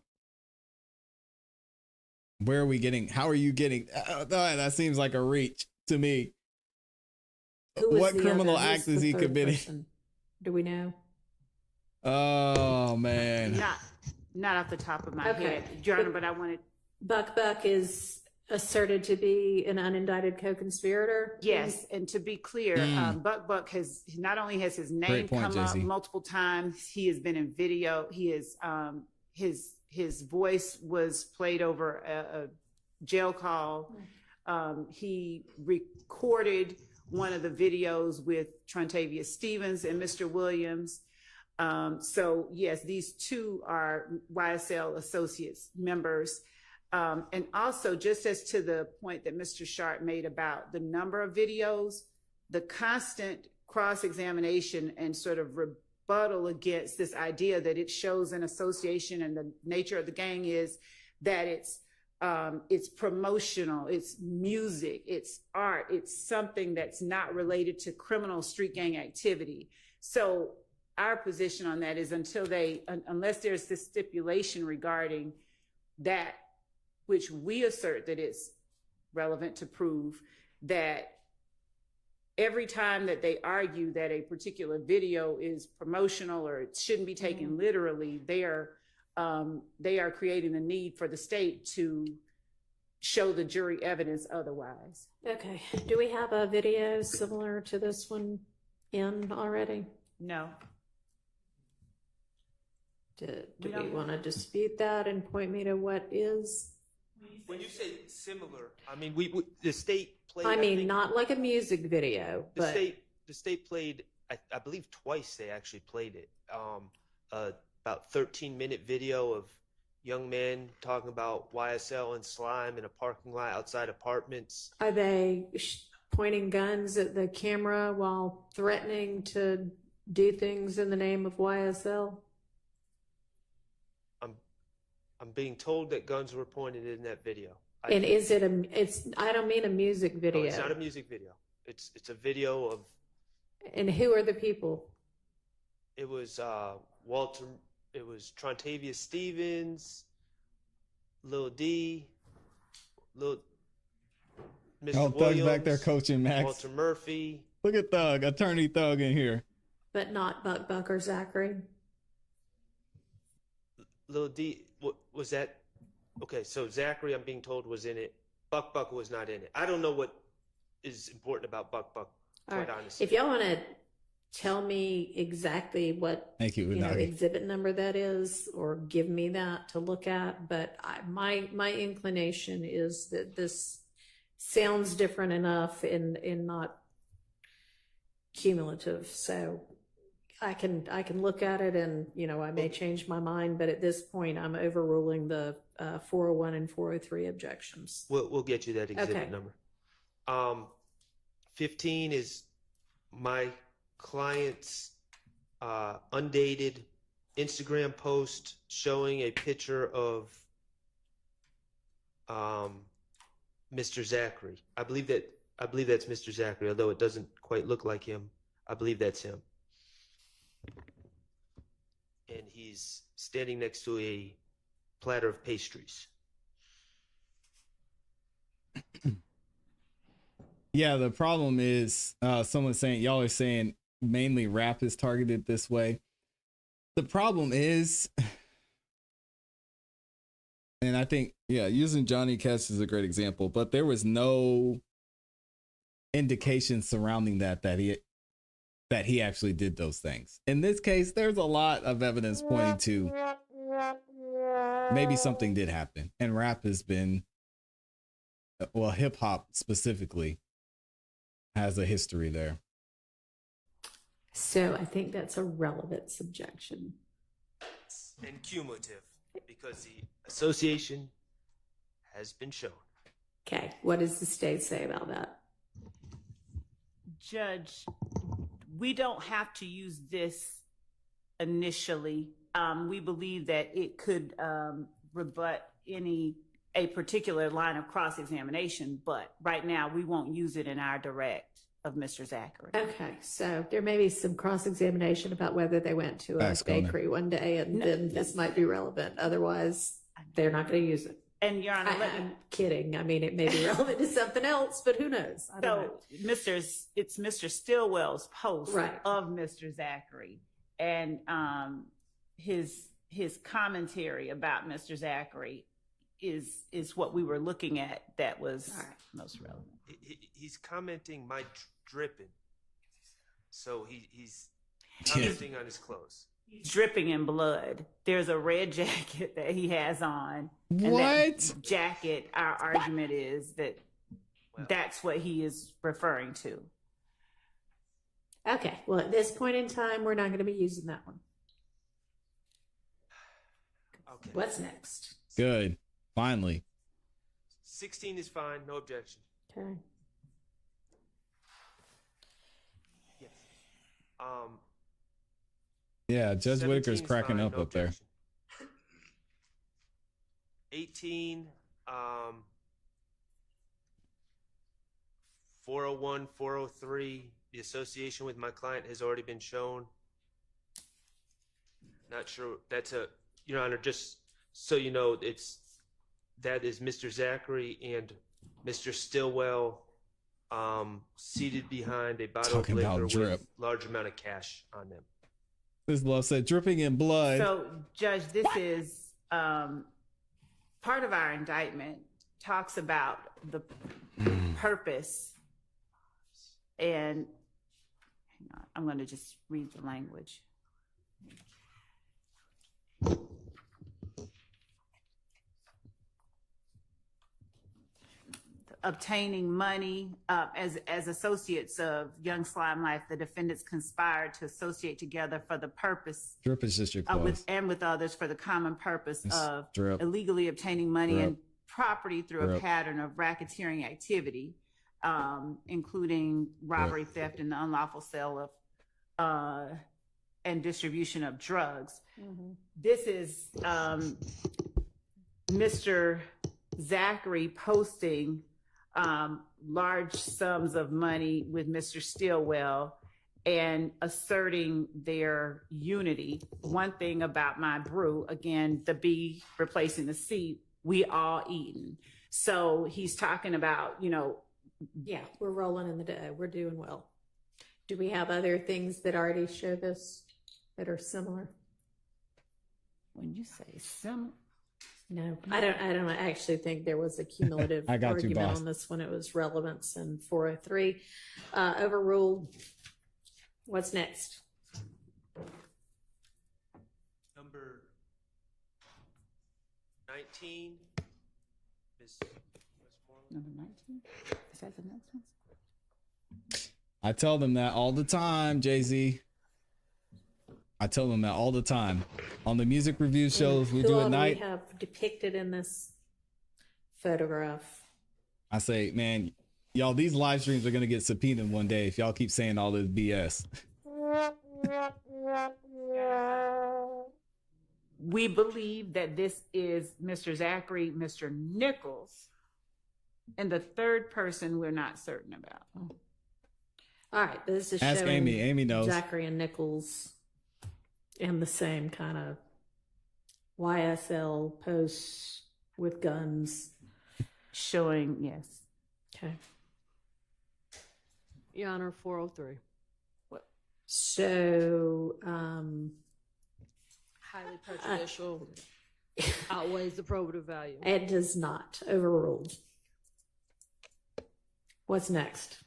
Where are we getting? How are you getting? That seems like a reach to me. What criminal act is he committing? Do we know? Oh man. Not off the top of my head, Your Honor, but I wanted. Buck is asserted to be an unindicted co-conspirator. Yes, and to be clear, Buck has not only has his name come up multiple times, he has been in video. He is his voice was played over a jail call. He recorded one of the videos with Trontavia Stevens and Mr. Williams. So yes, these two are YSL associates members. And also, just as to the point that Mr. Sharp made about the number of videos, the constant cross-examination and sort of rebuttal against this idea that it shows an association and the nature of the gang is that it's promotional, it's music, it's art, it's something that's not related to criminal street gang activity. So our position on that is unless there's this stipulation regarding that, which we assert that it's relevant to prove, that every time that they argue that a particular video is promotional or it shouldn't be taken literally, they are creating the need for the state to show the jury evidence otherwise. Okay. Do we have a video similar to this one in already? No. Do we want to dispute that and point me to what is? When you say similar, I mean the state played. I mean, not like a music video, but the state played. I believe twice they actually played it. About 13-minute video of young men talking about YSL and slime in a parking lot outside apartments. Are they pointing guns at the camera while threatening to do things in the name of YSL? I'm I'm being told that guns were pointed in that video. And is it I don't mean a music video. No, it's not a music video. It's a video of. And who are the people? It was Walter. It was Trontavia Stevens, Lil D, Mr. Thug's Williams, back there coaching Max. Walter Murphy. Look at Thug, attorney Thug in here. But not Buck or Zachary? Lil D, what was that? Okay, so Zachary, I'm being told, was in it. Buck was not in it. I don't know what is important about Buck, quite honestly. If y'all want to tell me exactly what Thank you, exhibit number that is, or give me that to look at, but my inclination is that this sounds different enough and not cumulative. So I can look at it and, I may change my mind, but at this point I'm overruling the 401 and 403 objections. We'll get you that exhibit number. 15 is my client's undated Instagram post showing a picture of Mr. Zachary. I believe that's Mr. Zachary, although it doesn't quite look like him. I believe that's him. And he's standing next to a platter of pastries. Yeah, the problem is someone's saying, y'all are saying mainly rap is targeted this way. The problem is, and I think, using Johnny Cash is a great example, but there was no indication surrounding that he actually did those things. In this case, there's a lot of evidence pointing to maybe something did happen. And rap has been, well, hip hop specifically has a history there. So I think that's a relevant subjection. And cumulative, because the association has been shown. Okay, what does the state say about that? Judge, we don't have to use this initially. We believe that it could rebut a particular line of cross-examination, but right now we won't use it in our direct of Mr. Zachary. Okay, so there may be some cross-examination about whether they went to a bakery one day, and then this might be relevant. Otherwise, they're not going to use it. And Your Honor, I'm kidding. I mean, it may be relevant to something else, but who knows? I don't know. It's Mr. Stillwell's post of Mr. Zachary, and his commentary about Mr. Zachary is what we were looking at that was most relevant. He's commenting my dripping, so he's commenting on his clothes. He's dripping in blood. There's a red jacket that he has on. And what? That jacket, our argument is that that's what he is referring to. Okay, well, at this point in time, we're not going to be using that one. Okay. What's next? Good. Finally. 16 is fine, no objection. Okay. Yes. Yeah, Judge Whitaker's 17 is cracking fine, up no up there. objection. 18, 401, 403, the association with my client has already been shown. Not sure, that's Your Honor, just so you know, that is Mr. Zachary and Mr. Stillwell seated behind a bottle Talking of about liquor drip. with large amount of cash on them. This love said dripping in blood. So, Judge, this is part of our indictment talks about the purpose, and hang on, I'm going to just read the language. Obtaining money as associates of Young Slime Life, the defendants conspired to associate together for the purpose Drip is just your clothes. with others for the common purpose of drip. illegally obtaining money Drip. and property through a Drip. pattern of racketeering activity, including robbery, theft, and the unlawful sale of and distribution of drugs. Mm-hmm. This is, part of our indictment talks about the purpose, and this is part of our indictment talks about the purpose, including robbery, theft, and the unlawful sale of and distribution of drugs. This is, part of our indictment talks about the purpose, and this is, part of our indictment talks about the purpose, including robbery, theft, and the unlawful sale of and distribution of drugs. Mr. Zachary posting large sums of money with Mr. Stillwell and asserting their unity. One thing about my brew, again, the B replacing the C, we all eating. So he's talking about, you know. Yeah, we're rolling in the day. We're doing well. Do we have other things that already show this that are similar? When you say similar. No, I don't actually think there was a cumulative I got you, argument boss. on this one. It was relevance and 403. Overruled. What's next? Number 19. Ms. Westmoreland. Number 19? Is that the next one? I tell them that all the time, Jay-Z. I tell them that all the time. On the music review shows we Who do all at night, we have depicted in this photograph? I say, man, y'all, these live streams are going to get subpoenaed one day if y'all keep saying all this BS. We believe that this is Mr. Zachary, Mr. Nichols, and the third person we're not certain about. All right, this is Ask showing Amy. Amy knows. Zachary and Nichols in the same kind of YSL posts with guns. Showing, yes. Okay. Your Honor, 403. So, Highly prejudicial, outweighs the probative value. it does not. Overruled. What's next?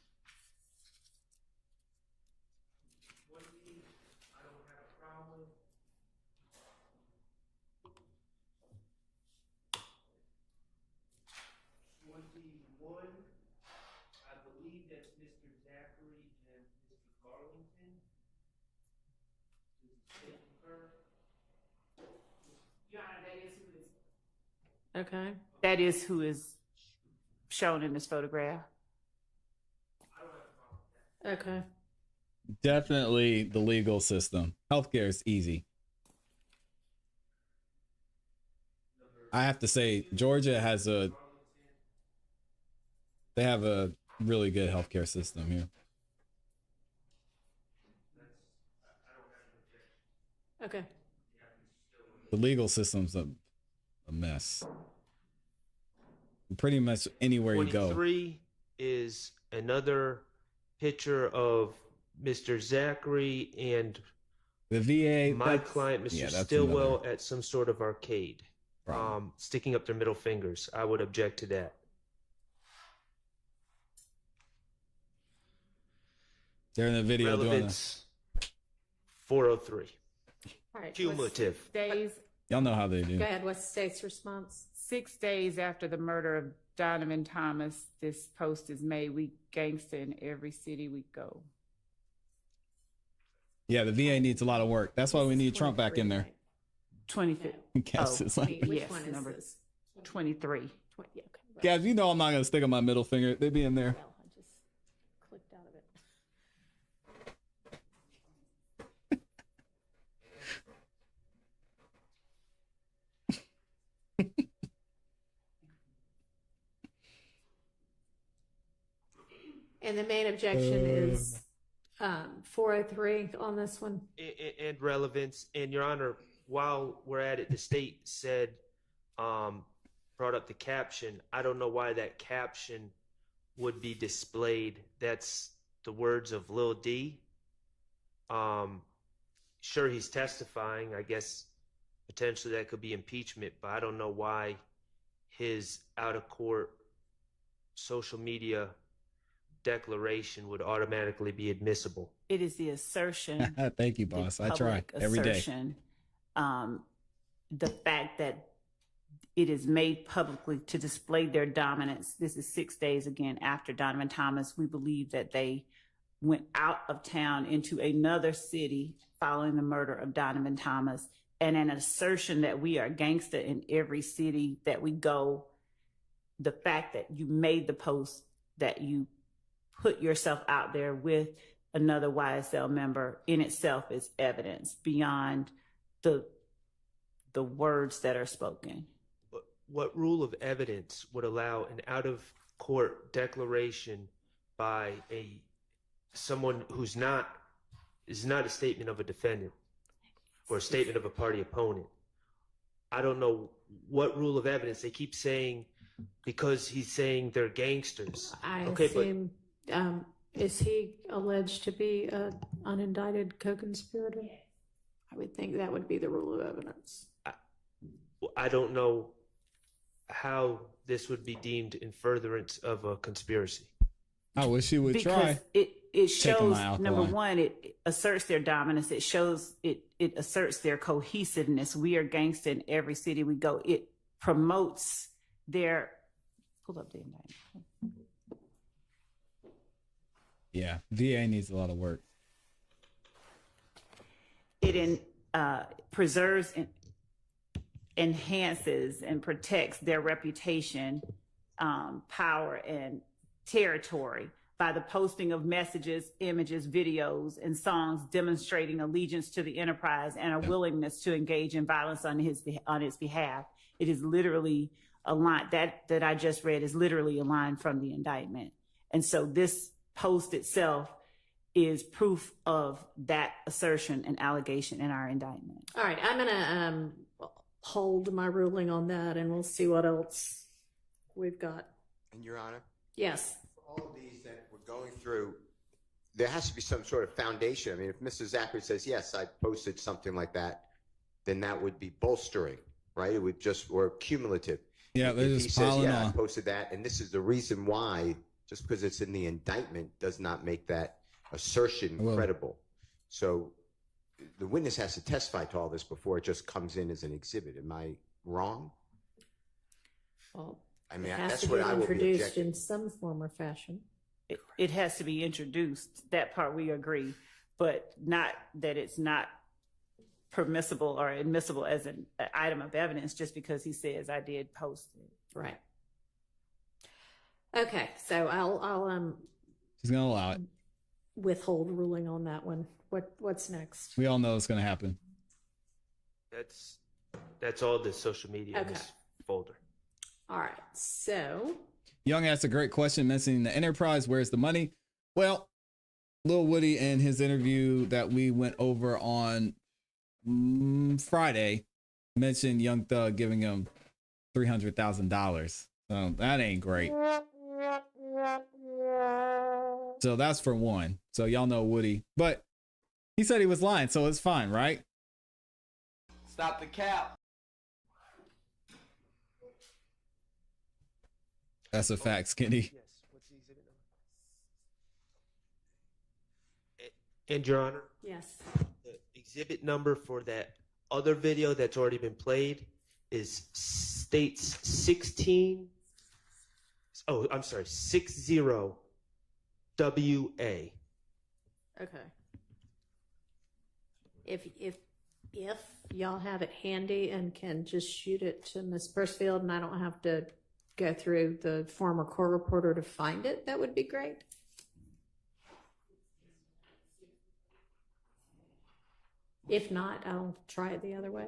I believe that's Mr. Zachary and Mr. Garlington. Your Honor, that is who is. Okay. That is who is shown in this photograph. Okay. Definitely the legal system. Healthcare is easy. I have to say, Georgia has they have a really good healthcare system here. Okay. The legal system's a mess. Pretty much anywhere you go. 23 is another picture of Mr. Zachary and the VA. My client, Mr. Yeah, that's Stillwell, another at some sort of arcade, sticking up their middle fingers. I would object to that. They're in the video doing Relevance, 403. All right. Cumulative. Days. Y'all know how they do. Go ahead. What's the state's response? 6 days after the murder of Donovan Thomas, this post is made. We gangster in every city we go. Yeah, the VA needs a lot of work. That's why we need Trump back in there. 25. Guess it's like, Which Yes, one is number this? 23. Yeah, okay. guys, you know I'm not gonna stick on my middle finger. They be in there. Well, I just clicked out of it. And the main objection is 403 on this one. And relevance. And Your Honor, while we're at it, the state said, brought up the caption. I don't know why that caption would be displayed. That's the words of Lil D. Sure, he's testifying. I guess potentially that could be impeachment, but I don't know why his out of court social media declaration would automatically be admissible. It is the assertion. Thank you, boss. I try every day. The fact that it is made publicly to display their dominance. This is 6 days again after Donovan Thomas. We believe that they went out of town into another city following the murder of Donovan Thomas, and an assertion that we are gangster in every city that we go. The fact that you made the post, that you put yourself out there with another YSL member in itself is evidence beyond the words that are spoken. what rule of evidence would allow an out-of-court declaration by someone who's is not a statement of a defendant or a statement of a party opponent? I don't know what rule of evidence. They keep saying because he's saying they're gangsters. I Okay, assume, is he alleged to be an unindicted co-conspirator? I would think that would be the rule of evidence. I don't know how this would be deemed in furtherance of a conspiracy. I wish he would Because try. it Taking shows, my alkaline. number one, it asserts their dominance. It shows it asserts their cohesiveness. We are gangster in every city we go. It promotes their pull up the indictment. Yeah, VA needs a lot of work. It preserves and enhances and protects their reputation, power, and territory by the posting of messages, images, videos, and songs demonstrating allegiance to the enterprise and a willingness to engage in violence on its behalf. It is literally a line that I just read is literally a line from the indictment. And so this post itself is proof of that assertion and allegation in our indictment. All right, I'm gonna hold my ruling on that, and we'll see what else we've got. And Your Honor? Yes. For all of these that we're going through, there has to be some sort of foundation. I mean, if Mr. Zachary says, yes, I posted something like that, then that would be bolstering, right? It would just, or cumulative. Yeah, they're If just he says, piling yeah, I on. posted that, and this is the reason why, just because it's in the indictment does not make that assertion credible. So the witness has to testify to all this before it just comes in as an exhibit. Am I wrong? Well, I mean, it has that's to what be I will be introduced objecting. in some form or fashion. It has to be introduced. That part we agree, but not that it's not permissible or admissible as an item of evidence just because he says I did post it. Right. Okay, so I'll She's gonna allow it. withhold ruling on that one. What's next? We all know it's gonna happen. That's all the social media in this folder. All right, so Young asked a great question mentioning the enterprise. Where's the money? Well, Lil Woody in his interview that we went over on Friday mentioned Young Thug giving him $300,000. So that ain't great. So that's for one. So y'all know Woody, but he said he was lying, so it's fine, right? Stop the cap. That's a fact, Skinny. And Your Honor, yes, the exhibit number for that other video that's already been played states 60 WA. okay. If y'all have it handy and can just shoot it to Miss Pursfield and I don't have to go through the former court reporter to find it, that would be great. If not, I'll try it the other way.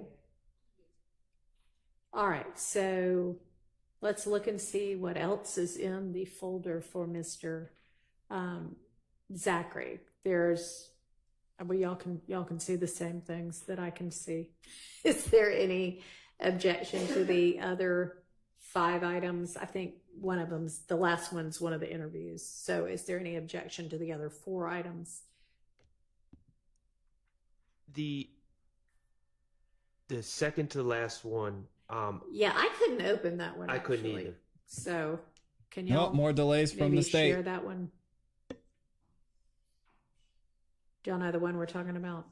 All right, so let's look and see what else is in the folder for Mr. Zachary. Y'all can see the same things that I can see. Is there any objection to the other 5 items? I think one of them's, the last one's one of the interviews. So is there any objection to the other 4 items? The second to the last one. Yeah, I couldn't open that one. I couldn't actually. either. So can y'all Nope, more delays from maybe the state. share that one? Do y'all know the one we're talking about?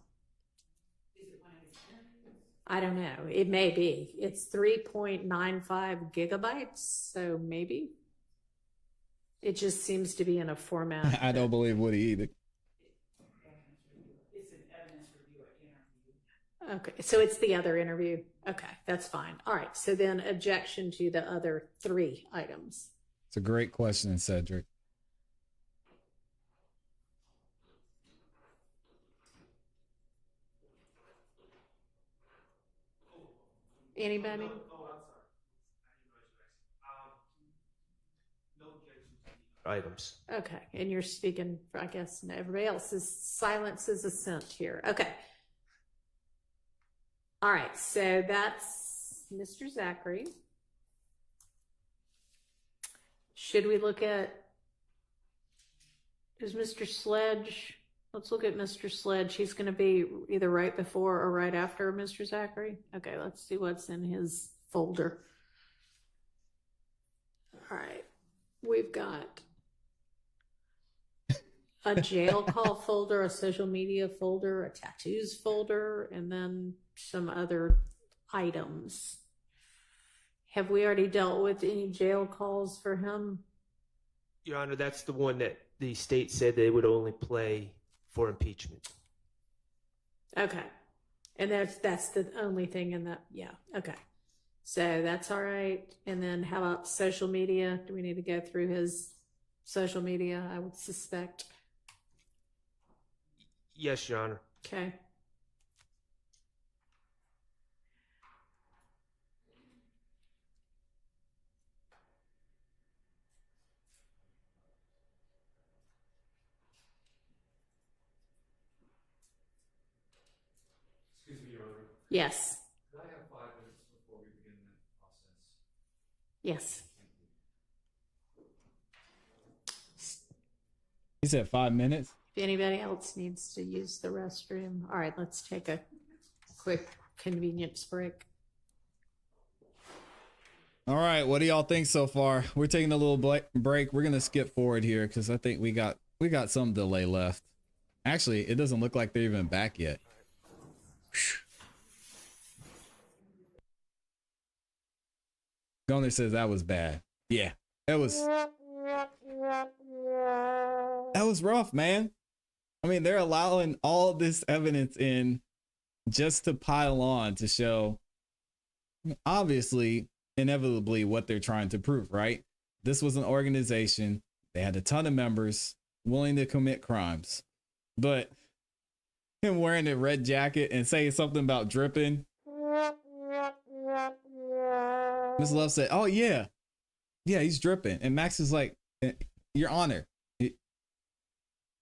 I don't know. It may be. It's 3.95 gigabytes, so maybe. It just seems to be in a format. I don't believe Woody either. Okay, so it's the other interview. Okay, that's fine. All right, so then objection to the other 3 items. It's a great question, Cedric. Anybody? items. Okay, and you're speaking for, I guess, everybody else's silence is assent here. Okay. All right, so that's Mr. Zachary. Should we look at, is Mr. Sledge, let's look at Mr. Sledge. He's going to be either right before or right after Mr. Zachary. Okay, let's see what's in his folder. All right, we've got a jail call folder, a social media folder, a tattoos folder, and then some other items. Have we already dealt with any jail calls for him? Your Honor, that's the one that the state said they would only play for impeachment. Okay. And that's the only thing in that, yeah, okay. So that's all right. And then how about social media? Do we need to go through his social media, I would suspect? Yes, Your Honor. Okay. Excuse me, Your Honor. Yes. Could I have 5 minutes before we begin that process? Yes. He said 5 minutes. If anybody else needs to use the restroom. All right, let's take a quick convenience break. All right, what do y'all think so far? We're taking a little break. We're gonna skip forward here because I think we got some delay left. Actually, it doesn't look like they're even back yet. Gunner says that was bad. Yeah, that was rough, man. I mean, they're allowing all this evidence in just to pile on to show, obviously, inevitably, what they're trying to prove, right? This was an organization. They had a ton of members willing to commit crimes. But him wearing a red jacket and saying something about dripping. Ms. Love said, oh, yeah, he's dripping. And Max is like, Your Honor,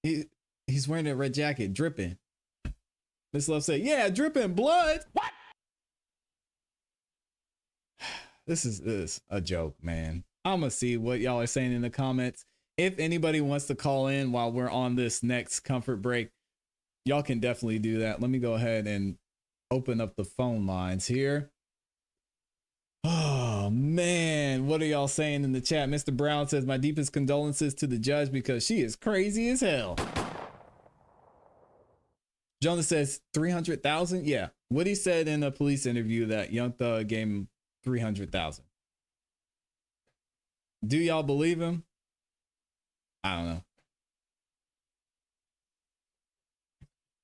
he's wearing a red jacket, dripping. Ms. Love said, yeah, dripping blood. What? This is a joke, man. I'm going to see what y'all are saying in the comments. If anybody wants to call in while we're on this next comfort break, y'all can definitely do that. Let me go ahead and open up the phone lines here. Oh, man. What are y'all saying in the chat? Mr. Brown says, my deepest condolences to the judge because she is crazy as hell. Jonas says 300,000. Yeah. Woody said in a police interview that Young Thug gave him 300,000. Do y'all believe him? I don't know.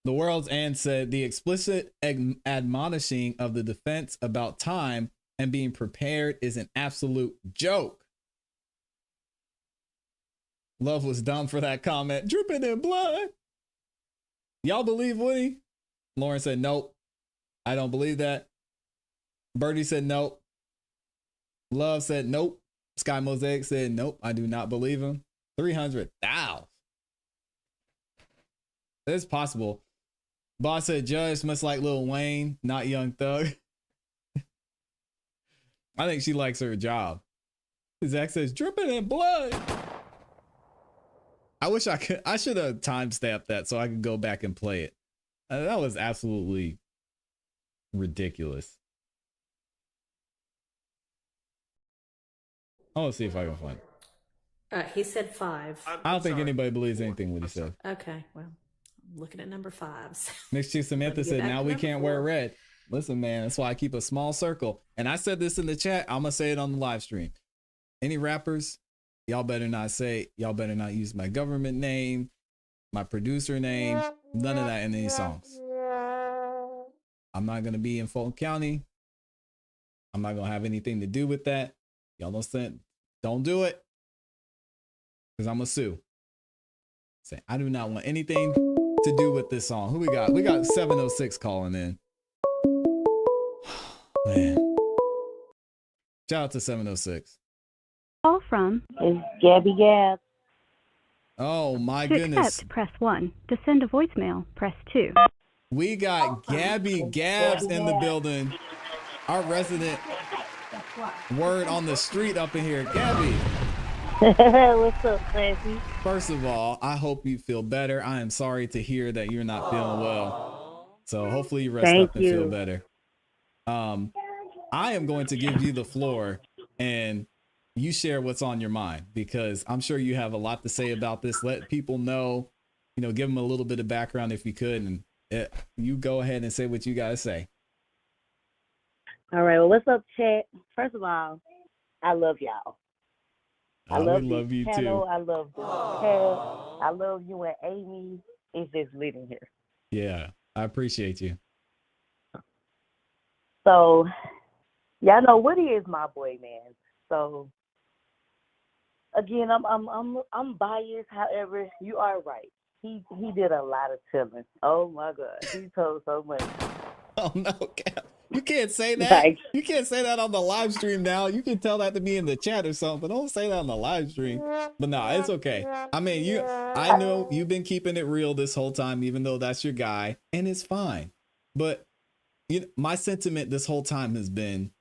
The World's End said the explicit admonishing of the defense about time and being prepared is an absolute joke. Love was dumb for that comment. Dripping in blood. Y'all believe Woody? Lauren said, nope. I don't believe that. Birdie said, nope. Love said, nope. Sky Mosaic said, nope, I do not believe him. 300,000. It's possible. Boss said, judge must like Lil Wayne, not Young Thug. I think she likes her job. Zach says, dripping in blood. I wish I could. I should have timestamped that so I could go back and play it. That was absolutely ridiculous. I want to see if I can find it. He said 5. I don't think anybody believes anything what he said. Okay, well, I'm looking at number 5s. Mixed Chief Samantha said, now we can't wear red. Listen, man, that's why I keep a small circle. And I said this in the chat. I'm going to say it on the live stream. Any rappers, y'all better not use my government name, my producer name, none of that in any songs. I'm not going to be in Fulton County. I'm not going to have anything to do with that. Y'all don't do it. Because I'm going to sue. Say, I do not want anything to do with this song. Who we got? We got 706 calling in. Man. Shout out to 706. Call from is Gabby Gab. Oh my To goodness. accept, press 1. To send a voicemail, press 2. We got Gabby Gabs in the building. Our resident word on the street up in here. Gabby. What's up, Clancy? First of all, I hope you feel better. I am sorry to hear that you're not feeling well. So hopefully you rest Thank up and feel you. better. I am going to give you the floor and you share what's on your mind, because I'm sure you have a lot to say about this. Let people know, give them a little bit of background if you could, and you go ahead and say what you got to say. All right. Well, what's up, chat? First of all, I love y'all. I We love love this you channel. too. I love the chat. I love you and Amy. It's just lit in here. Yeah, I appreciate you. So, y'all know Woody is my boy, man. So, again, I'm biased. However, you are right. He did a lot of telling. Oh my God, he told so much. Oh no, Cap. You can't say that. Like- You can't say that on the live stream now. You can tell that to me in the chat or something, but don't say that on the live stream. But no, it's okay. I mean, I know you've been keeping it real this whole time, even though that's your guy, and it's fine. But my sentiment this whole time has been,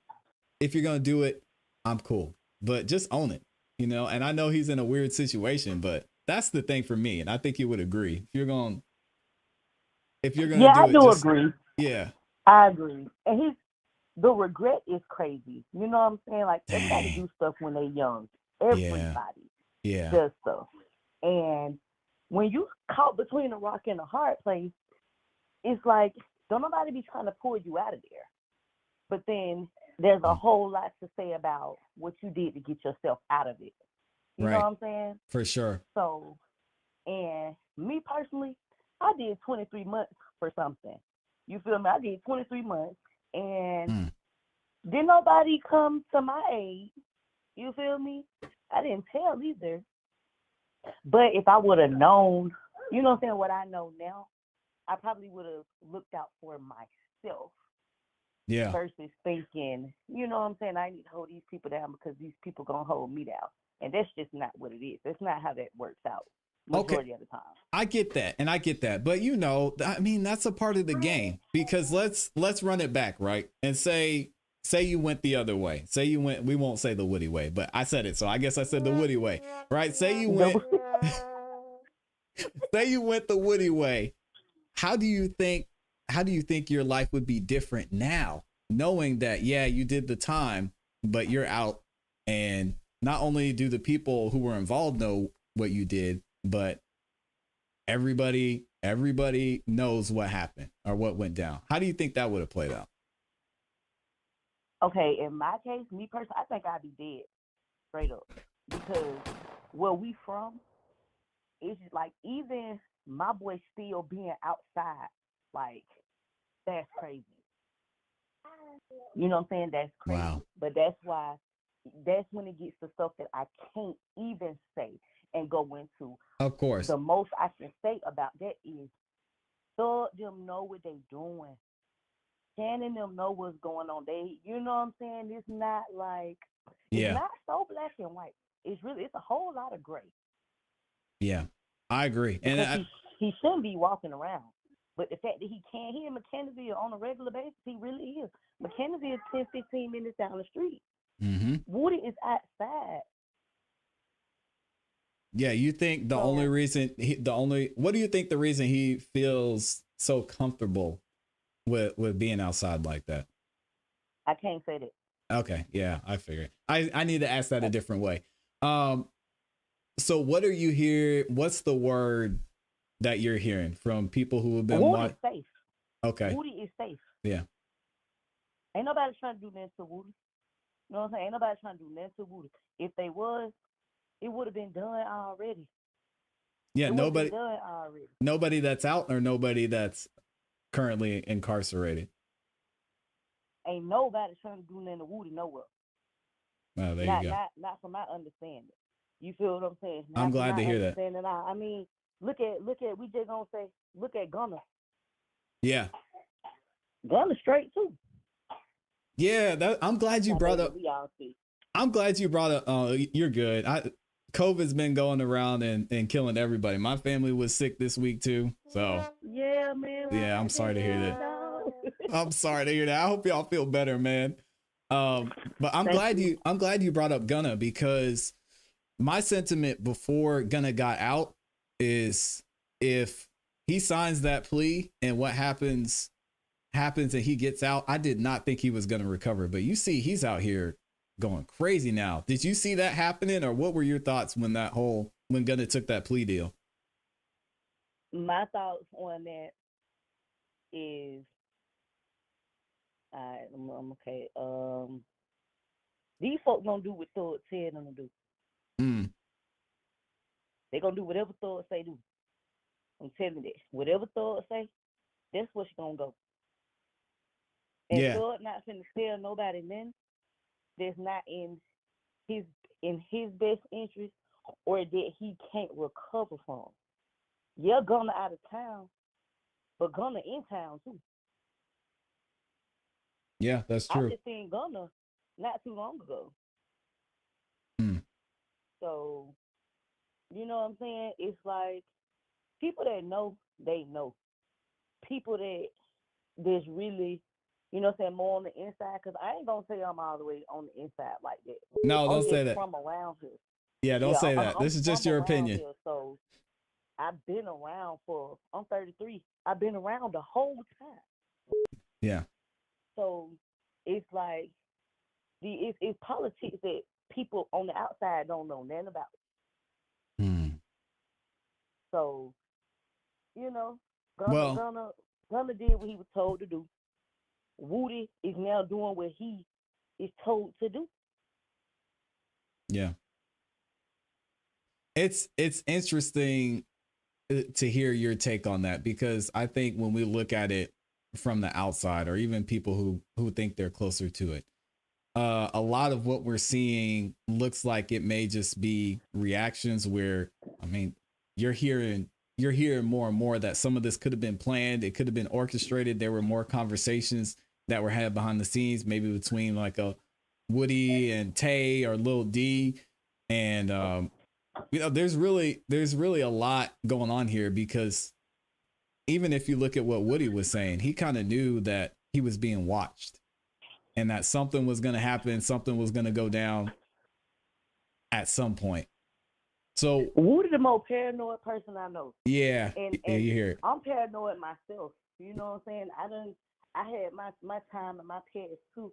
if you're gonna do it, I'm cool. But just own it, And I know he's in a weird situation, but that's the thing for me, and I think you would agree. If you're gonna Yeah, I do agree. Yeah. I agree. And the regret is crazy. You know what I'm saying? Like, everybody do stuff when they're young. Everybody Yeah. does stuff. And when you caught between a rock and a hard place, it's like, don't nobody be trying to pull you out of there. But then there's a whole lot to say about what you did to get yourself out of it. You know what I'm saying? For sure. So, and me personally, I did 23 months for something. You feel me? I did 23 months, and didn't nobody come to my aid. You feel me? I didn't tell either. But if I would have known, you know what I'm saying, what I know now, I probably would have looked out for myself. Yeah. Versus thinking, you know what I'm saying, I need to hold these people down because these people going to hold me down. And that's just not what it is. That's not how that works out. Majority of the time. I get that, and I get that, but I mean, that's a part of the game, because let's run it back, right? And say you went the other way. Say you went. We won't say the Woody way, but I said it, so I guess I said the Woody way, right? Say you went. Say you went the Woody way. How do you think your life would be different now, knowing that you did the time, but you're out, and not only do the people who were involved know what you did, but everybody knows what happened or what went down. How do you think that would have played out? Okay, in my case, me personally, I think I'd be dead, straight up. Because where we from, it's just like, even my boy still being outside, like, that's crazy. You know what I'm saying? That's crazy. Wow. But that's when it gets to stuff that I can't even say and go into. Of course. The most I can say about that is, thug them know what they doing. Shannon them know what's going on. They, you know what I'm saying? It's not like, it's not so black and white. It's a whole lot of gray. Yeah, I agree. And he shouldn't be walking around. But the fact that he can't, he in McKenzie on a regular basis, he really is. McKenzie is 10, 15 minutes down the street. Woody is outside. Yeah, you think the only reason what do you think the reason he feels so comfortable with being outside like that? I can't say that. Okay, yeah, I figured. I need to ask that a different way. So what are you hearing? What's the word that you're hearing from people who have been Woody is safe. Okay. Woody is safe. Yeah. Ain't nobody trying to do nothing to Woody. You know what I'm saying? Ain't nobody trying to do nothing to Woody. If they was, it would have been done already. Yeah, It would've been done already. nobody that's out or nobody that's currently incarcerated. Ain't nobody trying to do nothing to Woody nowhere. Oh, there you go. Not from my understanding. You feel what I'm saying? I'm glad to hear that. I mean, look at we just gonna say, look at Gunner. Yeah. Gunner straight too. Yeah, I'm glad you brought up. We all see. I'm glad you brought up. You're good. COVID's been going around and killing everybody. My family was sick this week too. So Yeah, man. yeah, I'm sorry to hear that. I'm sorry to hear that. I hope y'all feel better, man. But I'm glad you brought up Gunna, because my sentiment before Gunna got out is, if he signs that plea and what happens and he gets out, I did not think he was going to recover. But you see, he's out here going crazy now. Did you see that happening, or what were your thoughts when Gunna took that plea deal? My thoughts on that is, I'm okay. These folks don't do what Thug tell them to do. They gonna do whatever Thug say do. I'm telling you that. Whatever Thug say, that's what she gonna go. And Thug not finna tell nobody then that's not in his best interest, or that he can't recover from. Yeah, Gunna out of town, but Gunna in town too. Yeah, that's true. I just seen Gunna not too long ago. So, you know what I'm saying? It's like, people that know, they know. People that's really, you know what I'm saying, more on the inside, because I ain't gonna say I'm all the way on the inside like that. No, don't say that. From around here. Yeah, don't say that. This is just your opinion. Here, so I've been around I'm 33. I've been around the whole time. Yeah. So it's like, it's politics that people on the outside don't know nothing about. So, you know, Gunna did what he was told to do. Woody is now doing what he is told to do. Yeah. It's interesting to hear your take on that, because I think when we look at it from the outside, or even people who think they're closer to it, a lot of what we're seeing looks like it may just be reactions where, I mean, you're hearing more and more that some of this could have been planned. It could have been orchestrated. There were more conversations that were had behind the scenes, maybe between like a Woody and Tay or Lil D. And, you know, there's really a lot going on here, because even if you look at what Woody was saying, he kind of knew that he was being watched and that something was going to happen. Something was going to go down at some point. So Woody the most paranoid person I know. Yeah, and you hear it. I'm paranoid myself. You know what I'm saying? I had my time and my pets too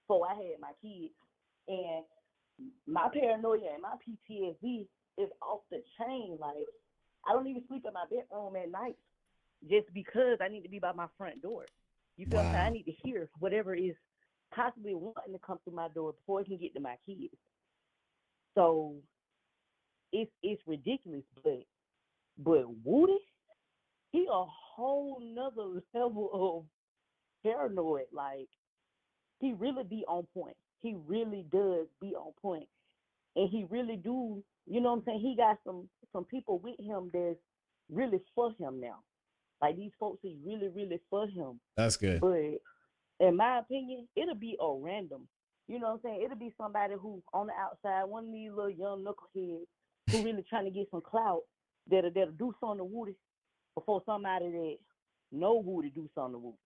before I had my kids. And my paranoia and my PTSD is off the chain. Like, I don't even sleep in my bedroom at night just because I need to be by my front door. You feel what I'm saying? I need to hear whatever is possibly wanting to come through my door before it can get to my kids. So it's ridiculous, but Woody, he a whole nother level of paranoid. Like, he really be on point. He really does be on point. And he really do, you know what I'm saying? He got some people with him that's really for him now. Like, these folks is really, really for him. That's good. But in my opinion, it'll be a random. You know what I'm saying? It'll be somebody who on the outside, one of these little young knuckleheads who really trying to get some clout that'll do something to Woody before somebody that know Woody do something to Woody.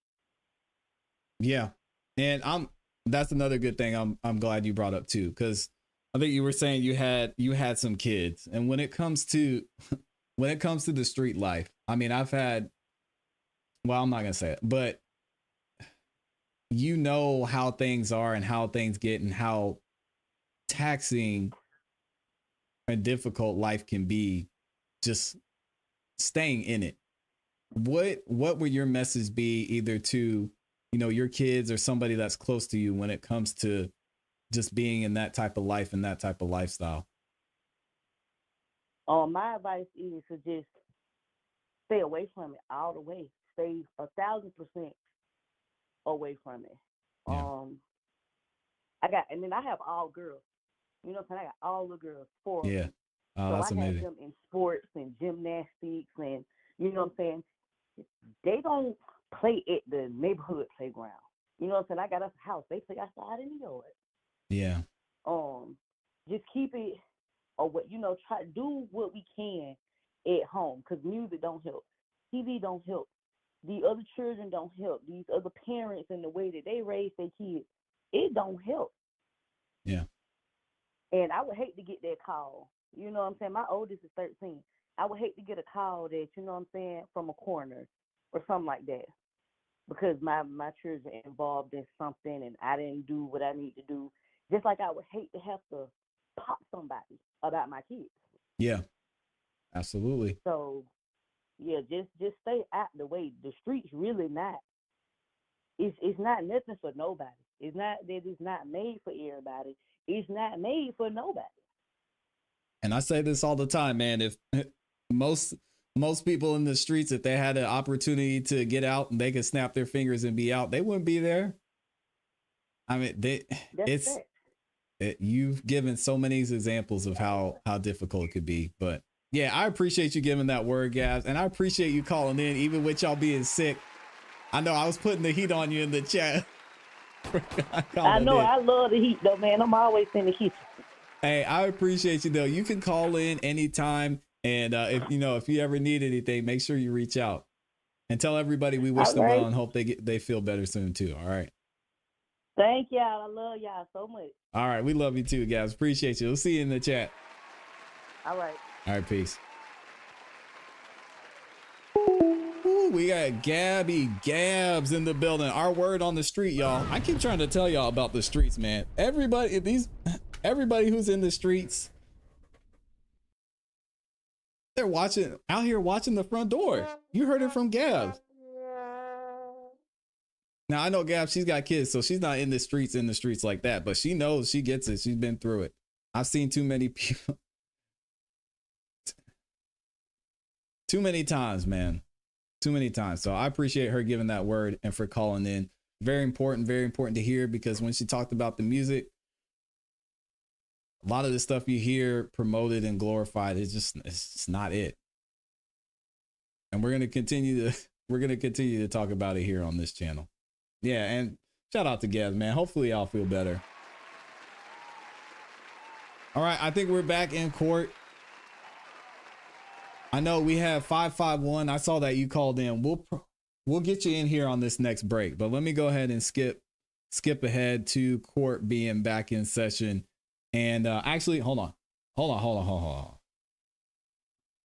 Yeah. And that's another good thing I'm glad you brought up too, because I think you were saying you had some kids, and when it comes to the street life, I mean, I'm not gonna say it, but you know how things are and how things get and how taxing and difficult life can be, just staying in it. What would your message be, either to, you know, your kids or somebody that's close to you, when it comes to just being in that type of life and that type of lifestyle? My advice is to just stay away from it all the way. Stay 1,000% away from it. Yeah. I have all girls. You know what I'm saying? I got all the girls, 4 of them. Yeah. Oh, so that's I amazing. have them in sports and gymnastics, and you know what I'm saying? They don't play at the neighborhood playground. You know what I'm saying? I got us a house. They play outside in the yard. Yeah. Just keep it or what, try to do what we can at home, because music don't help, TV don't help, the other children don't help, these other parents and the way that they raise their kids, it don't help. Yeah. And I would hate to get that call. You know what I'm saying? My oldest is 13. I would hate to get a call that, from a coroner or something like that, because my children are involved in something and I didn't do what I need to do. Just like I would hate to have to pop somebody about my kids. Yeah, absolutely. So, yeah, just stay out the way. The streets really not. It's not nothing for nobody. It's not that it's not made for everybody. It's not made for nobody. And I say this all the time, man. If most people in the streets, if they had an opportunity to get out and they could snap their fingers and be out, they wouldn't be there. I mean, you've given so many examples of how difficult it could be. But yeah, I appreciate you giving that word, Gabs, and I appreciate you calling in, even with y'all being sick. I know I was putting the heat on you in the chat. I know. I love the heat, though, man. I'm always in the heat. Hey, I appreciate you, though. You can call in anytime. And if you ever need anything, make sure you reach out and tell everybody we wish them well and hope they feel better soon, too. All right. Thank y'all. I love y'all so much. All right. We love you, too, guys. Appreciate you. We'll see you in the chat. All right. All right. Peace. Ooh, we got Gabs in the building. Our word on the street, y'all. I keep trying to tell y'all about the streets, man. Everybody who's in the streets, they're out here watching the front door. You heard it from Gabs. Now I know Gabs, she's got kids, so she's not in the streets like that, but she knows, she gets it. She's been through it. I've seen too many people. Too many times, man. Too many times. So I appreciate her giving that word and for calling in. Very important to hear, because when she talked about the music, a lot of the stuff you hear promoted and glorified, it's just not it. And we're gonna continue to talk about it here on this channel. Yeah, and shout out to Gabs, man. Hopefully y'all feel better. All right, I think we're back in court. I know we have 551. I saw that you called in. We'll get you in here on this next break, but let me go ahead and skip ahead to court being back in session. And actually, hold on.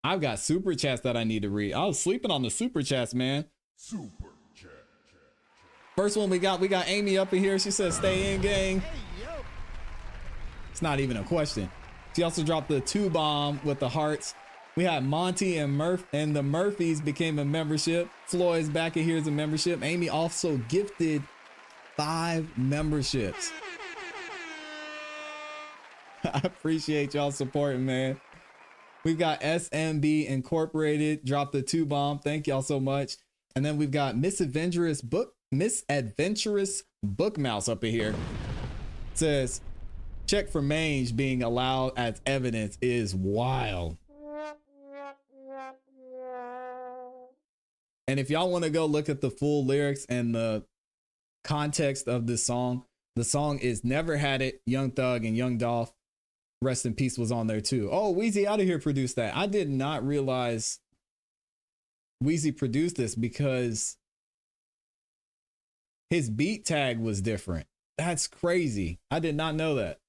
I've got super chats that I need to read. I was sleeping on the super chats, man. Super chat. First one we got Amy up in here. She says, "Stay in, gang." It's not even a question. She also dropped the 2-bomb with the hearts. We had Monty and the Murphys became a membership. Floyd's back in here as a membership. Amy also gifted 5 memberships. I appreciate y'all supporting, man. We've got SMB Incorporated, dropped the 2-bomb. Thank y'all so much. And then we've got Misadventurous Book Mouse up in here. It says, check for mange being allowed as evidence is wild. And if y'all want to go look at the full lyrics and the context of this song, the song is Never Had It, Young Thug and Young Dolph, rest in peace, was on there too. Oh, Weezy Outta Here produced that. I did not realize Weezy produced this because his beat tag was different. That's crazy. I did not know that.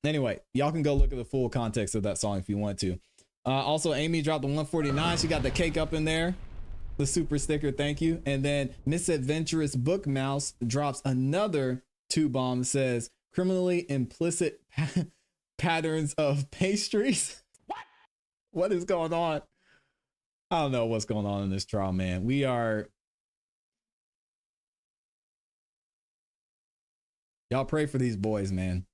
Anyway, y'all can go look at the full context of that song if you want to. Also, Amy dropped the 149. She got the cake up in there. The super sticker, thank you. And then Misadventurous Book Mouse drops another 2-bomb. Says criminally implicit patterns of pastries. What is going on? I don't know what's going on in this trial, man. Y'all pray for these boys, man,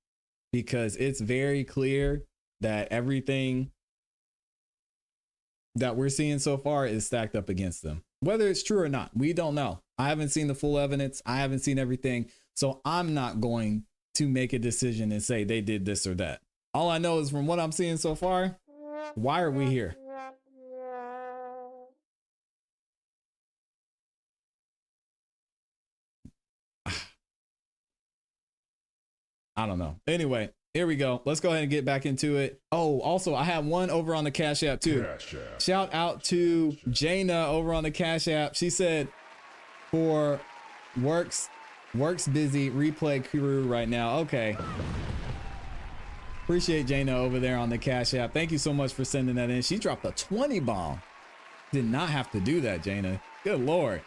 because it's very clear that everything that we're seeing so far is stacked up against them. Whether it's true or not, we don't know. I haven't seen the full evidence. I haven't seen everything. So I'm not going to make a decision and say they did this or that. All I know is from what I'm seeing so far, why are we here? I don't know. Anyway, Here we go. Let's go ahead and get back into it. Oh, also, I have one over on the Cash App too. Shout out to Jaina over on the Cash App. She said, for works busy replay crew right now. Okay. Appreciate Jaina over there on the Cash App. Thank you so much for sending that in. She dropped a 20 bomb. Did not have to do that, Jaina. Good Lord.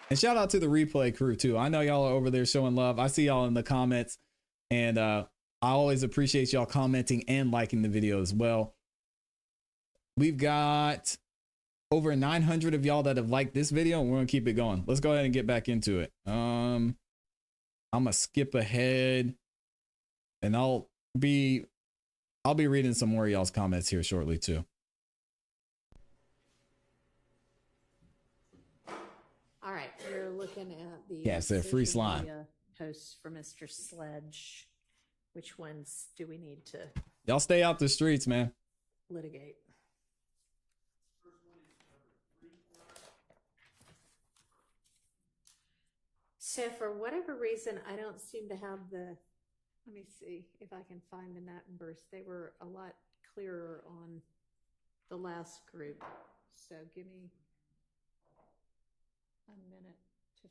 And shout out to the replay crew too. I know y'all are over there showing love. I see y'all in the comments, and I always appreciate y'all commenting and liking the video as well. We've got over 900 of y'all that have liked this video, and we're gonna keep it going. Let's go ahead and get back into it. I'm gonna skip ahead, and I'll be reading some more of y'all's comments here shortly too. All right, we're looking at the Yeah, so free social slime. media posts for Mr. Sledge. Which ones do we need to Y'all stay out the streets, man. litigate? So for whatever reason, I don't seem to have the, let me see if I can find the numbers. They were a lot clearer on the last group. So give me a minute.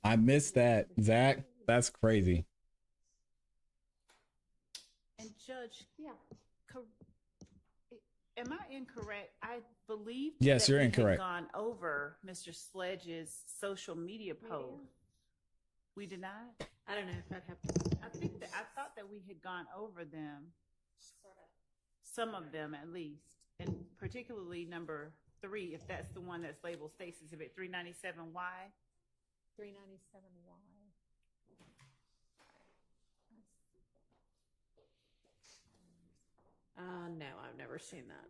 I missed that, Zach. That's crazy. And Judge, am I incorrect? I believe Yes, that you're we incorrect. had gone over Mr. Sledge's social media post. We did not? I don't know if that happened. I thought that we had gone over them. Some of them at least. And particularly number 3, if that's the one that's labeled State's Exhibit 397Y. 397Y. No, I've never seen that.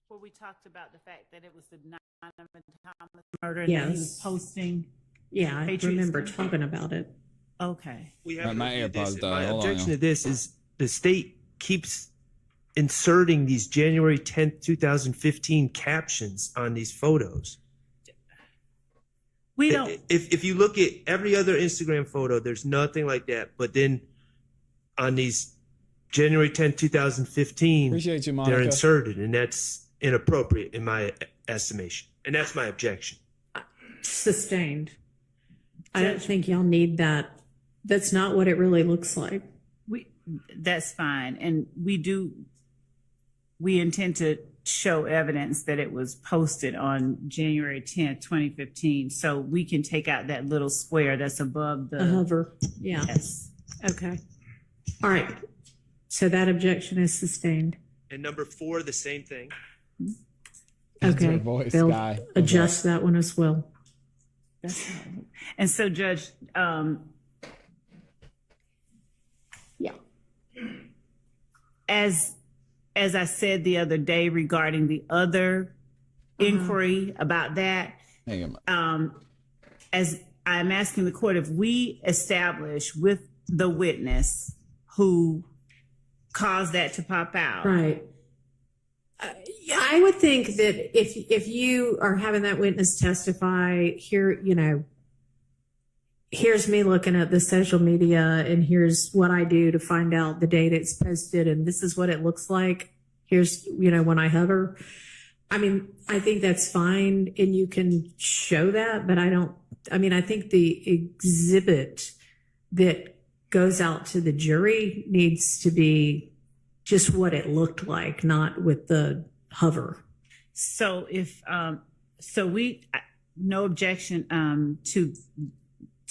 Where we talked about the fact that it was the 9/11 Thomas murder that he was Yes. posting. Yeah, I Patriots remember Day. talking about it. Okay. We haven't My reviewed AirPods this. died. My Hold on, objection y'all. to this is the state keeps inserting these January 10th, 2015 captions on these photos. We don't. If you look at every other Instagram photo, there's nothing like that. But then on these January 10th, 2015, Appreciate you, they're Monica. inserted, and that's inappropriate in my estimation. And that's my objection. Sustained. I don't think y'all need that. That's not what it really looks like. That's fine. And we intend to show evidence that it was posted on January 10th, 2015. So we can take out that little square that's above the hover. Yeah. Yes. Okay. All right. So that objection is sustained. And number 4, the same thing. Okay. voice, They'll guy. adjust that one as well. And so, Judge, yeah. As I said the other day regarding the other inquiry about that, as I'm asking the court, if we establish with the witness who caused that to pop out, Right. I would think that if you are having that witness testify, here, here's me looking at the social media, and here's what I do to find out the date it's posted, and this is what it looks like. Here's, when I hover. I mean, I think that's fine, and you can show that, but I think the exhibit that goes out to the jury needs to be just what it looked like, not with the hover. So if no objection to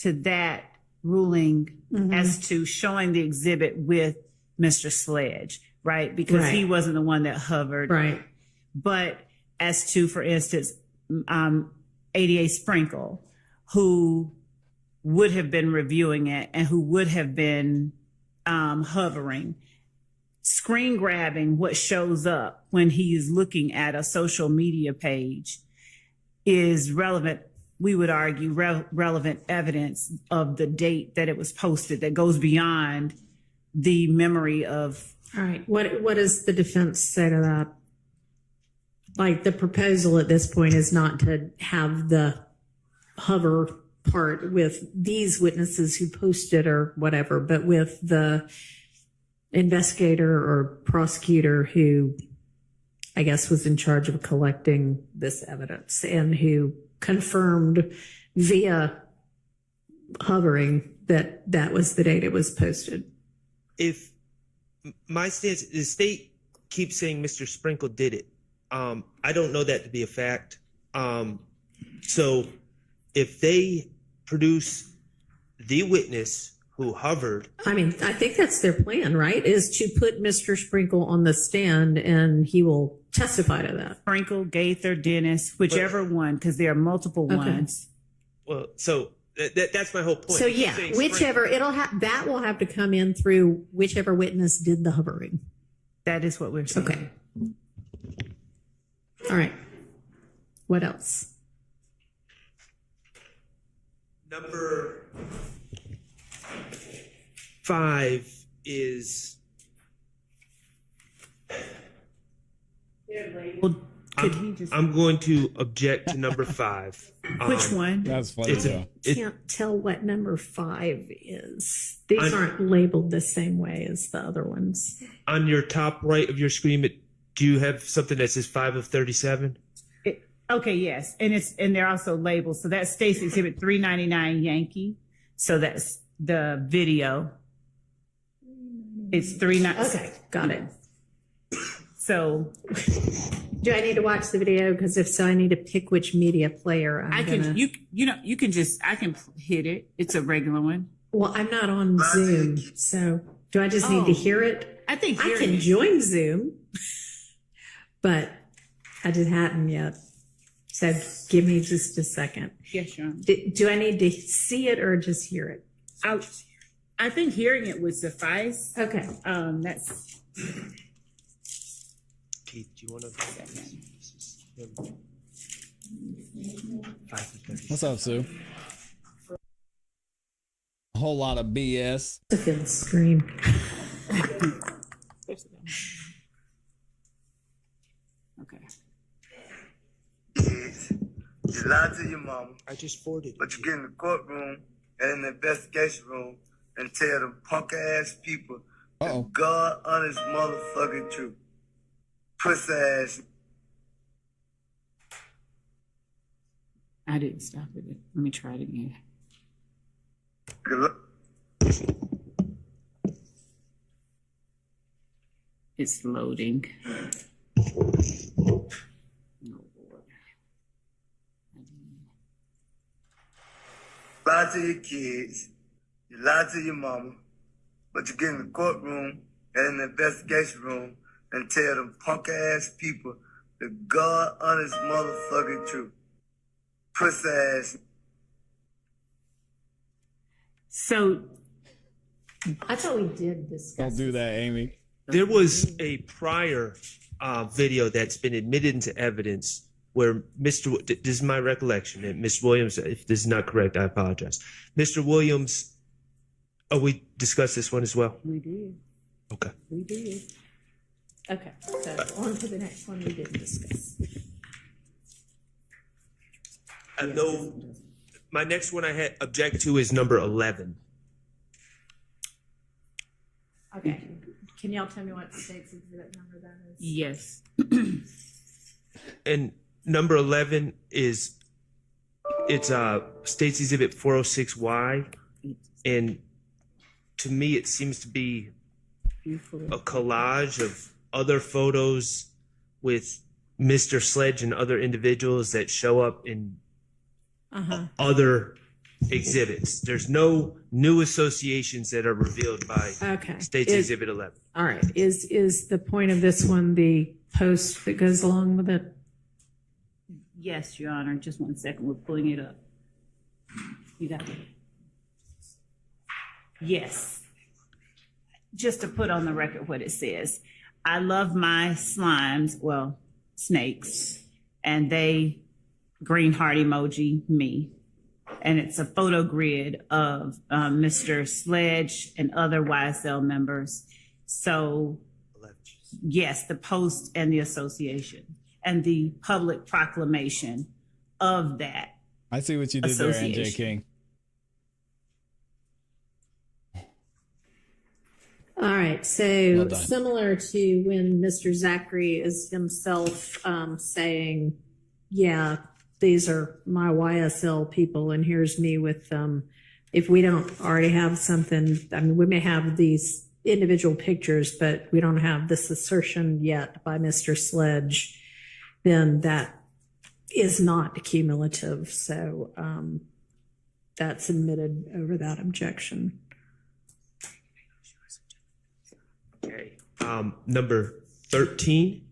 that ruling as to showing the exhibit with Mr. Sledge, right? Because he wasn't the one that hovered, right? But as to, for instance, ADA Sprinkle, who would have been reviewing it and who would have been hovering, screen grabbing what shows up when he is looking at a social media page is relevant, we would argue, relevant evidence of the date that it was posted that goes beyond the memory of. All right. What does the defense say to that? Like, the proposal at this point is not to have the hover part with these witnesses who posted or whatever, but with the investigator or prosecutor who I guess was in charge of collecting this evidence and who confirmed via hovering that that was the date it was posted. If my stance, the state keeps saying Mr. Sprinkle did it. I don't know that to be a fact. So if they produce the witness who hovered. I mean, I think that's their plan, right? Is to put Mr. Sprinkle on the stand and he will testify to that. Sprinkle, Gaither, Dennis, whichever one, because there are multiple ones. Well, so that's my whole point. So yeah, whichever that will have to come in through whichever witness did the hovering. That is what we're saying. Okay. All right. What else? Number 5 is I'm going to object to number 5. Which one? That's funny. Can't tell what number 5 is. These aren't labeled the same way as the other ones. On your top right of your screen, do you have something that says 5 of 37? Okay, yes, and they're also labeled. So that's Stacy Exhibit 399 Yankee. So that's the video. It's 399. Okay, got it. So, do I need to watch the video? Because if so, I need to pick which media player I can hit it. It's a regular one. Well, I'm not on Zoom, so do I just need to hear it? I think I can join Zoom, but I just hadn't yet. So give me just a second. Yes, Sean. Do I need to see it or just hear it? I think hearing it would suffice. Okay. That's. Keith, do you want to? What's up, Sue? A whole lot of BS. To feel the screen. Okay. You lied to your mama. I just forwarded. But you get in the courtroom and in the investigation room and tell them punk ass people the God honest motherfucking truth. Pussy ass. I didn't stop it. Let me try it again. Good luck. It's loading. Lie to your kids, you lie to your mama, but you get in the courtroom and in the investigation room and tell them punk ass people the God honest motherfucking truth. Pussy ass. So I thought we did discuss. Don't do that, Amy. There was a prior video that's been admitted into evidence where this is my recollection, and Mr. Williams, if this is not correct, I apologize. Mr. Williams, we discussed this one as well? We did. Okay. We did. Okay, so on to the next one we didn't discuss. I know my next one I had object to is number 11. Okay, can y'all tell me what state's exhibit number that is? Yes. And number 11 is State's Exhibit 406Y, and to me it seems to be a collage of other photos with Mr. Sledge and other individuals that show up in other exhibits. There's no new associations that are revealed by State's Exhibit 11. All right, is the point of this one the post that goes along with it? Yes, Your Honor. Just 1 second. We're pulling it up. You got it. Yes. Just to put on the record what it says. I love my slimes, well, snakes, and they green heart emoji me. And it's a photo grid of Mr. Sledge and other YSL members. So, yes, the post and the association and the public proclamation of that. I see what you did there, NJ King. All right, so similar to when Mr. Zachary is himself saying, yeah, these are my YSL people, and here's me with if we don't already have something, I mean, we may have these individual pictures, but we don't have this assertion yet by Mr. Sledge, then that is not cumulative. So that's admitted over that objection. Okay. Number 13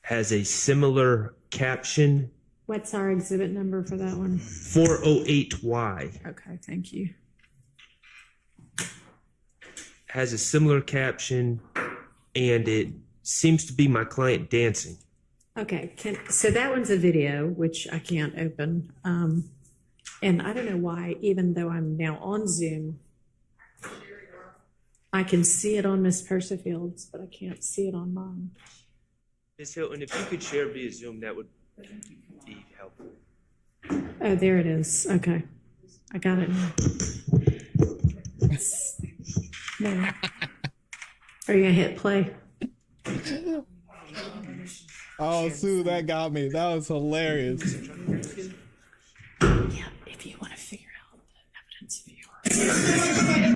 has a similar caption. What's our exhibit number for that one? 408Y. Okay, thank you. Has a similar caption, and it seems to be my client dancing. Okay, so that one's a video, which I can't open. And I don't know why, even though I'm now on Zoom, I can see it on Miss Persifield's, but I can't see it on mine. Ms. Hilton, if you could share via Zoom, that would be helpful. Oh, there it is. Okay. I got it now. No. Are you going to hit play? Oh, Sue, that got me. That was hilarious. Yeah, if you want to figure out the evidence viewer.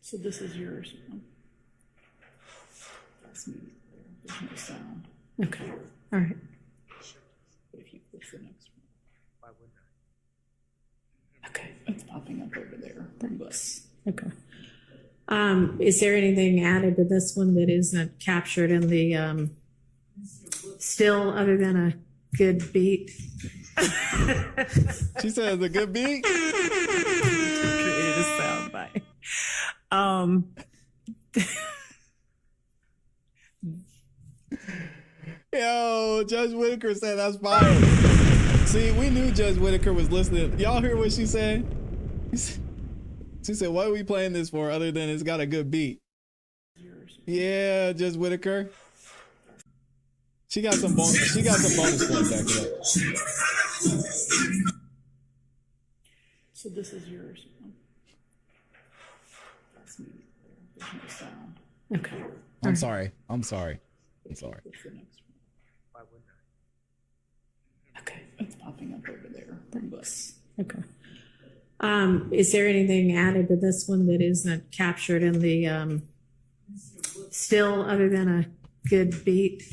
So this is yours. That's me. There's no sound. Okay. All right. But if you push the next one. Why wouldn't I? Okay. It's popping up over there. But Okay. Is there anything added to this one that isn't captured in the still other than a good beat? She said it's a good beat. Created a sound bite. Yo, Judge Whitaker said that's fire. See, we knew Judge Whitaker was listening. Y'all hear what she said? She said, what are we playing this for other than it's got a good beat? Yeah, Judge Whitaker. She got some bonus points after that. so this is yours. That's me. There's no sound. Okay. I'm sorry. Push the next one. Why wouldn't I? Okay. It's popping up over there. But Okay. Is there anything added to this one that isn't captured in the still other than a good beat?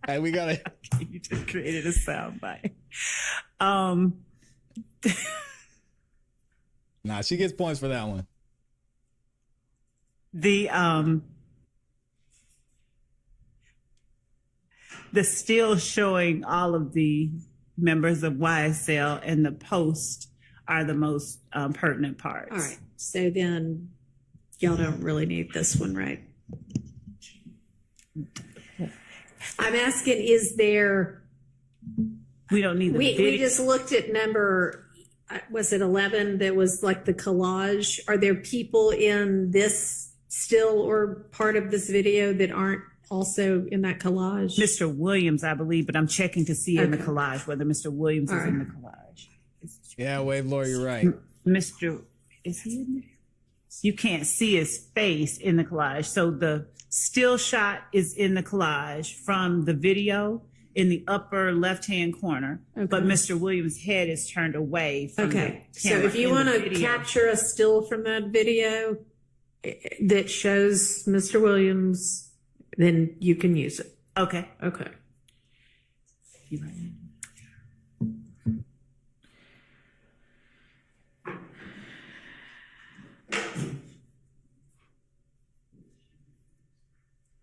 And we got it. You just created a sound bite. Nah, she gets points for that one. The still showing all of the members of YSL and the post are the most pertinent parts. All right. So then y'all don't really need this one, right? I'm asking, is there... We don't need the we just looked at number, was it 11? That was like the collage. Are there people in this still or part of this video that aren't also in that collage? Mr. Williams, I believe, but I'm checking to see in the collage whether Mr. Williams is in the collage. Yeah, Wave Lord, you're right. Mr. Is he in there? You can't see his face in the collage. So the still shot is in the collage from the video in the upper left-hand corner, but Mr. Williams' head is turned away from the camera. So if you want to capture a still from that video that shows Mr. Williams, then you can use it. Okay. Okay. You right.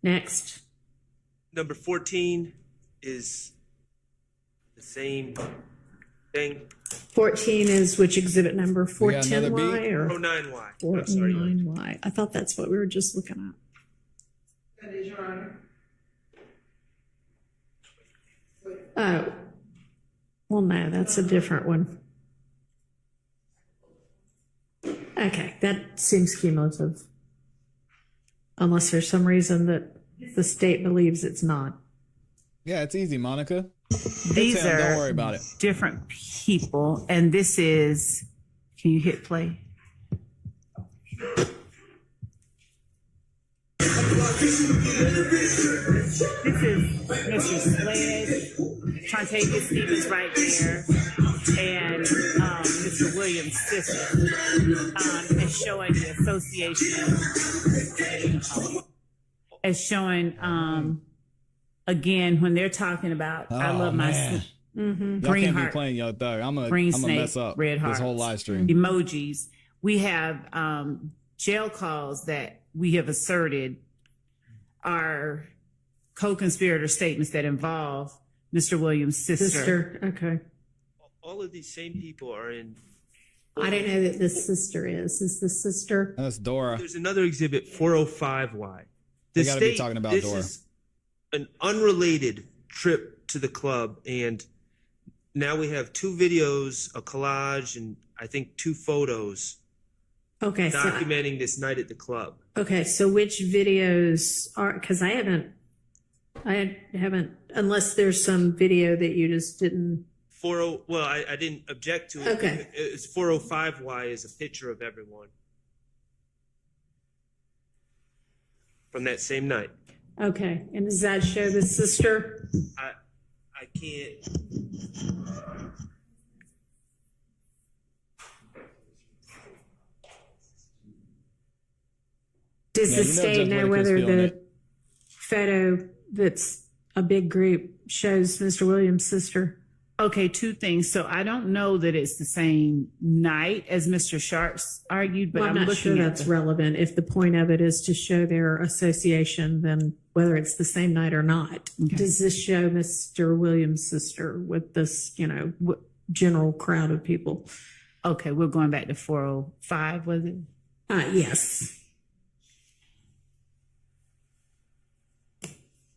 Next. Number 14 is the same thing. 14 is which exhibit number? 410Y or 09Y. 409Y? I thought that's what we were just looking at. That is your honor. Oh, no, that's a different one. Okay, that seems cumulative. Unless there's some reason that the state believes it's not. Yeah, it's easy, Monica. These Tim, are don't worry about it. different people, and this is. Can you hit play? This is Mr. Sledge, Trontavia Stevens right there, and Mr. Williams' sister, and showing the association, as showing again when they're talking about I love my Y'all green can't heart, be playing Young Thug. I'm gonna snake, mess up red this hearts, whole live stream. emojis. We have jail calls that we have asserted are co-conspirator statements that involve Mr. Williams' sister. Okay. All of these same people are in. I don't know that this sister is. Is this sister? That's Dora. There's another exhibit, 405Y. They gotta be talking about this Dora. is an unrelated trip to the club, and now we have 2 videos, a collage, and I think 2 photos Okay. documenting this night at the club. Okay, so which videos are, because I haven't, unless there's some video that you just didn't. Well, I didn't object to it. Okay. It's 405Y is a picture of everyone from that same night. Okay, and does that show the sister? I can't. Does Yeah, the you know state Judge know Whitaker's whether feeling the it. photo that's a big group shows Mr. Williams' sister? Okay, 2 things. So I don't know that it's the same night as Mr. Sharps argued, but Well, I'm I'm not looking sure at that's relevant. If the point of it is to show their association, then whether it's the same night or not, does this show Mr. Williams' sister with this, general crowd of people? Okay, we're going back to 405, was it? Yes.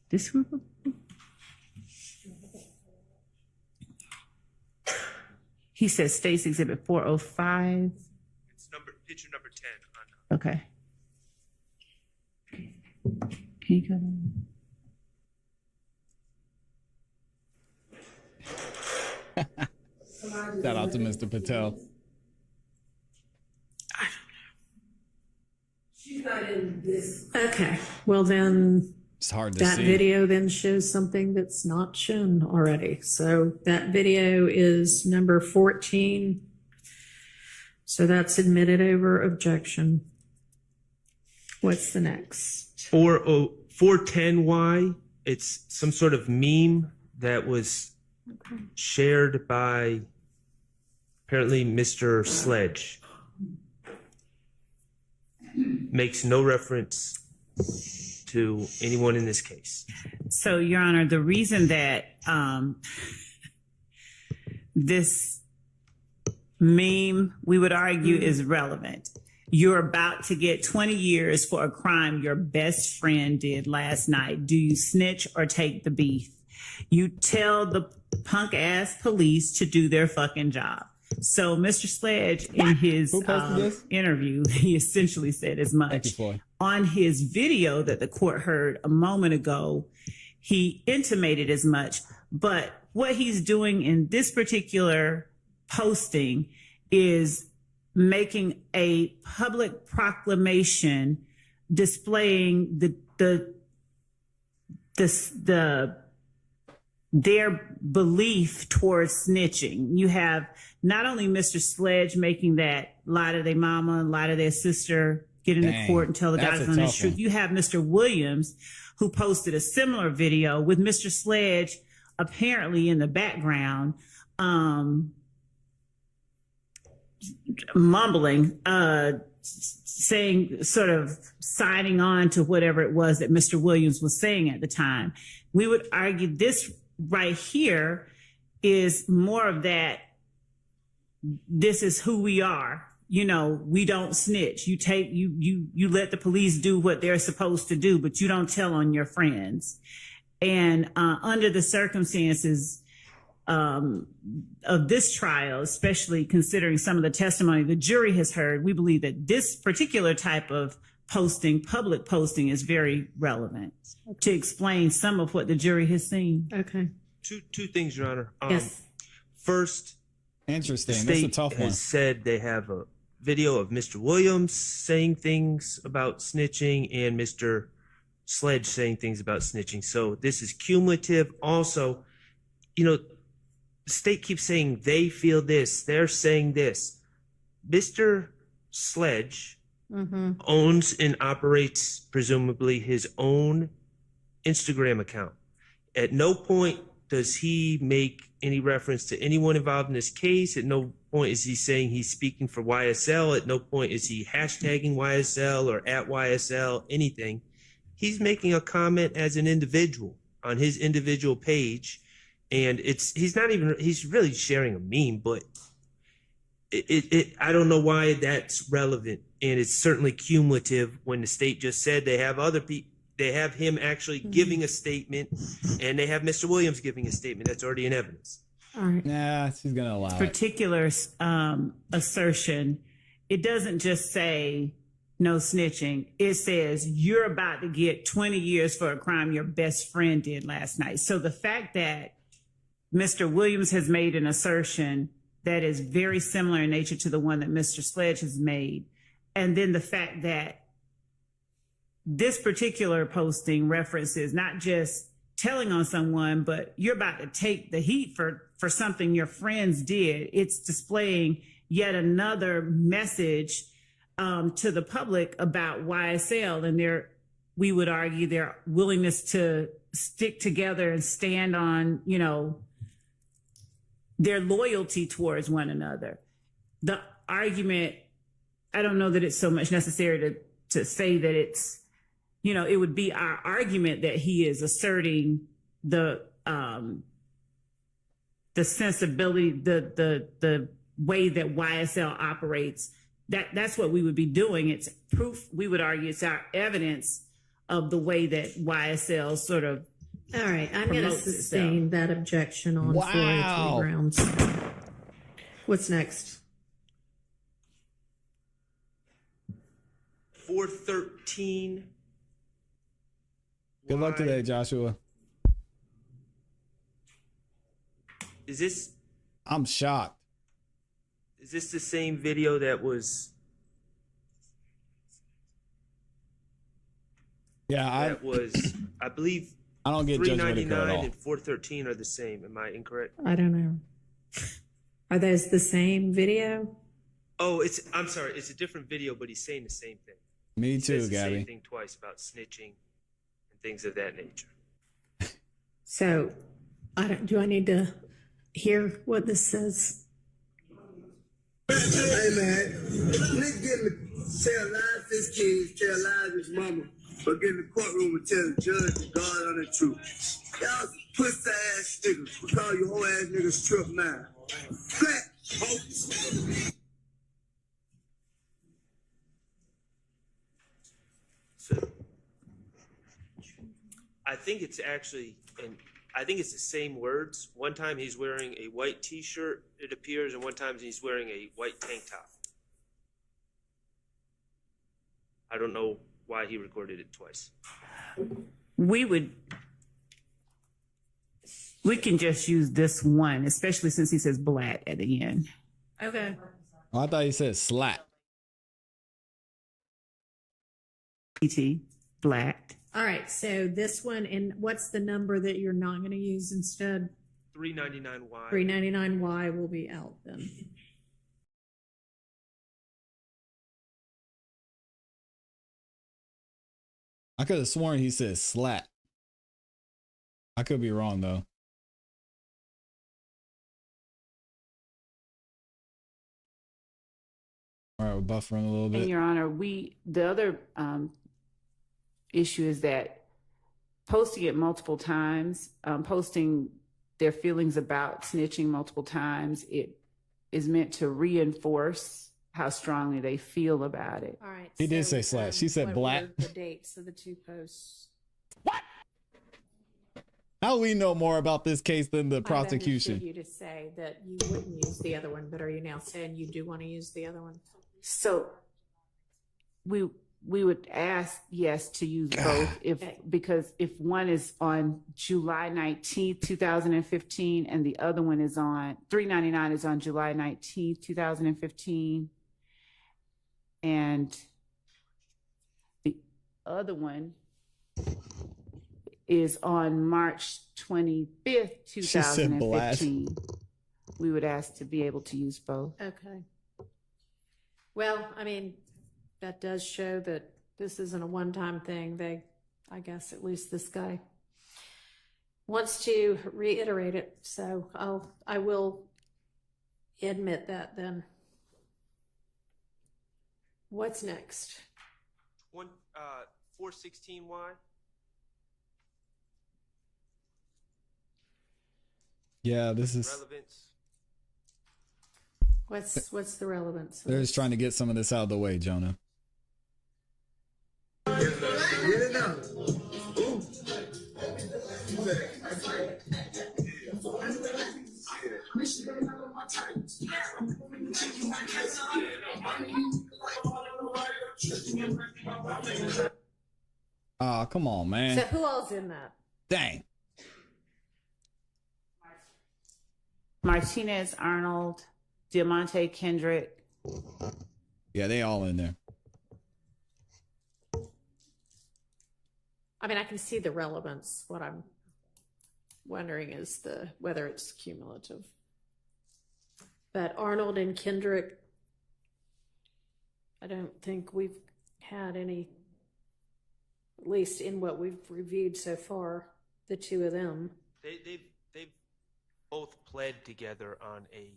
This one? He says States Exhibit 405. It's picture number 10. Okay. Can you go? Shout out to Mr. Patel. She's not in this. Okay. Well, then It's hard to that see. video then shows something that's not shown already. So that video is number 14. So that's admitted over objection. What's the next? 410Y. It's some sort of meme that was shared by apparently Mr. Sledge. Makes no reference to anyone in this case. So, Your Honor, the reason that this meme, we would argue, is relevant. You're about to get 20 years for a crime your best friend did last night. Do you snitch or take the beef? You tell the punk ass police to do their fucking job. So Mr. Sledge, in his interview, he essentially said as much. On his video that the court heard a moment ago, he intimated as much. But what he's doing in this particular posting is making a public proclamation displaying their belief towards snitching. You have not only Mr. Sledge making that lie to their mama, lie to their sister, get into court and tell the guys on the truth. You have Mr. Williams, who posted a similar video with Mr. Sledge apparently in the background, mumbling, saying, sort of signing on to whatever it was that Mr. Williams was saying at the time. We would argue this right here is more of that. This is who we are. You know, we don't snitch. You let the police do what they're supposed to do, but you don't tell on your friends. And under the circumstances, of this trial, especially considering some of the testimony the jury has heard, we believe that this particular type of posting, public posting, is very relevant to explain some of what the jury has seen. Okay. Two things, Your Honor. Yes. First, interesting. the That's a state tough one. has said they have a video of Mr. Williams saying things about snitching and Mr. Sledge saying things about snitching. So this is cumulative. Also, the state keeps saying they feel this, they're saying this. Mr. Sledge owns and operates, presumably, his own Instagram account. At no point does he make any reference to anyone involved in this case. At no point is he saying he's speaking for YSL. At no point is he hashtagging YSL or at YSL, anything. He's making a comment as an individual on his individual page. And he's really sharing a meme, but I don't know why that's relevant. And it's certainly cumulative when the state just said they have other people. They have him actually giving a statement, and they have Mr. Williams giving a statement that's already in evidence. All right. Nah, she's going to allow it. Particular assertion, it doesn't just say no snitching. It says you're about to get 20 years for a crime your best friend did last night. So the fact that Mr. Williams has made an assertion that is very similar in nature to the one that Mr. Sledge has made, and then the fact that this particular posting references not just telling on someone, but you're about to take the heat for something your friends did. It's displaying yet another message to the public about YSL and we would argue, their willingness to stick together and stand on, their loyalty towards one another. The argument, I don't know that it's so much necessary to say that it's, it would be our argument that he is asserting the sensibility, the way that YSL operates. That's what we would be doing. It's proof. We would argue it's our evidence of the way that YSL sort of. All right, I'm going to sustain that objection on 403 grounds. What's next? 413. Good luck today, Joshua. Is this? I'm shocked. Is this the same video that was? Yeah, I believe. I don't get judgmental at all. And 413 are the same. Am I incorrect? I don't know. Are those the same video? Oh, I'm sorry. It's a different video, but he's saying the same thing. Me too, he says the Gabby. same thing twice about snitching and things of that nature. So, do I need to hear what this says? Hey man, nigga getting to tell lies to his kids, tell lies to his mama, but get in the courtroom and tell the judge and God on the truth. Y'all pussy ass niggas. We call you whole ass niggas trip now. Flat, folks. So, I think it's actually, and I think it's the same words. One time he's wearing a white t-shirt, it appears, and one time he's wearing a white tank top. I don't know why he recorded it twice. We can just use this one, especially since he says black at the end. Okay. Oh, I thought he said slat. PT, black. All right, so this one, and what's the number that you're not going to use instead? 399Y. 399Y will be out then. I could have sworn he said slat. I could be wrong though. All right, we're buffering a little bit. And Your Honor, the other issue is that posting it multiple times, posting their feelings about snitching multiple times, it is meant to reinforce how strongly they feel about it. All right. He did say slat. She said what black. were the dates of the two posts? How we know more about this case than the I prosecution? understood you to say that you wouldn't use the other one, but are you now saying you do want to use the other one? So we would ask yes to use both because if one is on July 19th, 2015, and the other one is on 399 is on July 19th, 2015, and the other one is on March 25th, She said blast. 2015. We would ask to be able to use both. Okay. Well, I mean, that does show that this isn't a one-time thing. I guess at least this guy wants to reiterate it. So I will admit that then. What's next? 416Y. Yeah, this is. Relevance. What's the relevance? They're just trying to get some of this out of the way, Jonah. Get it now. Ah, come on, man. So who all's in that? Dang. Martinez Arnold, Diamante Kendrick. Yeah, they all in there. I mean, I can see the relevance. What I'm wondering is whether it's cumulative. But Arnold and Kendrick, I don't think we've had any, at least in what we've reviewed so far, the two of them. They've both pled together on a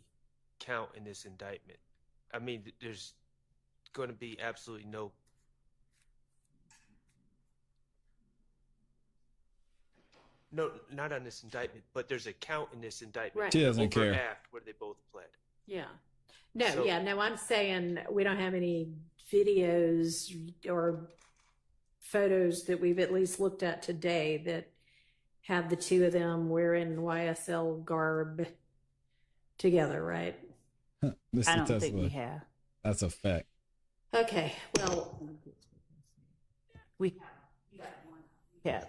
count in this indictment. I mean, there's going to be absolutely no. No, not on this indictment, but there's a count in this indictment. Right. She doesn't care. Act where they both pled. Yeah. No, So- no, I'm saying we don't have any videos or photos that we've at least looked at today that have the two of them wearing YSL garb together, right? Mr. I don't Tesla. think we have. That's a fact. Okay, well, We yeah.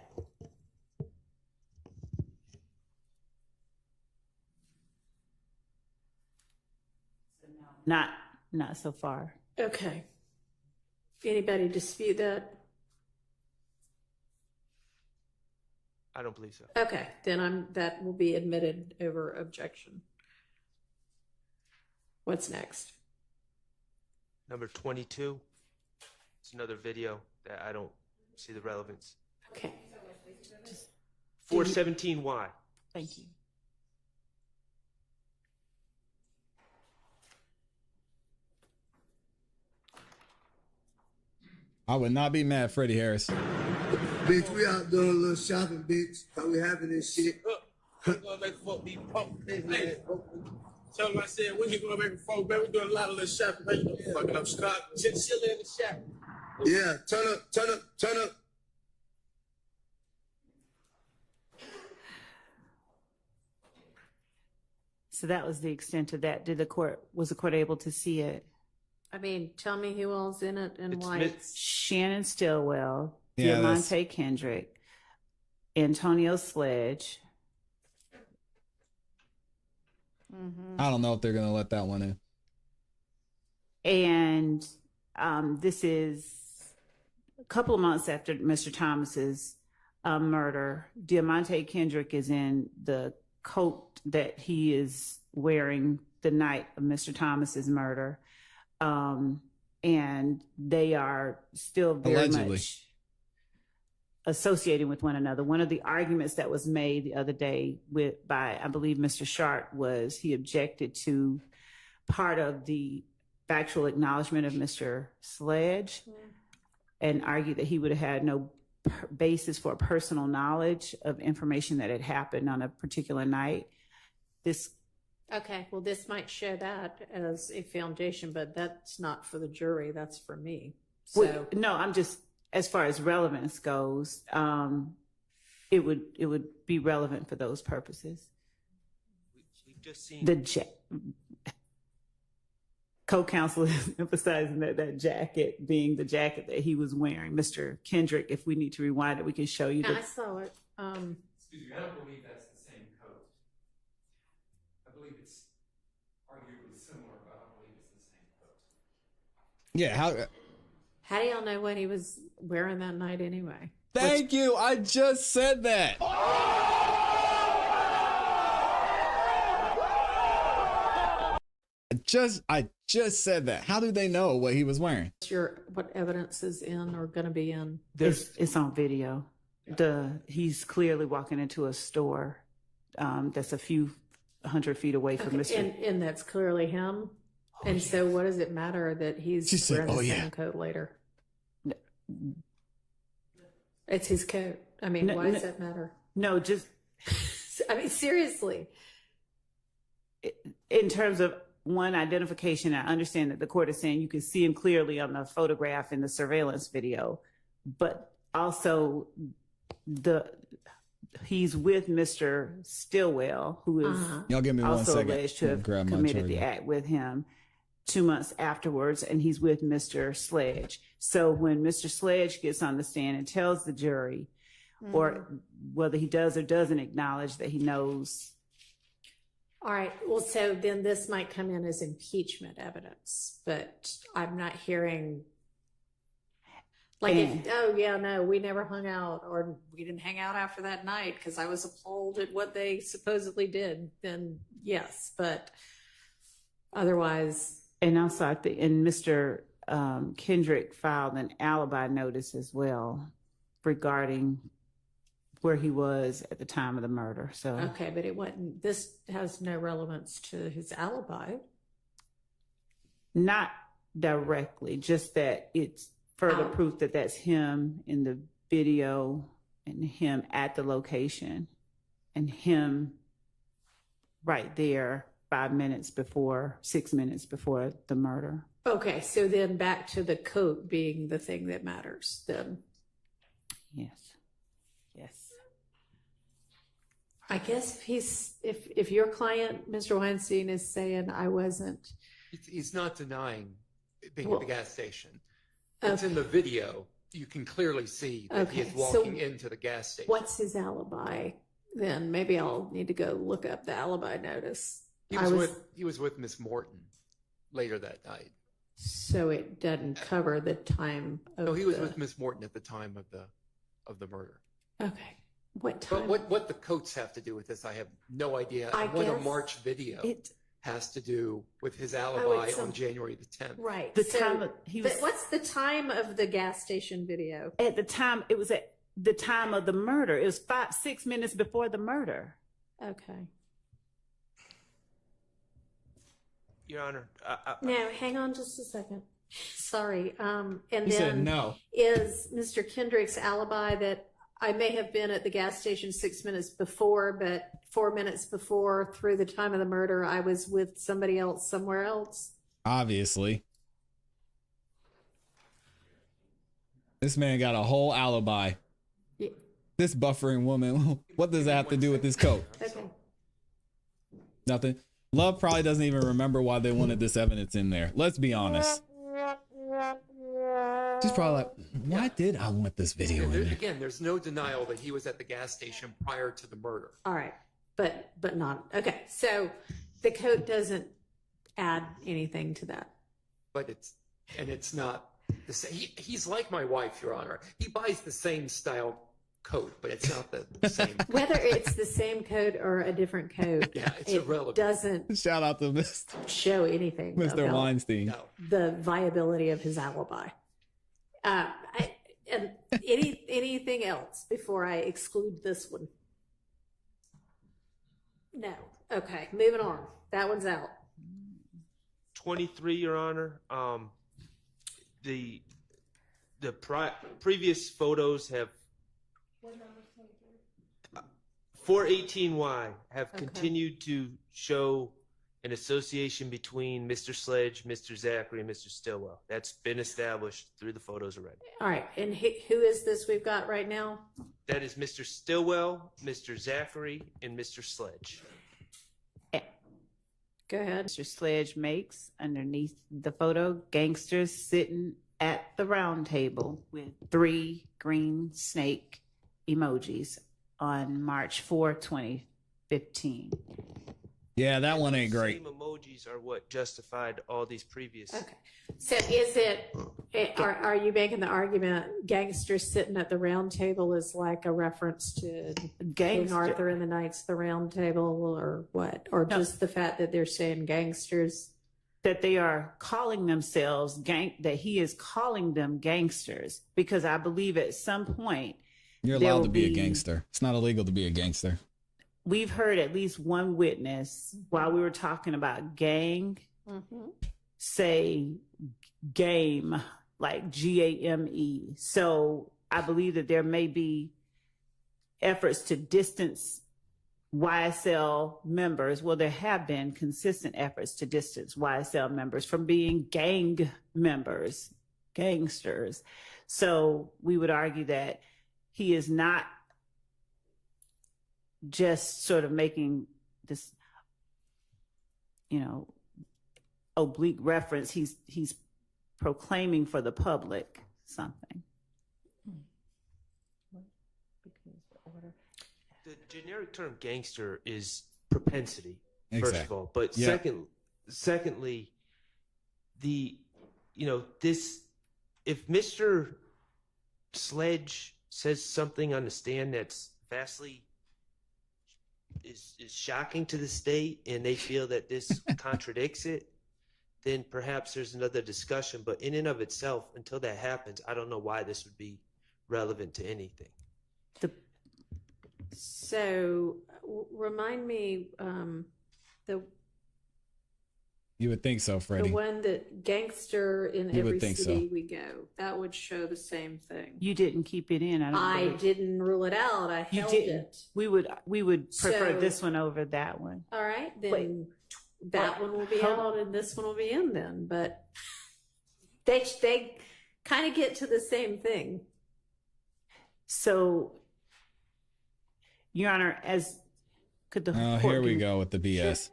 Not so far. okay. Anybody dispute that? I don't believe so. Okay, then that will be admitted over objection. What's next? Number 22. It's another video that I don't see the relevance. Okay. 417Y. Thank you. I would not be mad, Freddie Harris. Bitch, we out doing a little shopping, bitch. How we having this shit? Tell him I said, when you going back and forth, man, we doing a lot of little shopping, man. You know, fucking up Scott. Chinchilla in the shop. Yeah, turn up. So that was the extent of that. Was the court able to see it? I mean, tell me who all's in it and why. It's Shannon Stillwell, Yeah, Diamante Kendrick, Antonio Sledge. I don't know if they're gonna let that one in. And this is a couple of months after Mr. Thomas's murder. Diamante Kendrick is in the coat that he is wearing the night of Mr. Thomas's murder. And they are still very Allegedly. much associating with one another. One of the arguments that was made the other day by, I believe, Mr. Sharp was he objected to part of the factual acknowledgement of Mr. Sledge and argued that he would have had no basis for personal knowledge of information that had happened on a particular night. Okay, well, this might show that as a foundation, but that's not for the jury. That's for me. So No, I'm just, as far as relevance goes, it would be relevant for those purposes. We've just seen Co-counsel is emphasizing that jacket being the jacket that he was wearing. Mr. Kendrick, if we need to rewind it, we can show you. I saw it. Excuse me, I don't believe that's the same coat. I believe it's arguably similar, but I don't believe it's the same coat. Yeah, How do y'all know what he was wearing that night anyway? Thank you. I just said that. I just said that. How do they know what he was wearing? What evidence is in or going to be in? It's on video. He's clearly walking into a store that's a few 100 feet away from Mr. And that's clearly him. And so what does it matter that he's wearing the same coat later? It's his coat. I mean, why does that matter? No, just... I mean, seriously. In terms of one identification, I understand that the court is saying you can see him clearly on the photograph in the surveillance video, but also he's with Mr. Stillwell, who is Y'all give me also 1 second. alleged to have committed the act with him 2 months afterwards, and he's with Mr. Sledge. So when Mr. Sledge gets on the stand and tells the jury, or whether he does or doesn't acknowledge that he knows. All right. Well, so then this might come in as impeachment evidence, but I'm not hearing oh yeah, no, we never hung out, or we didn't hang out after that night because I was appalled at what they supposedly did. Then yes, but otherwise. And also, I think, and Mr. Kendrick filed an alibi notice as well regarding where he was at the time of the murder. So okay, but it wasn't. This has no relevance to his alibi. Not directly, just that it's further proof that that's him in the video and him at the location and him right there 6 minutes before the murder. Okay, so then back to the coat being the thing that matters then. Yes. I guess if your client, Mr. Weinstein, is saying I wasn't. He's not denying being at the gas station. It's in the video. You can clearly see that he is walking into the gas station. What's his alibi then? Maybe I'll need to go look up the alibi notice. He was with Miss Morton later that night. So it doesn't cover the time of No, he was with Miss Morton at the time of the murder. Okay. What time? But what the coats have to do with this, I have no idea. What a March video has to do with his alibi on January the 10th. Right. What's the time of the gas station video? At the time, it was at the time of the murder. It was 6 minutes before the murder. Okay. Your Honor. No, hang on just a second. Sorry. And He then said no. Is Mr. Kendrick's alibi that I may have been at the gas station 6 minutes before, but 4 minutes before, through the time of the murder, I was with somebody else somewhere else? Obviously. This man got a whole alibi. Yeah. This buffering woman, what does that have to do with this coat? Okay. Nothing. Love probably doesn't even remember why they wanted this evidence in there. Let's be honest. She's probably like, why did I want this video in there? Again, there's no denial that he was at the gas station prior to the murder. All right. But not. Okay. So the coat doesn't add anything to that. But it's not the same. He's like my wife, Your Honor. He buys the same style coat, but it's not the same. Whether it's the same coat or a different coat, it's irrelevant. Doesn't shout out to show anything. Mr. Weinstein. The viability of his alibi. And anything else before I exclude this one? No. Okay, moving on. That one's out. 23, Your Honor. The previous photos have 418Y have continued to show an association between Mr. Sledge, Mr. Zachary, and Mr. Stillwell. That's been established through the photos already. All right, and who is this we've got right now? That is Mr. Stillwell, Mr. Zachary, and Mr. Sledge. Go ahead. Mr. Sledge makes underneath the photo gangsters sitting at the round table with 3 green snake emojis on March 4, 2015. Yeah, that one ain't great. Same emojis are what justified all these previous. Okay. So is it, are you making the argument gangsters sitting at the round table is like a reference to King Arthur and the Knights of the Round Table or what? Or just the fact that they're saying gangsters? That they are calling themselves that he is calling them gangsters, because I believe at some point You're allowed to be a gangster. It's not illegal to be a gangster. We've heard at least one witness while we were talking about gang say game, like GAME. So I believe that there may be efforts to distance YSL members. Well, there have been consistent efforts to distance YSL members from being gang members, gangsters. So we would argue that he is not just sort of making this, oblique reference. He's proclaiming for the public something. The generic term gangster is propensity, first Exactly. of all. But Yeah. secondly, this, if Mr. Sledge says something on the stand that's vastly is shocking to the state and they feel that this contradicts it, then perhaps there's another discussion. But in and of itself, until that happens, I don't know why this would be relevant to anything. So remind me, You would think so, Freddie. the one that gangster in You would every think city so. we go, that would show the same thing. You didn't keep it in. I believe. didn't rule it out. I You held didn't. it. We would prefer So- this one over that one. All right, then that one will be hold out and this one will be in then. But they kind of get to the same thing. So, Your Honor, could the Oh, court here we give- go with the BS.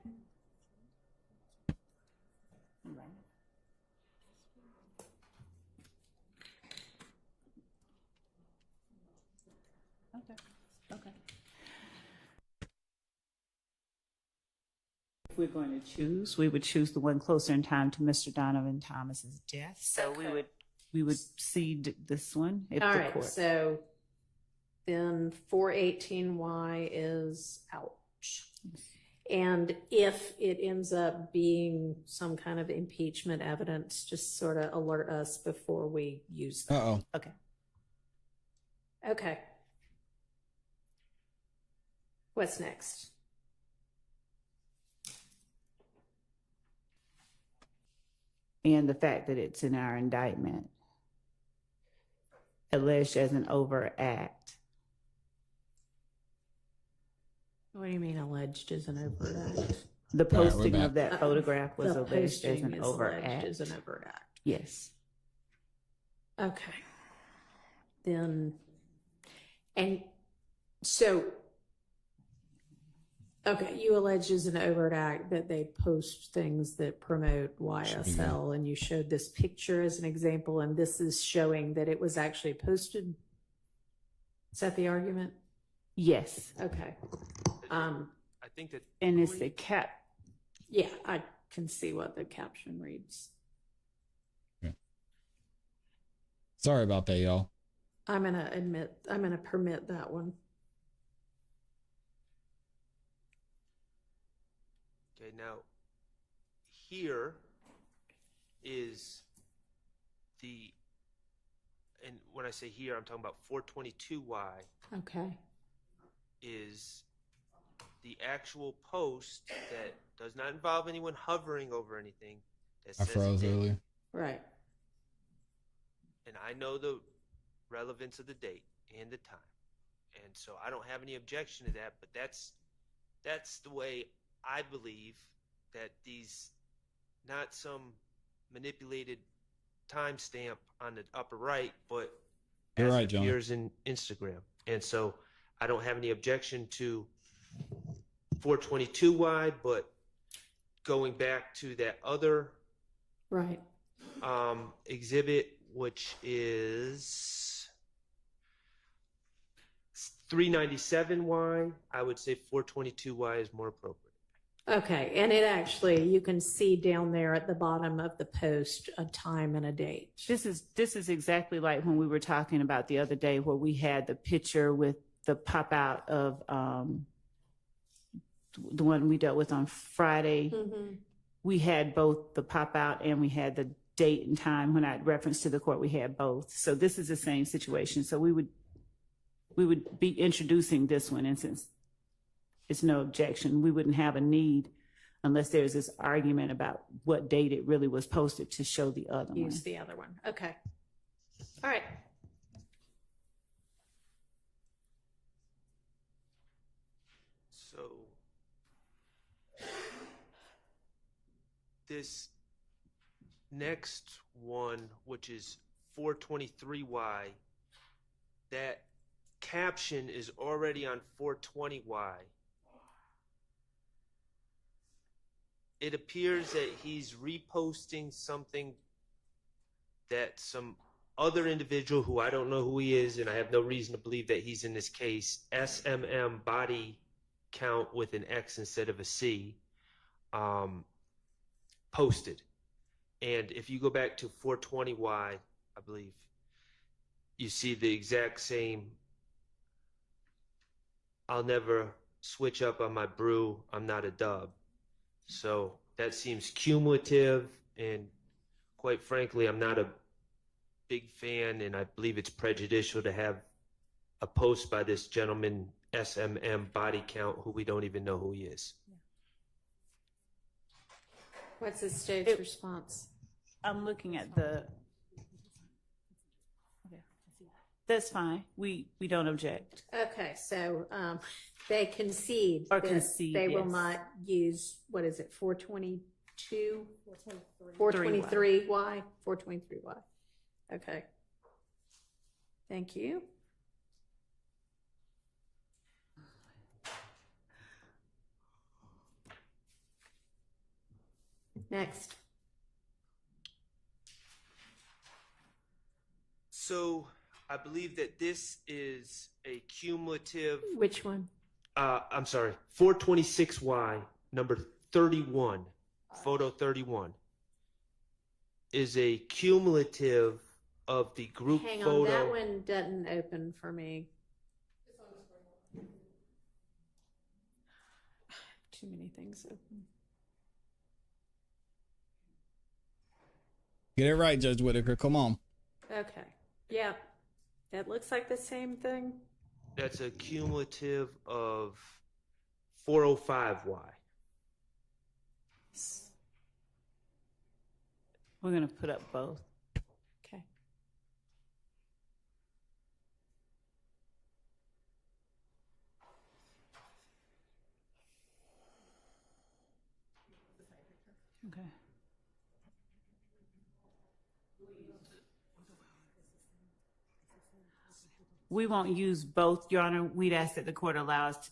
Okay. If we're going to choose, we would choose the one closer in time to Mr. Donovan Thomas's death. So we would cede this one if All the right, court. so then 418Y is out. And if it ends up being some kind of impeachment evidence, just sort of alert us before we use that. Uh-oh. Okay. Okay. What's next? And the fact that it's in our indictment, alleged as an overact. What do you mean alleged is an overt act? The All right, we're posting back. of that photograph was The alleged as posting an is overact. alleged as an overt act. Yes. Okay. Then, and so, okay, you allege as an overt act that they post things that promote YSL, and you showed this picture as an example, and this is showing that it was actually posted. Is that the argument? Yes. Okay. I think that. And it's the cap. Yeah, I can see what the caption reads. Sorry about that, y'all. I'm gonna permit that one. Okay, now here is and when I say here, I'm talking about 422Y Okay. is the actual post that does not involve anyone hovering over anything. That I says froze date. earlier. Right. And I know the relevance of the date and the time. And so I don't have any objection to that, but that's the way I believe that these, not some manipulated timestamp on the upper right, but You're as right, it John. appears in Instagram. And so I don't have any objection to 422Y, but going back to that other Right. exhibit, which is 397Y, I would say 422Y is more appropriate. Okay, and it actually, you can see down there at the bottom of the post a time and a date. This is exactly like when we were talking about the other day where we had the picture with the pop out of the one we dealt with on Friday. Mm-hmm. We had both the pop out and we had the date and time. When I referenced to the court, we had both. So this is the same situation. So we would be introducing this one, and since it's no objection, we wouldn't have a need unless there's this argument about what date it really was posted to show the other one. Use the other one. Okay. All right. So this next one, which is 423Y, that caption is already on 420Y. It appears that he's reposting something that some other individual, who I don't know who he is, and I have no reason to believe that he's in this case, SMM body count with an X instead of a C, posted. And if you go back to 420Y, I believe, you see the exact same, I'll never switch up on my brew, I'm not a dub. So that seems cumulative, and quite frankly, I'm not a big fan, and I believe it's prejudicial to have a post by this gentleman, SMM body count, who we don't even know who he is. What's the state's response? I'm looking at the. Okay. That's fine. We don't object. Okay, so they concede. Or that concede, they will yes. not use, what is it, 422? 423Y? 423Y. Okay. Thank you. Next. So I believe that this is a cumulative. Which one? I'm sorry, 426Y, number 31, photo 31, is a cumulative of the group Hang on, photo. that one doesn't open for me. Too many things open. Get it right, Judge Whitaker. Come on. Okay. Yeah. That looks like the same thing. That's a cumulative of 405Y. We're going to put up both. Okay. Okay. We won't use both, Your Honor. We'd ask that the court allow us to.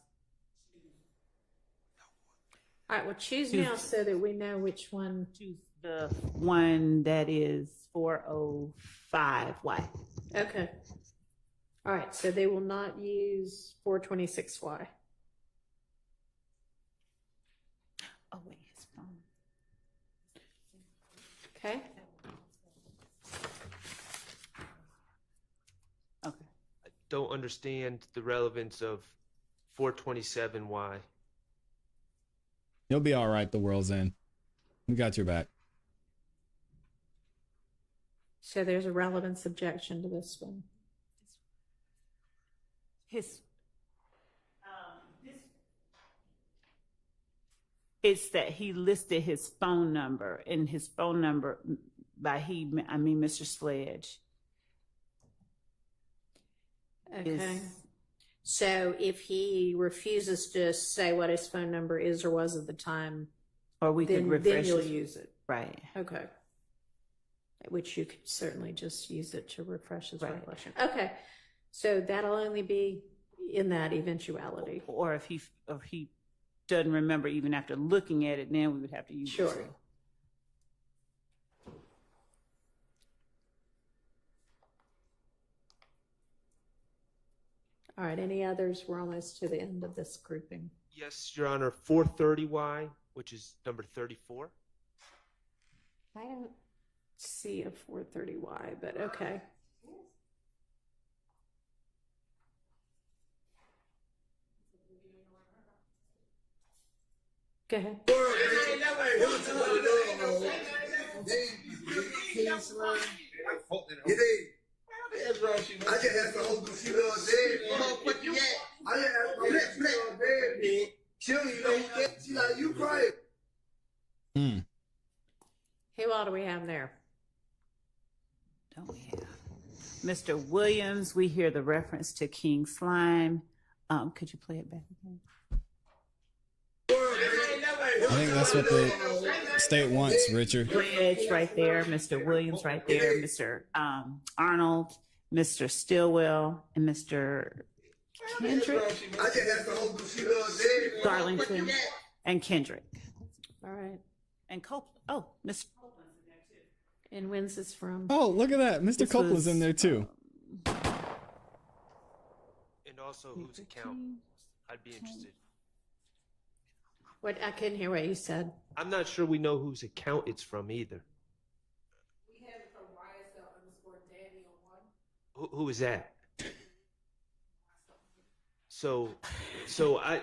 All right, well, choose now so that we know which one. Choose the one that is 405Y. Okay. All right, so they will not use 426Y. Oh, wait, his phone. Okay. Okay. I don't understand the relevance of 427Y. You'll be all right. The world's in. We got your back. So there's a relevance objection to this one. It's that he listed his phone number, and his phone number, by he, I mean Mr. Sledge. Okay. So if he refuses to say what his phone number is or was at the time, or we could then refresh you'll his- use it. Right. Okay. Which you could certainly just use it to refresh his Right. recollection. Okay. So that'll only be in that eventuality. Or if he doesn't remember even after looking at it, then we would have to use it. Sure. All right, any others? We're almost to the end of this grouping. Yes, Your Honor. 430Y, which is number 34. I don't see a 430Y, but okay. Go ahead. I just asked the whole she was dead. Motherfucker, yeah. I just asked my bitch, she was dead. She don't even know who that. She like, you crying. Who all do we have there? Don't we have Mr. Williams? We hear the reference to King Slime. Could you play it back again? I think that's what the state wants, Richard. Bridge right there, Mr. Williams right there, Mr. Arnold, Mr. Stillwell, and Mr. Kendrick, Darlington, and Kendrick. All right. And Copeland. Oh, Mr. Copeland's in there too. And when's this from? Oh, look at that. Mr. This Copeland's was, in there too. And also whose account? I'd be interested. What? I couldn't hear what you said. I'm not sure we know whose account it's from either. We have it from YSL_Daniel 1. Who is that? So I,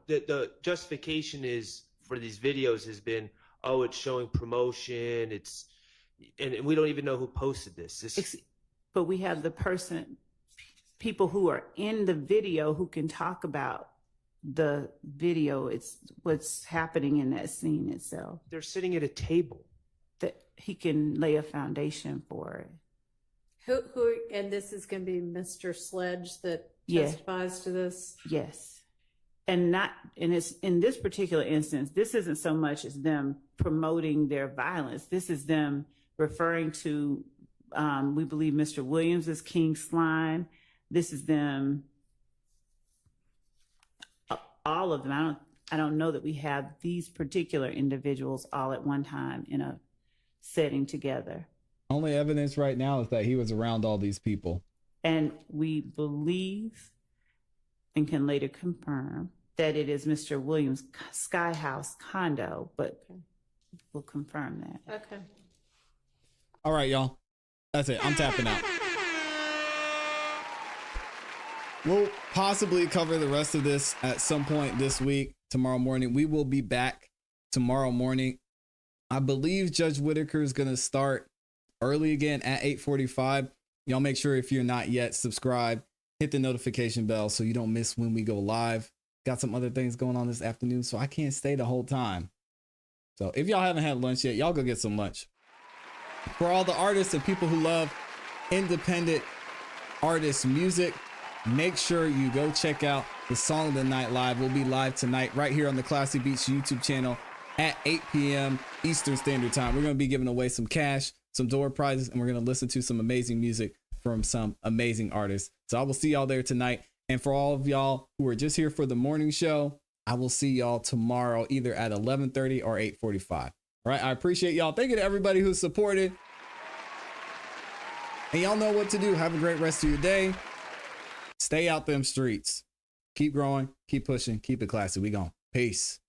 the justification is for these videos has been, oh, it's showing promotion. And we don't even know who posted this. But we have people who are in the video who can talk about the video. It's what's happening in that scene itself. They're sitting at a table. That he can lay a foundation for it. Who? And this is going to be Mr. Sledge that testifies to this. Yes, and it's in this particular instance. This isn't so much as them promoting their violence. This is them referring to. We believe Mr. Williams is King Slime. This is them. All of them. I don't know that we have these particular individuals all at one time in a setting together. Only evidence right now is that he was around all these people. And we believe and can later confirm that it is Mr. Williams' Sky House condo, but we'll confirm that. Okay. All right, y'all. That's it. I'm tapping out. We'll possibly cover the rest of this at some point this week, tomorrow morning. We will be back tomorrow morning. I believe Judge Whitaker is going to start early again at 8:45. Y'all make sure if you're not yet subscribed, hit the notification bell so you don't miss when we go live. Got some other things going on this afternoon, so I can't stay the whole time. So if y'all haven't had lunch yet, y'all go get some lunch. For all the artists and people who love independent artist music, make sure you go check out the Song of the Night live. We'll be live tonight right here on the Classy Beats YouTube channel at 8 p.m. Eastern Standard Time. We're going to be giving away some cash, some door prizes, and we're going to listen to some amazing music from some amazing artists. So I will see y'all there tonight. And for all of y'all who are just here for the morning show, I will see y'all tomorrow either at 11:30 or 8:45. All right. I appreciate y'all. Thank you to everybody who supported. And y'all know what to do. Have a great rest of your day. Stay out them streets. Keep growing, keep pushing, keep it classy. We gone. Peace.